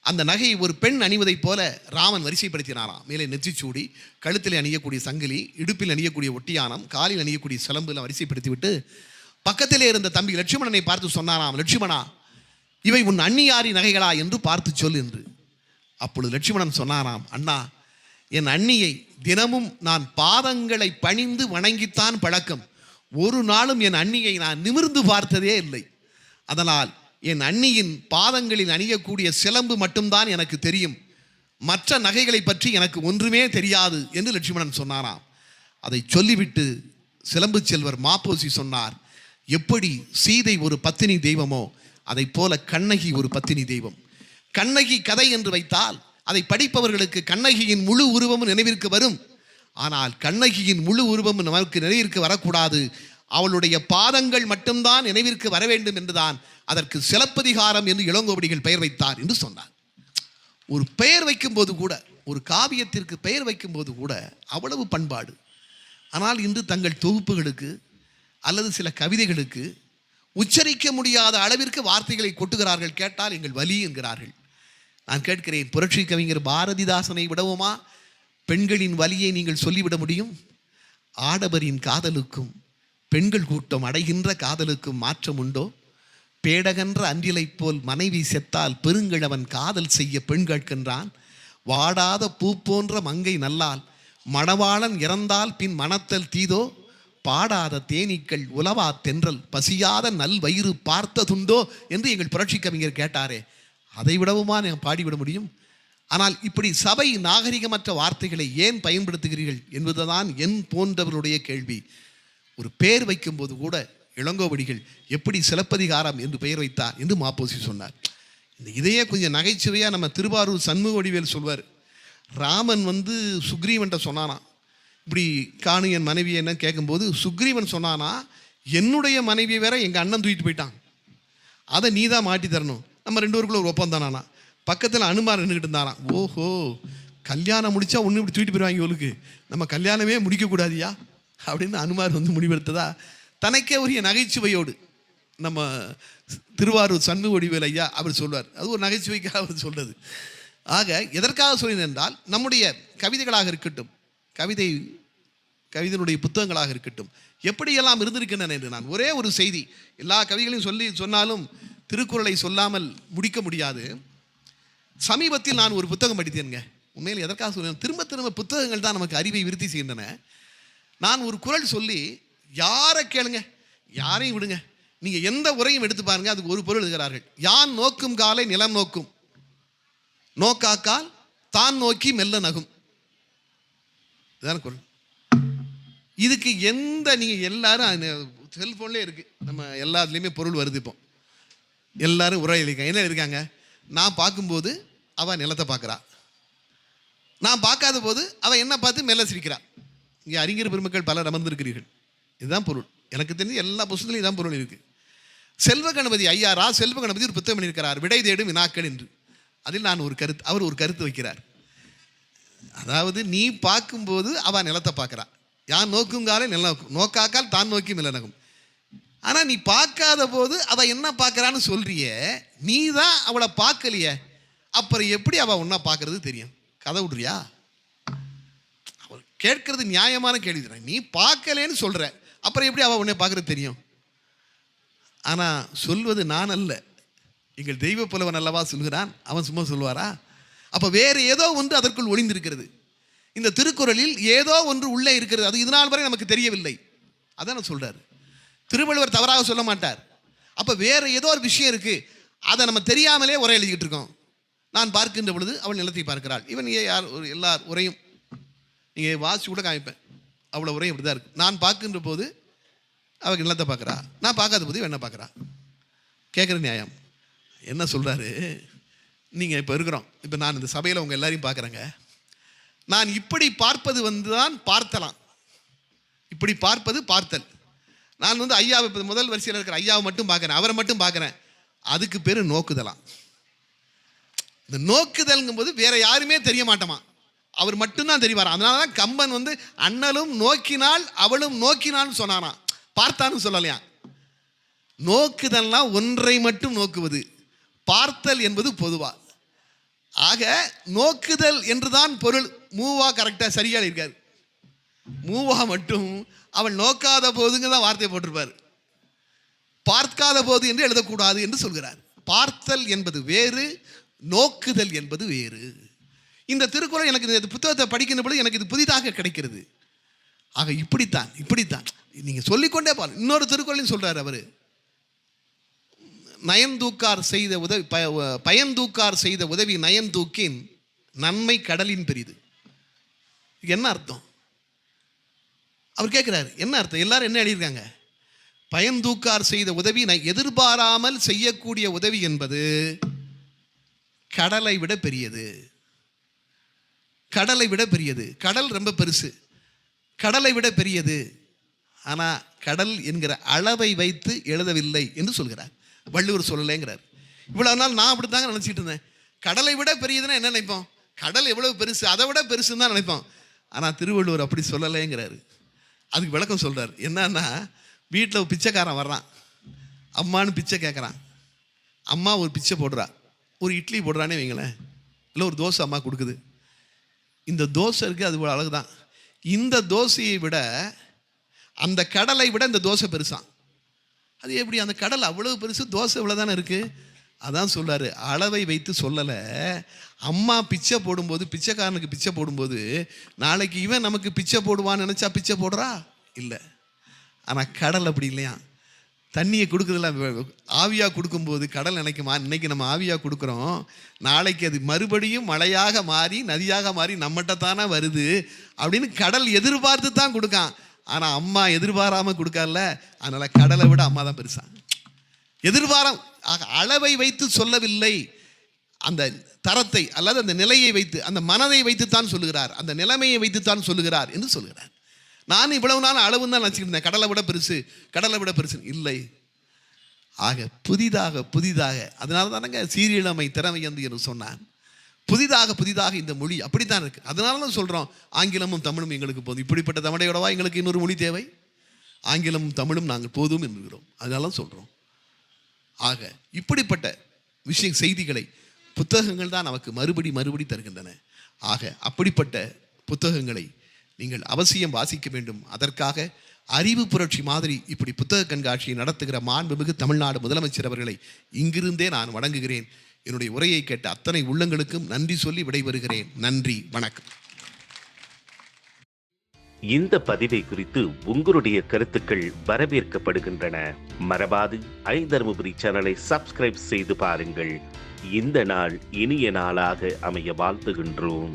அந்த நகையை ஒரு பெண் அணிவதைப் போல ராமன் வரிசைப்படுத்தினாராம். மேலே நெற்றிச்சூடி, கழுத்தில் அணியக்கூடிய சங்கிலி, இடுப்பில் அணியக்கூடிய ஒட்டியானம், காலில் அணியக்கூடிய சிலம்புலாம் வரிசைப்படுத்திவிட்டு பக்கத்திலே இருந்த தம்பி லட்சுமணனை பார்த்து சொன்னாராம், லட்சுமணா, இவை உன் அண்ணியாரி நகைகளா என்று பார்த்து சொல் என்று. அப்பொழுது லட்சுமணன் சொன்னாராம், அண்ணா, என் அண்ணியை தினமும் நான் பாதங்களை பணிந்து வணங்கித்தான் பழக்கம். ஒரு நாளும் என் அண்ணியை நான் நிமிர்ந்து பார்த்ததே இல்லை. அதனால் என் அண்ணியின் பாதங்களில் அணியக்கூடிய சிலம்பு மட்டும்தான் எனக்கு தெரியும். மற்ற நகைகளை பற்றி எனக்கு ஒன்றுமே தெரியாது என்று லட்சுமணன் சொன்னாராம். அதை சொல்லிவிட்டு சிலம்பு செல்வர் மாப்போசி சொன்னார், எப்படி சீதை ஒரு பத்தினி தெய்வமோ அதை போல கண்ணகி ஒரு பத்தினி தெய்வம். கண்ணகி கதை என்று வைத்தால் அதை படிப்பவர்களுக்கு கண்ணகியின் முழு உருவமும் நினைவிற்கு வரும். ஆனால் கண்ணகியின் முழு உருவமும் நமக்கு நினைவிற்கு வரக்கூடாது. அவளுடைய பாதங்கள் மட்டும்தான் நினைவிற்கு வர வேண்டும் என்றுதான் அதற்கு சிலப்பதிகாரம் என்று இளங்கோவடிகள் பெயர் வைத்தார் என்று சொன்னார். ஒரு பெயர் வைக்கும்போது கூட, ஒரு காவியத்திற்கு பெயர் வைக்கும்போது கூட அவ்வளவு பண்பாடு. ஆனால் இன்று தங்கள் தொகுப்புகளுக்கு அல்லது சில கவிதைகளுக்கு உச்சரிக்க முடியாத அளவிற்கு வார்த்தைகளை கொட்டுகிறார்கள். கேட்டால் எங்கள் வலி என்கிறார்கள். நான் கேட்கிறேன், புரட்சி கவிஞர் பாரதிதாசனை விடவுமா பெண்களின் வலியை நீங்கள் சொல்லிவிட முடியும்? ஆடவரின் காதலுக்கும் பெண்கள் கூட்டம் அடைகின்ற காதலுக்கும் மாற்றம் உண்டோ? பேடகன்ற அன்றிலை போல் மனைவி செத்தால் பெருங்கிழவன் காதல் செய்ய பெண் கேட்கின்றான். வாடாத பூ போன்ற மங்கை நல்லால் மணவாளன் இறந்தால் பின் மணத்தல் தீதோ? பாடாத தேனீக்கள் உலவா தென்றல் பசியாத நல் வயிறு பார்த்ததுண்டோ என்று எங்கள் புரட்சி கவிஞர் கேட்டாரே, அதை விடவுமா நான் பாடிவிட முடியும்? ஆனால் இப்படி சபை நாகரிகமற்ற வார்த்தைகளை ஏன் பயன்படுத்துகிறீர்கள் என்பதுதான் என் போன்றவர்களுடைய கேள்வி. ஒரு பெயர் வைக்கும்போது கூட இளங்கோவடிகள் எப்படி சிலப்பதிகாரம் என்று பெயர் வைத்தார் என்று மாப்போசி சொன்னார். இதையே கொஞ்சம் நகைச்சுவையாக நம்ம திருவாரூர் சண்முக வடிவேல் சொல்வார். ராமன் சுக்ரீவன்ட்ட சொன்னானா, இப்படி காணு என் மனைவி என்ன கேட்கும்போது சுக்ரீவன் சொன்னானா, என்னுடைய மனைவி வேற எங்கள் அண்ணன் தூக்கிட்டு போயிட்டான், அதை நீ தான் மாட்டி தரணும். நம்ம ரெண்டு பேருக்குள்ள ஒரு ஒப்பம் தானா. பக்கத்தில் அனுமார் நின்றுக்கிட்டு இருந்தாராம். ஓஹோ, கல்யாணம் முடிச்சா ஒன்று இப்படி தூக்கிட்டு போயிடுவாங்க இவளுக்கு, நம்ம கல்யாணமே முடிக்கக்கூடாதியா அப்படின்னு அனுமார் முடிவெடுத்ததா தனக்கே உரிய நகைச்சுவையோடு நம்ம திருவாரூர் சண்முக வடிவேல் ஐயா அவர் சொல்வார். அது ஒரு நகைச்சுவைக்காக அவர் சொல்றது. ஆக எதற்காக சொல்லினேன் என்றால், நம்முடைய கவிதைகளாக இருக்கட்டும், கவிதையினுடைய புத்தகங்களாக இருக்கட்டும், எப்படியெல்லாம் இருந்திருக்கின்றன என்று நான் ஒரே ஒரு செய்தி, எல்லா கவிகளையும் சொன்னாலும் திருக்குறளை சொல்லாமல் முடிக்க முடியாது. சமீபத்தில் நான் ஒரு புத்தகம் படித்தேங்க. உண்மையில் எதற்காக சொல்லுவேன், திரும்ப திரும்ப புத்தகங்கள் தான் நமக்கு அறிவை விருத்தி செய்கின்றன. நான் ஒரு குறள் சொல்லி, யாரை கேளுங்க, யாரையும் விடுங்க, நீங்கள் எந்த உரையும் எடுத்து பாருங்க, அதுக்கு ஒரு பொருள் எழுதுகிறார்கள். யான் நோக்கும் காலை நிலம் நோக்கும், நோக்காக்கால் தான் நோக்கி மெல்ல நகும். இதுதான் குறள். இதுக்கு நீங்கள் எல்லாரும் செல்ஃபோன்லேயே இருக்குது, நம்ம எல்லாத்துலேயுமே பொருள் வருது. இப்போ எல்லாரும் உரை எழுதிருக்காங்க. என்ன இருக்காங்க? நான் பார்க்கும்போது அவள் நிலத்தை பார்க்குறா, நான் பார்க்காத போது அவள் என்ன பார்த்து மெல்ல சிரிக்கிறா. இங்கே அறிஞர் பெருமக்கள் பலர் அமர்ந்திருக்கிறீர்கள். இதுதான் பொருள். எனக்கு தெரிஞ்சு எல்லா புத்தகத்துலையும் இதான் பொருள் இருக்குது. செல்வ கணபதி ஐயா செல்வ கணபதி ஒரு புத்தகம் பண்ணியிருக்கிறார், விடை தேடும் வினாக்கள் என்று. அதில் நான் அவர் ஒரு கருத்து வைக்கிறார். அதாவது நீ பார்க்கும்போது அவள் நிலத்தை பார்க்குறா, யான் நோக்குங்காலே நில நோக்காக்கால் தான் நோக்கி மில்லனகும். ஆனால் நீ பார்க்காத போது அவள் என்ன பார்க்குறான்னு சொல்றிய, நீ தான் அவளை பார்க்கலையே, அப்புறம் எப்படி அவள் ஒன்றா பார்க்கறது தெரியும்? கதை விட்றியா? அவள் கேட்கறது நியாயமான கேள்வி தானே. நீ பார்க்கலேன்னு சொல்கிற, அப்புறம் எப்படி அவள் உன்னை பார்க்குறது தெரியும்? ஆனால் சொல்வது நான் அல்ல, எங்கள் தெய்வ புலவன் அல்லவா சொல்கிறான். அவன் சும்மா சொல்லுவாரா? அப்போ வேறு ஏதோ ஒன்று அதற்குள் ஒளிந்திருக்கிறது. இந்த திருக்குறளில் ஏதோ ஒன்று உள்ளே இருக்கிறது, அது இதனால் வரை நமக்கு தெரியவில்லை. அதான் சொல்கிறார். திருவள்ளுவர் தவறாக சொல்ல மாட்டார். அப்போ வேறு ஏதோ ஒரு விஷயம் இருக்குது, அதை நம்ம தெரியாமலே உரை எழுதிக்கிட்டு இருக்கோம். நான் பார்க்கின்ற பொழுது அவள் நிலத்தை பார்க்கிறாள். இவன் யார் எல்லார் உரையும் நீங்கள் வாசி கூட காமிப்பேன், அவ்வளோ உரையும் இப்படி தான் இருக்குது. நான் பார்க்கின்ற போது அவள் நிலத்தை பார்க்குறா, நான் பார்க்காத போது இவன் என்ன பார்க்குறா. கேட்குற நியாயம் என்ன சொல்கிறாரு? நீங்கள் இப்போ இருக்கிறோம், இப்போ நான் இந்த சபையில் உங்கள் எல்லாரையும் பார்க்குறேங்க. நான் இப்படி பார்ப்பது தான் பார்த்தலாம், இப்படி பார்ப்பது பார்த்தல். நான் ஐயாவை இப்போ முதல் வரிசையில் இருக்கிற ஐயாவை மட்டும் பார்க்குறேன், அவரை மட்டும் பார்க்குறேன். அதுக்கு பேர் நோக்குதலாம். இந்த நோக்குதல்ங்கும் போது வேற யாருமே தெரிய மாட்டோமா, அவர் மட்டும்தான் தெரிவார். அதனால தான் கம்பன் அண்ணலும் நோக்கினால் அவளும் நோக்கினான்னு சொன்னாராம், பார்த்தான்னு சொல்லலையா. நோக்குதல்னா ஒன்றை மட்டும் நோக்குவது, பார்த்தல் என்பது பொதுவா. ஆக நோக்குதல் என்றுதான் பொருள். மூவா கரெக்டாக சரியாக இருக்காரு. மூவா மட்டும் அவள் நோக்காத போதுங்க தான் வார்த்தையை போட்டிருப்பார், பார்க்காத போது என்று எழுதக்கூடாது என்று சொல்கிறார். பார்த்தல் என்பது வேறு, நோக்குதல் என்பது வேறு. இந்த திருக்குறள் எனக்கு இந்த புத்தகத்தை படிக்கின்ற பொழுது எனக்கு இது புதிதாக கிடைக்கிறது. ஆக இப்படித்தான் நீங்கள் சொல்லிக்கொண்டே பாரு. இன்னொரு திருக்குறளையும் சொல்கிறார் அவர், நயன்தூக்கார் செய்த உதவி பயன்தூக்கார் செய்த உதவி நயன்தூக்கின் நன்மை கடலின் பெரிது. என்ன அர்த்தம்? அவர் கேட்குறாரு, என்ன அர்த்தம்? எல்லாரும் என்ன எழுதியிருக்காங்க? பயன்தூக்கார் செய்த உதவி, எதிர்பாராமல் செய்யக்கூடிய உதவி என்பது கடலை விட பெரியது. கடலை விட பெரியது. கடல் ரொம்ப பெருசு, கடலை விட பெரியது. ஆனால் கடல் என்கிற அளவை வைத்து எழுதவில்லை என்று சொல்கிறார். வள்ளுவர் சொல்லலைங்கிறார். இவ்வளோ நாள் நான் அப்படி தாங்க நினச்சிட்டு இருந்தேன். கடலை விட பெரியதுன்னா என்ன நினைப்போம்? கடல் எவ்வளவு பெருசு, அதை விட பெருசுன்னு தான் நினைப்போம். ஆனால் திருவள்ளுவர் அப்படி சொல்லலைங்கிறாரு. அதுக்கு விளக்கம் சொல்கிறார். என்னன்னா, வீட்டில் ஒரு பிச்சைக்காரன் வர்றான், அம்மானு பிச்சை கேட்குறான். அம்மா ஒரு பிச்சை போடுறா, ஒரு இட்லி போடுறானே வைங்களேன், இல்லை ஒரு தோசை அம்மா கொடுக்குது. இந்த தோசை இருக்குது, அது ஒரு அழகு தான். இந்த தோசையை விட அந்த கடலை விட இந்த தோசை பெருசான். அது எப்படி? அந்த கடல் அவ்வளவு பெருசு, தோசை இவ்வளோ தானே இருக்குது. அதான் சொல்கிறாரு, அளவை வைத்து சொல்லலை. அம்மா பிச்சை போடும்போது, பிச்சைக்காரனுக்கு பிச்சை போடும்போது, நாளைக்கு இவன் நமக்கு பிச்சை போடுவான்னு நினச்சா பிச்சை போடுறா இல்லை. ஆனால் கடல் அப்படி இல்லையா. தண்ணியை கொடுக்குறதுல ஆவியாக கொடுக்கும்போது கடல் நினைக்குமா, இன்னைக்கு நம்ம ஆவியாக கொடுக்குறோம், நாளைக்கு அது மறுபடியும் மழையாக மாறி நதியாக மாறி நம்மகிட்ட தானே வருது அப்படின்னு கடல் எதிர்பார்த்து தான் கொடுக்கான். ஆனால் அம்மா எதிர்பாராமல் கொடுக்கல. அதனால் கடலை விட அம்மா தான் பெருசா. எதிர்பாரம் அளவை வைத்து சொல்லவில்லை, அந்த தரத்தை அல்லது அந்த நிலையை வைத்து, அந்த மனதை வைத்துத்தான் சொல்லுகிறார், அந்த நிலைமையை வைத்துத்தான் சொல்லுகிறார் என்று சொல்கிறார். நான் இவ்வளவு நாள் அளவுன்னு தான் நினச்சிக்கிட்டு இருந்தேன், கடலை விட பெருசு, கடலை விட பெருசு இல்லை. ஆக புதிதாக அதனால தானங்க சீரியலமை திறமை என்று சொன்னான். புதிதாக இந்த மொழி அப்படித்தான் இருக்குது. அதனால தான் சொல்கிறோம், ஆங்கிலமும் தமிழும் எங்களுக்கு போதும். இப்படிப்பட்ட தமிழையோடவா எங்களுக்கு இன்னொரு மொழி தேவை? ஆங்கிலமும் தமிழும் நாங்கள் போதும் என்கிறோம். அதனால சொல்கிறோம். ஆக இப்படிப்பட்ட செய்திகளை புத்தகங்கள் தான் நமக்கு மறுபடி தருகின்றன. ஆக அப்படிப்பட்ட புத்தகங்களை நீங்கள் அவசியம் வாசிக்க வேண்டும். அதற்காக அறிவு புரட்சி மாதிரி இப்படி புத்தக கண்காட்சியை நடத்துகிற மாண்புமிகு தமிழ்நாடு முதலமைச்சர் அவர்களை இங்கிருந்தே நான் வணங்குகிறேன். என்னுடைய உரையை கேட்ட அத்தனை உள்ளங்களுக்கும் நன்றி சொல்லி விடைபெறுகிறேன். நன்றி, வணக்கம். இந்த பதிவை குறித்து உங்களுடைய கருத்துக்கள் வரவேற்கப்படுகின்றன. மறவாது ஐதருமபுரி சேனலை சப்ஸ்கிரைப் செய்து பாருங்கள். இந்த நாள் இனிய நாளாக அமைய வாழ்த்துகின்றோம்.